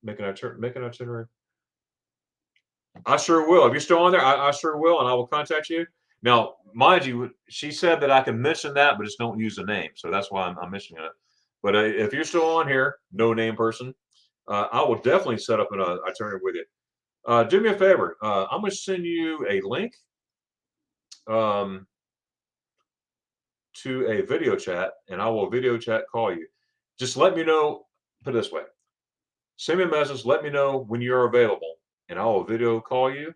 make an itinerary. I sure will. If you're still on there, I sure will, and I will contact you. Now, mind you, she said that I can mention that, but just don't use the name. So that's why I'm mentioning it. But if you're still on here, no name person, I will definitely set up an itinerary with you. Do me a favor. I'm going to send you a link um, to a video chat, and I will video chat call you. Just let me know. Put it this way: send me a message. Let me know when you're available, and I will video call you,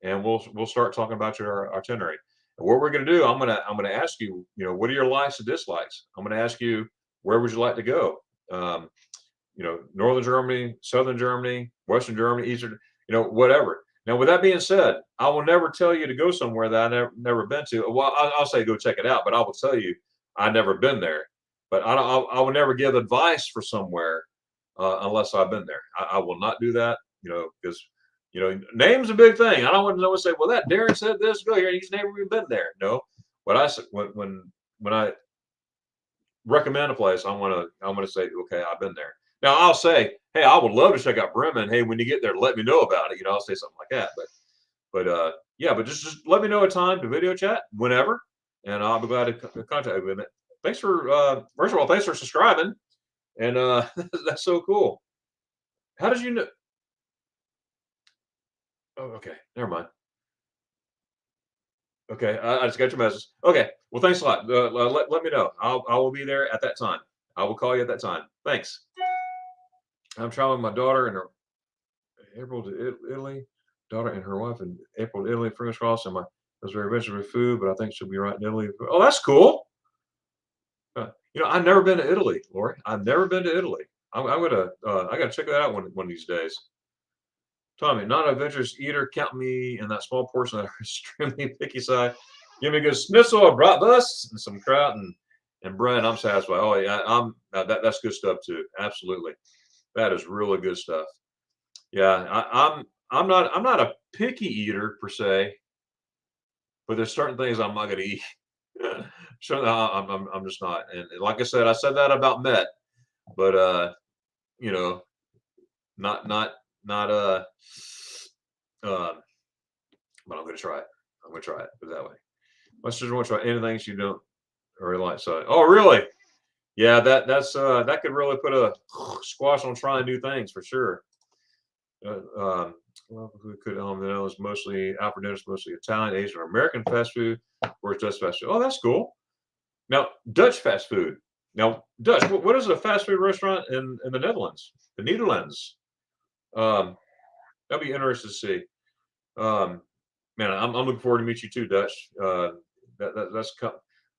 and we'll start talking about your itinerary. And what we're going to do, I'm gonna ask you, what are your likes and dislikes? I'm going to ask you, where would you like to go? Um, Northern Germany, Southern Germany, Western Germany, Eastern, whatever. Now, with that being said, I will never tell you to go somewhere that I never been to. Well, I'll say go check it out, but I will tell you I've never been there. But I will never give advice for somewhere unless I've been there. I will not do that, because name's a big thing. I don't want to know and say, well, that Darren said this, go here. He's never even been there. No, what I said when I recommend a place, I'm gonna say, okay, I've been there. Now I'll say, hey, I would love to check out Bremen. Hey, when you get there, let me know about it. I'll say something like that. But yeah, but just let me know a time to video chat whenever, and I'll be glad to contact you with it. Thanks for first of all, thanks for subscribing, and that's so cool. How did you know? Oh, okay, never mind. Okay, I just got your message. Okay, well, thanks a lot. Let me know. I will be there at that time. I will call you at that time. Thanks. I'm traveling with my daughter in April to Italy. Daughter and her wife in April to Italy. Fingers crossed. And my was very rich with food, but I think she'll be right in Italy. Oh, that's cool. I've never been to Italy, Lori. I've never been to Italy. I'm gonna I gotta check that out one of these days. Tommy, not an adventurous eater. Count me in that small portion that are extremely picky side. Give me a good schnitzel or bratwurst and some kraut and bread. I'm satisfied. Oh yeah, that's good stuff too. Absolutely, that is really good stuff. Yeah, I'm not a picky eater per se, but there's certain things I'm not going to eat. Sure, I'm just not. And like I said that about Met, but you know, not um, but I'm going to try it. I'm going to try it. Put it that way. My sister won't try anything she don't really like. So, oh really? Yeah, that could really put a squash on trying new things for sure. Well, who could home know is mostly Alfred Dennis, mostly Italian, Asian, or American fast food, or Dutch fast food. Oh, that's cool. Now, Dutch fast food. Now, Dutch, what is a fast food restaurant in the Netherlands? The Netherlands. Um, that'll be interesting to see. Um, man, I'm looking forward to meet you too, Dutch. That's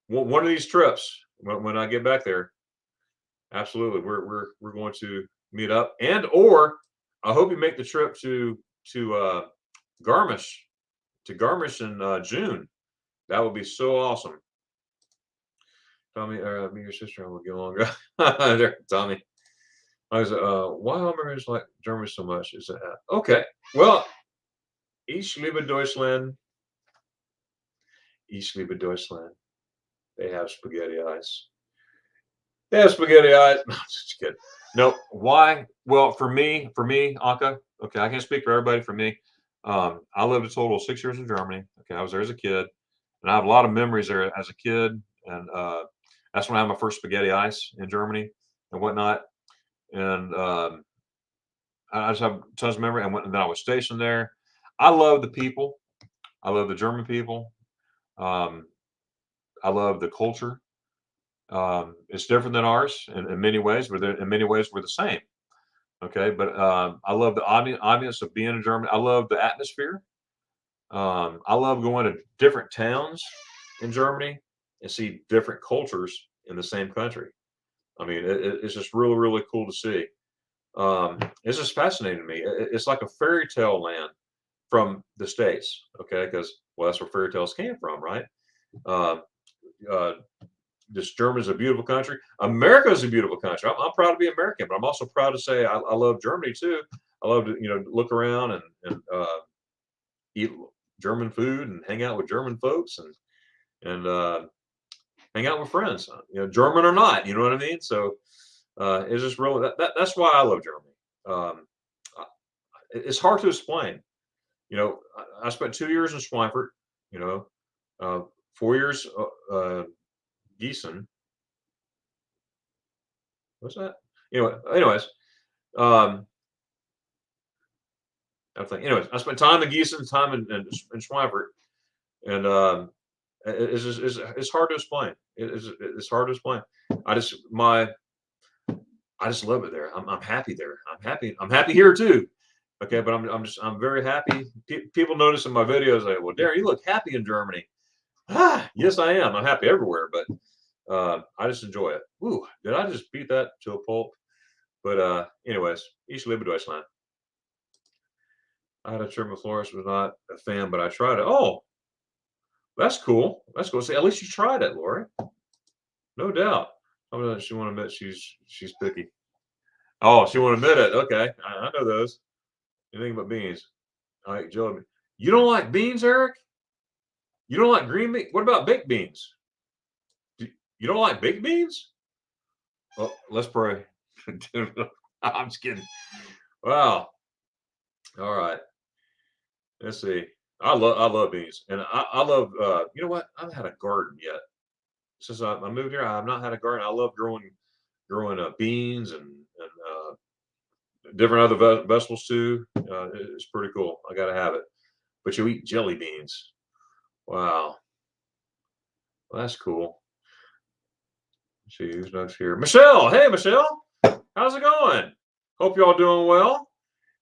one of these trips when I get back there. Absolutely, we're going to meet up, and or I hope you make the trip to Garmisch in June. That would be so awesome. Tommy, me and your sister will get along. There, Tommy. I was why Americans like Germany so much? Is that okay? Well, ich liebe Deutschland. Ich liebe Deutschland. They have spaghetti ice. They have spaghetti eyes. No, just kidding. No, why? Well, for me, Anka. Okay, I can't speak for everybody. For me, I lived a total of 6 years in Germany. Okay, I was there as a kid, and I have a lot of memories there as a kid. And that's when I had my first spaghetti ice in Germany and whatnot. And I just have tons of memory. And then I was stationed there. I love the people. I love the German people. Um, I love the culture. It's different than ours in many ways, but in many ways we're the same. Okay, but I love the audience of being in Germany. I love the atmosphere. I love going to different towns in Germany and see different cultures in the same country. I mean, it's just really, really cool to see. It's just fascinating to me. It's like a fairy tale land from the States. Okay, because well, that's where fairy tales came from, right? Uh, uh, this Germany's a beautiful country. America is a beautiful country. I'm proud to be American, but I'm also proud to say I love Germany too. I love to look around and eat German food and hang out with German folks and hang out with friends. German or not, you know what I mean. So it's just really that's why I love Germany. Um, it's hard to explain. I spent 2 years in Schweinfurt. You know, 4 years Gießen. What's that? Anyways, um, I think. Anyways, I spent time in Gießen, time in Schweinfurt, and it's hard to explain. It's hard to explain. I just my I just love it there. I'm happy there. I'm happy. I'm happy here too. Okay, but I'm very happy. People notice in my videos like, well, Darren, you look happy in Germany. Yes, I am. I'm happy everywhere, but I just enjoy it. Ooh, did I just beat that to a pulp? But anyways, ich liebe Deutschland. I had a German florist, was not a fan, but I tried it. Oh, that's cool. That's cool. See, at least you tried it, Lori. No doubt. She won't admit she's picky. Oh, she won't admit it. Okay, I know those. Anything but beans. I like jelly beans. You don't like beans, Eric? You don't like green beans? What about baked beans? You don't like baked beans? Well, let's pray. I'm just kidding. Wow. All right. Let's see. I love beans, and I love. You know what? I haven't had a garden yet since I moved here. I have not had a garden. I love growing beans and different other vegetables too. It's pretty cool. I got to have it. But you eat jelly beans. Wow. Well, that's cool. Let's see who's next here. Michelle. Hey, Michelle. How's it going? Hope y'all doing well.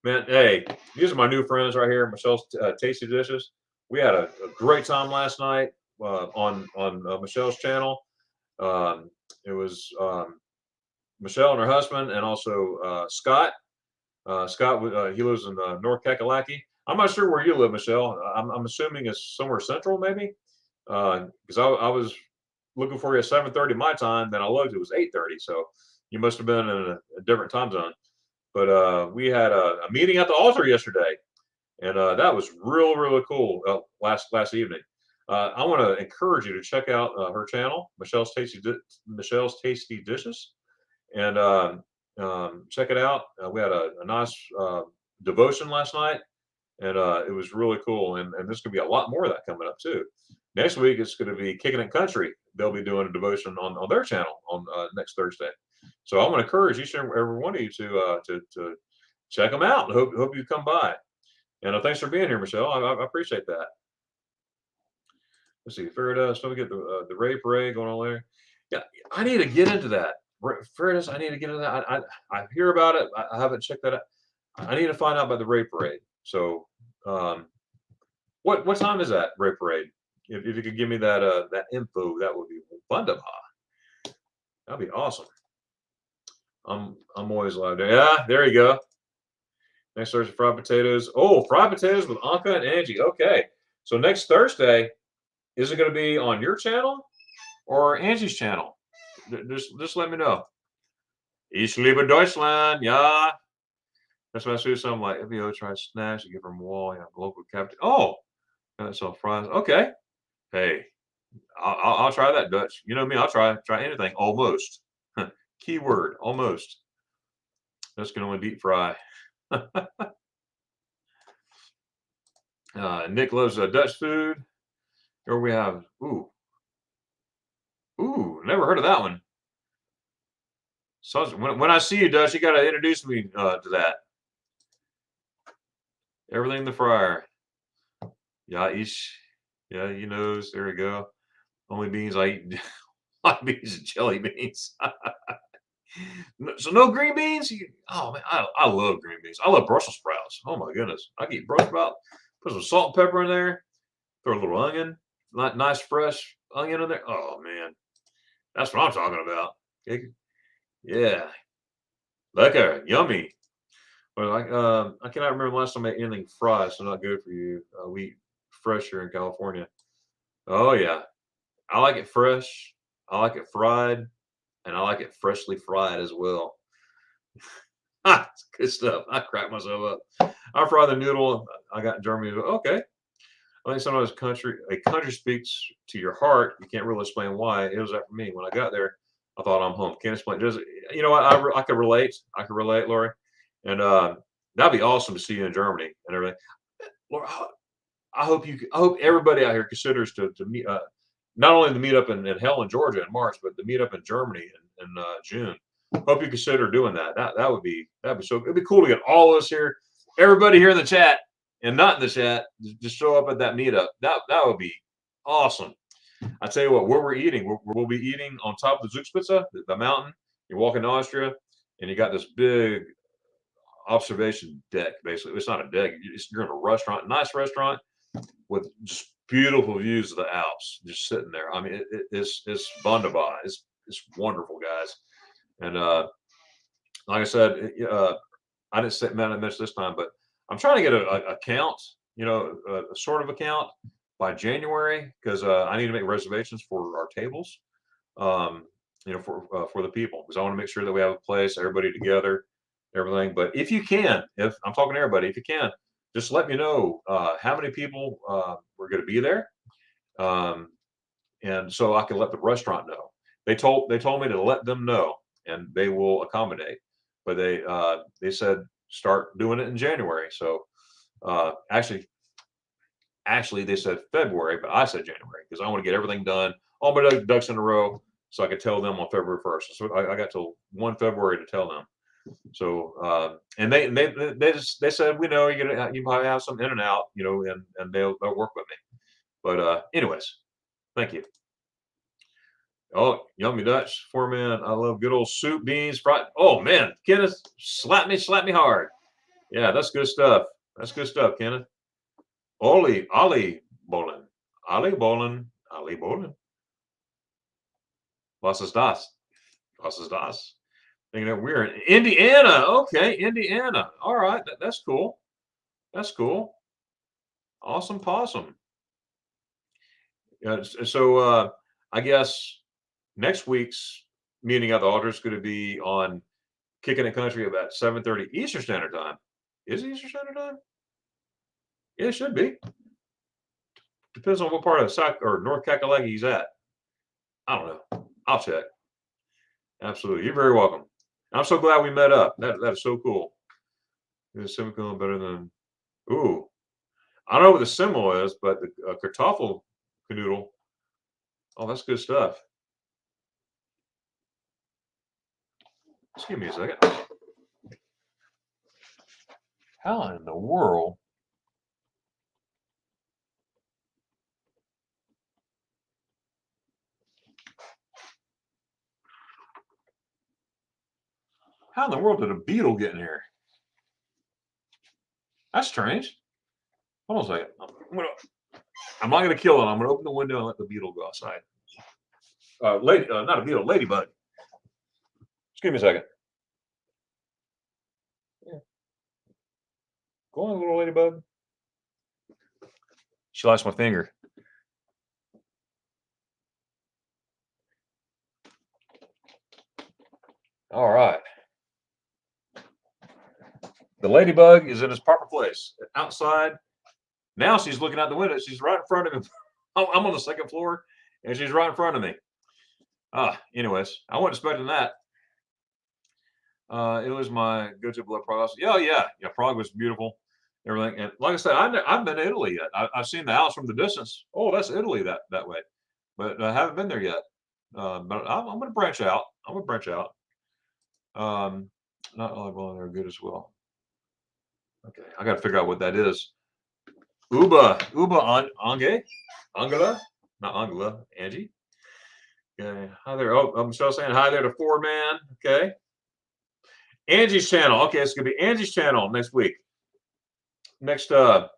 Man, hey, these are my new friends right here, Michelle's Tasty Dishes. We had a great time last night on Michelle's channel. It was Michelle and her husband, and also Scott. Scott, he lives in North Kakalaki. I'm not sure where you live, Michelle. I'm assuming it's somewhere central, maybe, because I was looking for you at 7:30 my time. Then I looked, it was 8:30, so you must have been in a different time zone. But we had a meeting at the altar yesterday, and that was real, really cool last evening. I want to encourage you to check out her channel, Michelle's Tasty Dishes, and check it out. We had a nice devotion last night, and it was really cool. And there's going to be a lot more of that coming up too. Next week it's going to be Kicking It Country. They'll be doing a devotion on their channel on next Thursday. So I want to encourage each and every one of you to check them out. Hope you come by. And thanks for being here, Michelle. I appreciate that. Let's see, Faradise. Don't forget the Ray Parade going on there. Yeah, I need to get into that. Faradise, I need to get into that. I hear about it. I haven't checked that out. I need to find out about the Ray Parade. So, what time is that Ray Parade? If you could give me that info, that would be wonderful. That'd be awesome. I'm always live there. Yeah, there you go. Next Thursday, fried potatoes. Oh, fried potatoes with Anka and Angie. Okay. So next Thursday, is it going to be on your channel or Angie's channel? Just let me know. Ich liebe Deutschland. Yeah. That's what I see. Something like FBO try snacks to get from wall. Yeah, local captain. Oh, that's all fries. Okay. Hey, I'll try that, Dutch. You know me, I'll try anything almost. Keyword almost. That's can only deep fry. Nick loves Dutch food. Here we have never heard of that one. So when I see you, Dutch, you got to introduce me to that. Everything in the fryer. Yeah, ish. Yeah, you knows. There we go. Only beans I eat. Hot beans and jelly beans. So no green beans. Oh man, I love green beans. I love Brussels sprouts. Oh my goodness, I can eat Brussels sprouts. Put some salt and pepper in there. Throw a little onion, nice fresh onion in there. Oh man, that's what I'm talking about. Yeah, lekker, yummy. Well, I cannot remember the last time I ate anything fried, so not good for you. We eat fresh here in California. Oh yeah, I like it fresh. I like it fried, and I like it freshly fried as well. It's good stuff. I crack myself up. I fry the noodle I got in Germany. Okay. I think sometimes a country speaks to your heart. You can't really explain why. It was that for me. When I got there, I thought I'm home. Can't explain. Just you know what? I could relate. I could relate, Lori. And that'd be awesome to see you in Germany and everything. Laura, I hope everybody out here considers to meet not only to meet up in Helen, Georgia in March, but to meet up in Germany in June. Hope you consider doing that. That'd be so. It'd be cool to get all of us here, everybody here in the chat and not in the chat, just show up at that meetup. That would be awesome. I tell you what, where we're eating, we'll be eating on top of the Zugspitze, the mountain. You're walking to Austria, and you got this big observation deck. Basically, it's not a deck. You're in a restaurant, nice restaurant with just beautiful views of the Alps, just sitting there. I mean, it's wunderbar. It's wonderful, guys. And like I said, I didn't mention this time, but I'm trying to get a count, a sort of account by January because I need to make reservations for our tables, for the people because I want to make sure that we have a place, everybody together, everything. But if you can, if I'm talking to everybody, if you can, just let me know how many people were going to be there, and so I can let the restaurant know. They told me to let them know, and they will accommodate. But they said start doing it in January. So actually they said February, but I said January because I want to get everything done, all my ducks in a row, so I could tell them on February 1st. So I got till 1 February to tell them. So and they said we know you might have some in and out, and they'll work with me. But anyways, thank you. Oh, yummy Dutch for man. I love good old soup, beans, fried. Oh man, Kenneth, slap me hard. Yeah, that's good stuff. That's good stuff, Kenneth. Ali Bolin. Ali Bolin. Ali Bolin. Was ist das? Was ist das? Thinking that we're in Indiana. Okay, Indiana. All right, that's cool. That's cool. Awesome possum. So I guess next week's meeting at the altar is going to be on Kicking It Country about 7:30 Eastern Standard Time. Is it Eastern Standard Time? Yeah, it should be. Depends on what part of South or North Kakalaki he's at. I don't know. I'll check. Absolutely. You're very welcome. I'm so glad we met up. That is so cool. Is semicolon better than ooh. I don't know what the symbol is, but the kartoffel canoodle. Oh, that's good stuff. Just give me a second. How in the world? How in the world did a beetle get in here? That's strange. Hold on a second. I'm not going to kill it. I'm going to open the window and let the beetle go outside. Not a beetle, ladybug. Just give me a second. Yeah. Go on, little ladybug. She likes my finger. All right. The ladybug is in its proper place outside. Now she's looking out the window. She's right in front of him. I'm on the second floor, and she's right in front of me. Anyways, I wasn't expecting that. It was my go-to blood Prague. Yeah. Prague was beautiful, everything. And like I said, I've been to Italy yet. I've seen the Alps from the distance. Oh, that's Italy that way, but I haven't been there yet. But I'm going to branch out. I'm going to branch out. Not all well, they're good as well. Okay, I got to figure out what that is. Angela, not Angela, Angie. Okay, hi there. Oh, I'm still saying hi there to 4Man. Okay. Angie's channel. Okay, it's gonna be Angie's channel next week. Next Thursday.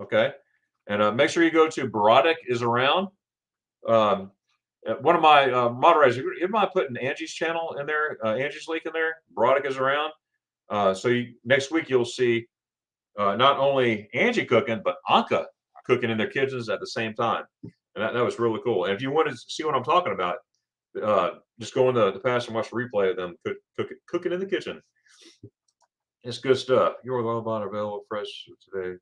Okay. And make sure you go to Barodic is around. One of my moderators, you mind putting Angie's channel in there, Angie's link in there? Barodic is around. Next week you'll see not only Angie cooking, but Anka cooking in their kitchens at the same time. And that was really cool. And if you want to see what I'm talking about, just go in the past and watch the replay of them cooking in the kitchen. It's good stuff. You're all about available fresh today.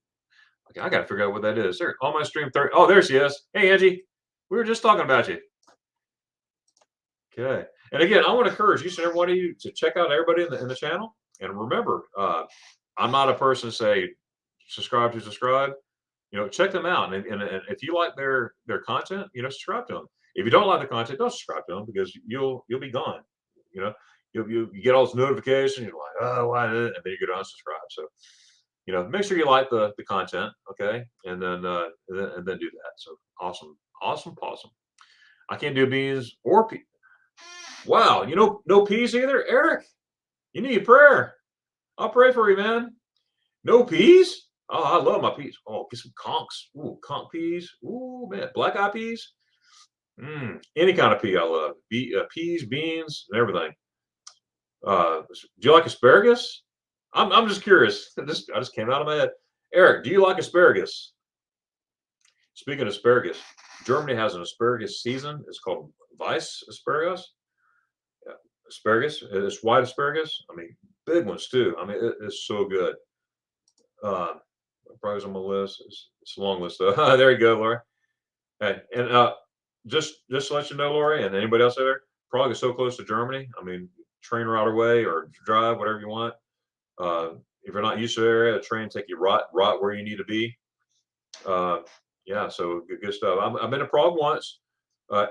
Okay, I got to figure out what that is. There, on my stream 30. Oh, there she is. Hey, Angie. We were just talking about you. Okay. And again, I want to encourage each and every one of you to check out everybody in the channel. And remember, I'm not a person to say subscribe. Check them out. And if you like their content, subscribe to them. If you don't like the content, don't subscribe to them because you'll be gone. You get all those notifications. You're like, oh, why? And then you go to unsubscribe. So, make sure you like the content, okay, and then do that. So awesome. I can't do beans or peas. Wow, no peas either, Eric. You need prayer. I'll pray for you, man. No peas? Oh, I love my peas. Oh, get some conchs. Ooh, conch peas. Ooh, man, black eyed peas. Any kind of pea I love. Peas, beans, and everything. Do you like asparagus? I'm just curious. I just came out of my head. Eric, do you like asparagus? Speaking of asparagus, Germany has an asparagus season. It's called Weiss asparagus. Yeah, asparagus. It's white asparagus. I mean, big ones too. I mean, it's so good. Probably on my list. It's a long list though. There you go, Laura. Hey, and just to let you know, Lori, and anybody else out there, Prague is so close to Germany. I mean, train right away or drive, whatever you want. If you're not used to the area, a train take you right where you need to be. Yeah, so good stuff. I've been to Prague once.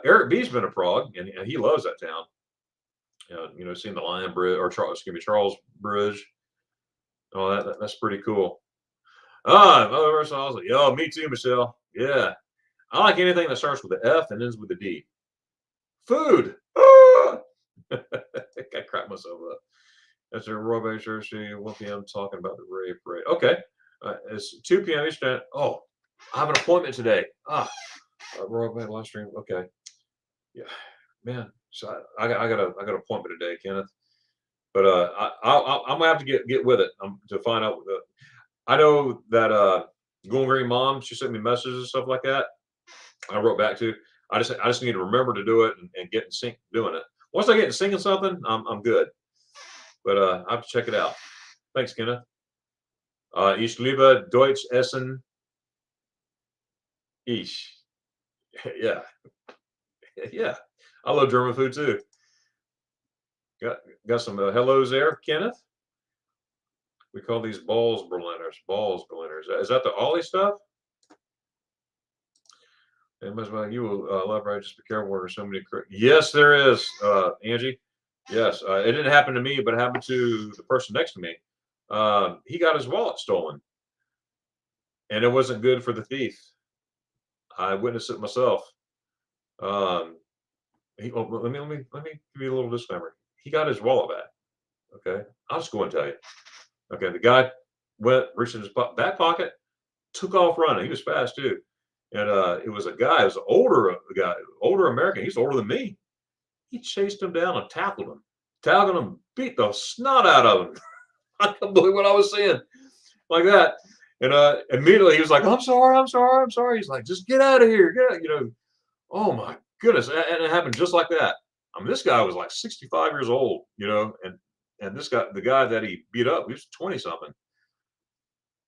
Eric B's been to Prague, and he loves that town. Seeing the Lion Bridge or Charles Bridge. Oh, that's pretty cool. Another person I was like, yo, me too, Michelle. Yeah. I like anything that starts with the F and ends with the D. Food. I cracked myself up. That's a Roy Church, 1 p.m. talking about the Ray Parade. Okay. It's 2 p.m. Eastern. Oh, I have an appointment today. Roy Bay live stream. Okay. Yeah. Man. So I got an appointment today, Kenneth. But I'm gonna have to get with it to find out. I know that Going Green Mom, she sent me messages and stuff like that. I wrote back to. I just need to remember to do it and get in sync doing it. Once I get in sync in something, I'm good. But I have to check it out. Thanks, Kenneth. Ich liebe Deutsch essen. Ich. Yeah. Yeah. I love German food too. Got some hellos there, Kenneth. We call these balls Berliners. Is that the Ollie stuff? It must be you will elaborate. Just be careful. There's so many. Yes, there is, Angie. Yes, it didn't happen to me, but it happened to the person next to me. He got his wallet stolen, and it wasn't good for the thief. I witnessed it myself. Let me give you a little disclaimer. He got his wallet back. Okay, I'll just go and tell you. Okay, the guy reached in his back pocket, took off running. He was fast too, and it was a guy. It was an older American. He's older than me. He chased him down and tackled him, beat the snot out of him. I couldn't believe what I was seeing, like that. And immediately he was like, I'm sorry. He's like, just get out of here. Oh my goodness. And it happened just like that. I mean, this guy was like 65 years old, and this guy, the guy that he beat up, he was 20 something.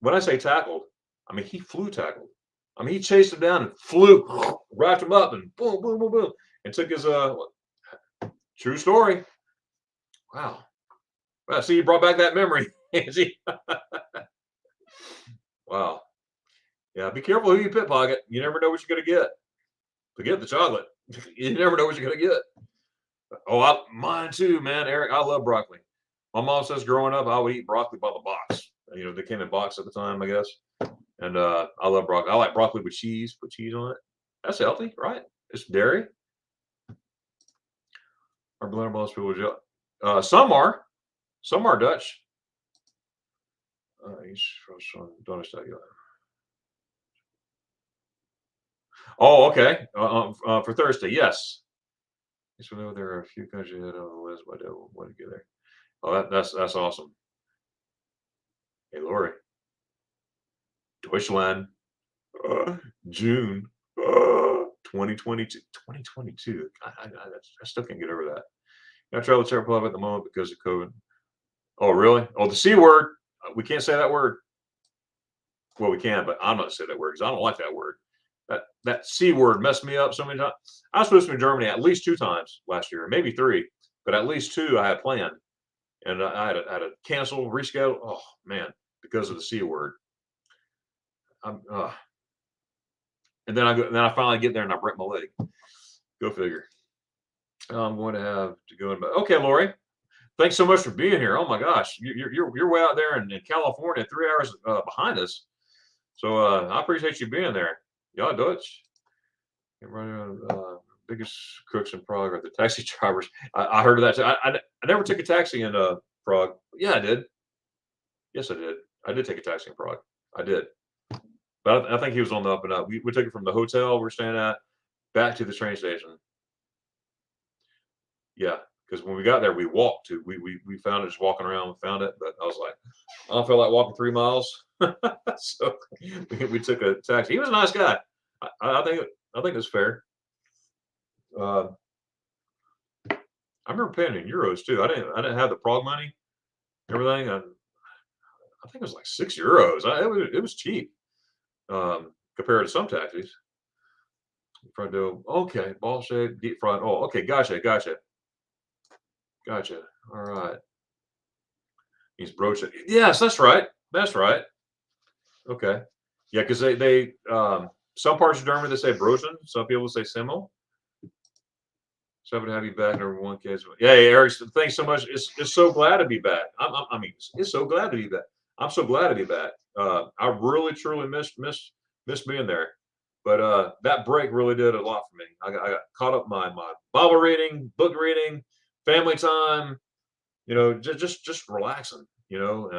When I say tackled, I mean, he flew tackled. I mean, he chased him down and flew, wrapped him up, and boom, boom, boom, boom, and took his true story. Wow. Well, see, you brought back that memory, Angie. Wow. Yeah, be careful who you pickpocket. You never know what you're gonna get. Forget the chocolate. You never know what you're gonna get. Oh, mine too, man. Eric, I love broccoli. My mom says growing up, I would eat broccoli by the box. You know, they came in box at the time, I guess. And I love broccoli. I like broccoli with cheese. Put cheese on it. That's healthy, right? It's dairy. Our blender most people. Some are. Some are Dutch. Oh, okay. For Thursday, yes. So there are a few countries that on the list, but I don't want to get there. Oh, that's awesome. Hey, Lori, Deutschland, June, 2022. 2022. I still can't get over that. I travel to Club at the moment because of COVID. Oh, really? Oh, the C word. We can't say that word. Well, we can, but I'm not to say that word because I don't like that word. That C word messed me up so many times. I was supposed to be in Germany at least 2 times last year, maybe 3, but at least 2 I had planned, and I had to cancel, reschedule. Oh man, because of the C word. I'm, and then I finally get there and I break my leg. Go figure. I'm going to have to go in. Okay, Lori, thanks so much for being here. Oh my gosh, you're way out there in California, 3 hours behind us. So I appreciate you being there. Y'all Dutch. Biggest crooks in Prague are the taxi drivers. I heard of that. I never took a taxi in Prague. Yeah, I did. Yes, I did. I did take a taxi in Prague. I did. But I think he was on the up and up. We took it from the hotel we're staying at back to the train station. Yeah, because when we got there, we walked to. We found it just walking around. We found it, but I was like, I don't feel like walking 3 miles, so we took a taxi. He was a nice guy. I think it's fair. I remember paying in euros too. I didn't have the Prague money, everything. I think it was like €6. It was cheap compared to some taxis. Fried dough. Okay, ball shape, deep fried. Oh, okay, gotcha. All right. He's broached it. Yes, that's right. That's right. Okay. Yeah, because they some parts of German they say brochen. Some people say semmel. So happy to have you back, number one, kids. Yeah, Eric, thanks so much. It's so glad to be back. I mean, it's so glad to be back. I'm so glad to be back. I really, truly missed being there. But that break really did a lot for me. I got caught up my Bible reading, book reading, family time. You know, just relaxing. You know,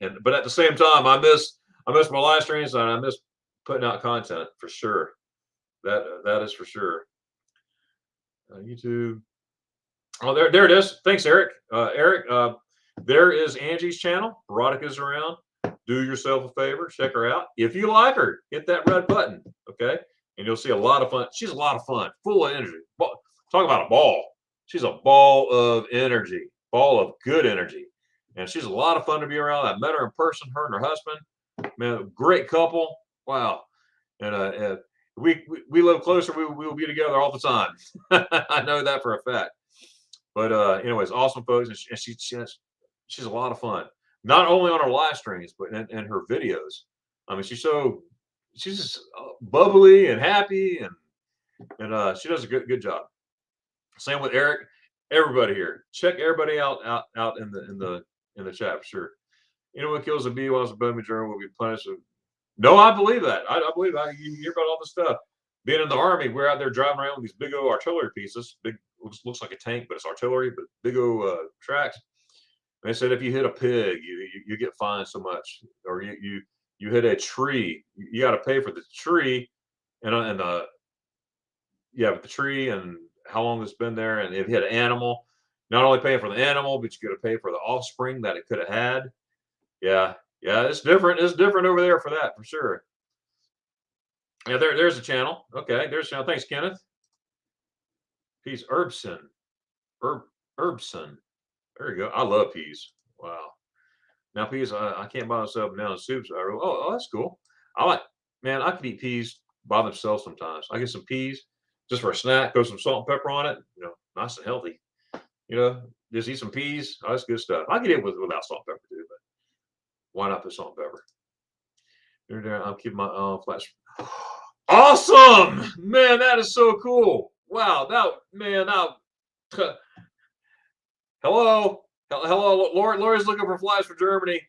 and but at the same time, I miss my live streams and I miss putting out content for sure. That is for sure. YouTube. Oh, there it is. Thanks, Eric. Eric, there is Angie's channel. Veronica's around. Do yourself a favor, check her out. If you like her, hit that red button, okay? And you'll see a lot of fun. She's a lot of fun, full of energy. Talk about a ball. She's a ball of energy, ball of good energy. And she's a lot of fun to be around. I met her in person, her and her husband. Man, great couple. Wow. And we live closer. We will be together all the time. I know that for a fact. But anyways, awesome folks, and she's a lot of fun. Not only on her live streams, but in her videos. I mean, she's just bubbly and happy, and she does a good job. Same with Eric. Everybody here, check everybody out in the chat for sure. You know what kills a bee while it's a bone journal will be punished. No, I believe that. I believe that. You hear about all this stuff. Being in the army, we're out there driving around with these big old artillery pieces. Big looks like a tank, but it's artillery. But big old tracks. And they said if you hit a pig, you get fined so much, or you hit a tree, you got to pay for the tree, and but the tree and how long it's been there, and if you hit an animal, not only paying for the animal, but you got to pay for the offspring that it could have had. Yeah, it's different. It's different over there for that, for sure. Yeah, there's a channel. Okay, there's a channel. Thanks, Kenneth. Peas Herbson. Herbson. There you go. I love peas. Wow. Now peas, I can't buy myself down in soups. Oh, that's cool. I like man, I could eat peas by themselves sometimes. I get some peas just for a snack, throw some salt and pepper on it, nice and healthy. Just eat some peas. Oh, that's good stuff. I can eat it without salt and pepper too, but why not put salt and pepper? I'm keeping my flash. Awesome, man. That is so cool. Wow, hello, hello. Lori's looking for flies for Germany.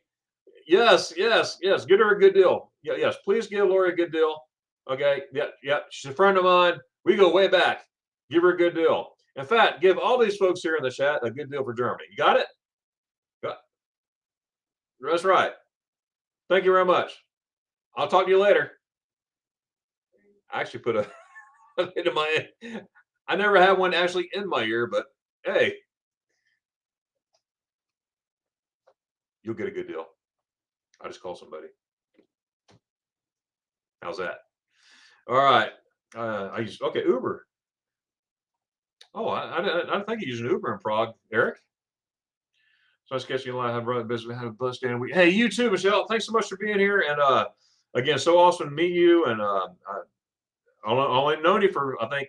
Yes, yes, yes. Get her a good deal. Yeah, yes. Please give Lori a good deal. Okay. Yeah, yeah. She's a friend of mine. We go way back. Give her a good deal. In fact, give all these folks here in the chat a good deal for Germany. You got it? That's right. Thank you very much. I'll talk to you later. I actually put a into my ear. I never had one actually in my ear, but hey, you'll get a good deal. I just call somebody. How's that? All right. Okay, Uber. Oh, I think you use an Uber in Prague, Eric. So I was catching you live. Had brother business. Had a bus stand week. Hey, you too, Michelle. Thanks so much for being here. And again, so awesome to meet you. And I only known you for I think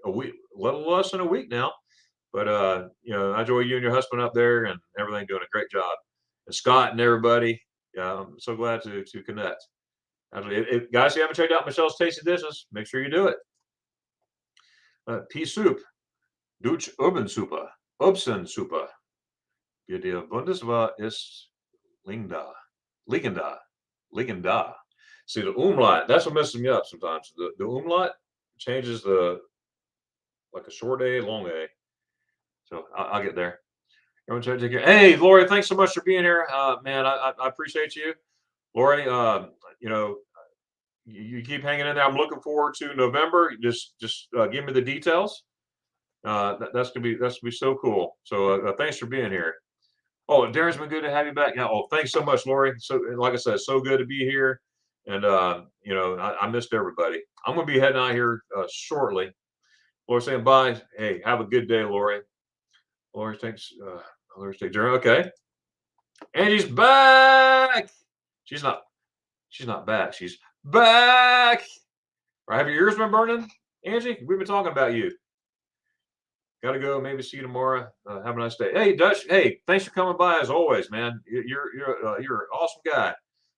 a week, little less than a week now. But I enjoy you and your husband up there and everything doing a great job. And Scott and everybody. Yeah, I'm so glad to connect. Guys, if you haven't checked out Michelle's Tasty Dishes, make sure you do it. Pea soup, Deutsch Urbansuppe, Obstensuppe. Die Bundeswehr ist liegenda. See the umlaut, that's what messes me up sometimes. The umlaut changes like a short A, long A. So I'll get there. Everyone try to take care. Hey, Lori, thanks so much for being here. Man, I appreciate you. Lori, you keep hanging in there. I'm looking forward to November. Just give me the details. That's gonna be so cool. So thanks for being here. Oh, Darren's been good to have you back. Yeah. Oh, thanks so much, Lori. So like I said, so good to be here. And I missed everybody. I'm gonna be heading out here shortly. Lori saying bye. Hey, have a good day, Lori. Lori thanks. Lori take Darren. Okay. Angie's back. She's not. She's not back. She's back. Or have your ears been burning, Angie? We've been talking about you. Got to go. Maybe see you tomorrow. Have a nice day. Hey, Dutch. Hey, thanks for coming by as always, man. You're an awesome guy.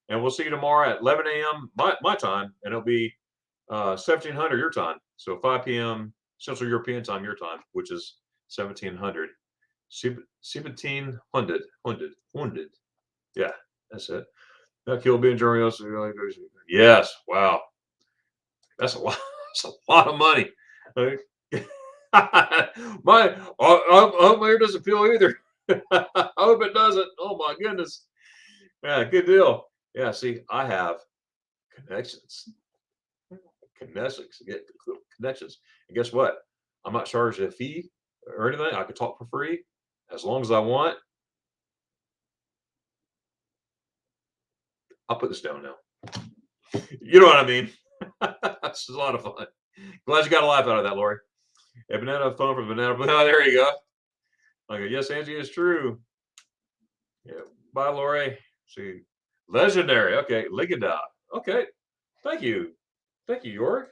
And we'll see you tomorrow at 11 a.m. my time, and it'll be 1700 your time. So 5 p.m. Central European time, your time, which is 1700. 1700. Yeah, that's it. That kill being Germany. Yes. Wow. That's a lot. That's a lot of money. I hope my ear doesn't feel either. I hope it doesn't. Oh my goodness. Yeah, good deal. Yeah, see, I have connections. Get connections. And guess what? I'm not charged a fee or anything. I can talk for free as long as I want. I'll put this down now. You know what I mean? That's a lot of fun. Glad you got a laugh out of that, Lori. A banana phone from banana. Oh, there you go. Like, yes, Angie, is true. Yeah. Bye, Lori. See, legendary. Okay, Ligada. Okay, thank you, York.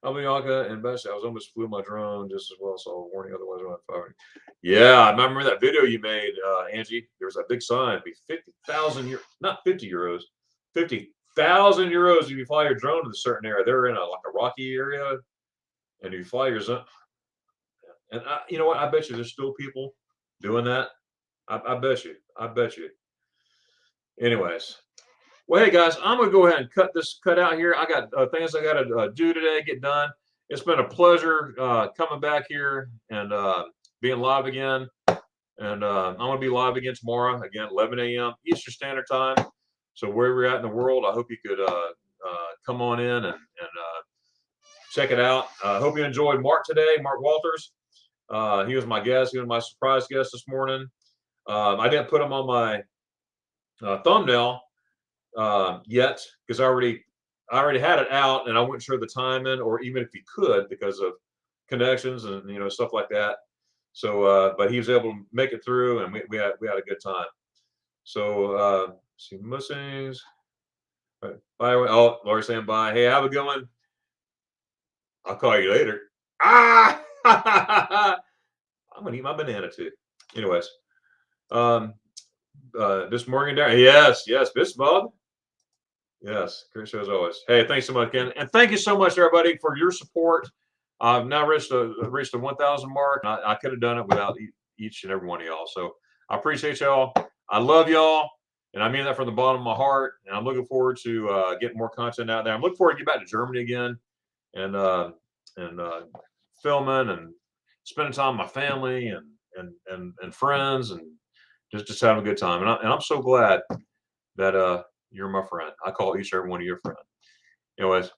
Albianca and Best. I was almost flew my drone just as well, so a warning. Otherwise, I'm not firing. Yeah, I remember that video you made, Angie. There was a big sign. It'd be 50,000 euros, not 50 euros, 50,000 euros if you fly your drone to a certain area. They're in like a rocky area, and you fly your zone. And you know what? I bet you there's still people doing that. I bet you. I bet you. Anyways, well, hey guys, I'm gonna go ahead and cut out here. I got things I got to do today, get done. It's been a pleasure coming back here and being live again. And I'm gonna be live again tomorrow, again 11 a.m. Eastern Standard Time. So wherever you're at in the world, I hope you could come on in and check it out. I hope you enjoyed Mark today, Mark Walters. He was my guest. He was my surprise guest this morning. I didn't put him on my thumbnail yet because I already had it out and I wasn't sure the timing or even if he could because of connections and stuff like that. So but he was able to make it through and we had a good time. So see Musings. Bye. Oh, Laura saying bye. Hey, have a good one. I'll call you later. Ah! I'm gonna eat my banana too. Anyways, this Morgan Darion. Yes, Miss Bob. Yes, great show as always. Hey, thanks so much, Ken, and thank you so much, everybody, for your support. I've now reached the 1,000 mark. I could have done it without each and every one of y'all. So I appreciate y'all. I love y'all, and I mean that from the bottom of my heart. And I'm looking forward to getting more content out there. I'm looking forward to get back to Germany again, and filming and spending time with my family and friends, and just having a good time. And I'm so glad that you're my friend. I call each and every one of you a friend. Anyways,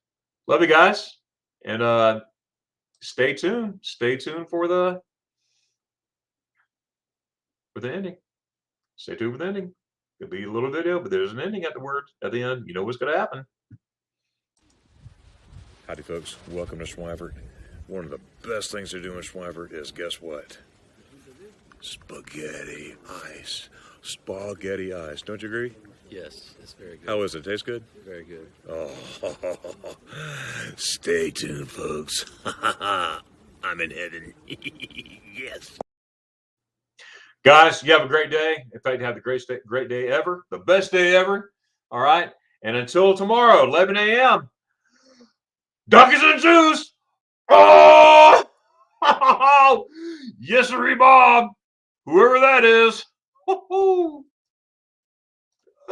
love you guys, and stay tuned. Stay tuned for the ending. Stay tuned for the ending. Could be a little video, but there's an ending at the end. You know what's gonna happen. Howdy, folks. Welcome to Schweifert. One of the best things to do in Schweifert is, guess what? Spaghetti ice. Spaghetti ice. Don't you agree? Yes, it's very good. How is it? Taste good? Very good. Oh, stay tuned, folks. I'm in heaven. Yes. Guys, you have a great day. In fact, have the great day ever. The best day ever. All right. And until tomorrow, 11 a.m. Duckies and juice. Oh, yes, sir, Bob. Whoever that is.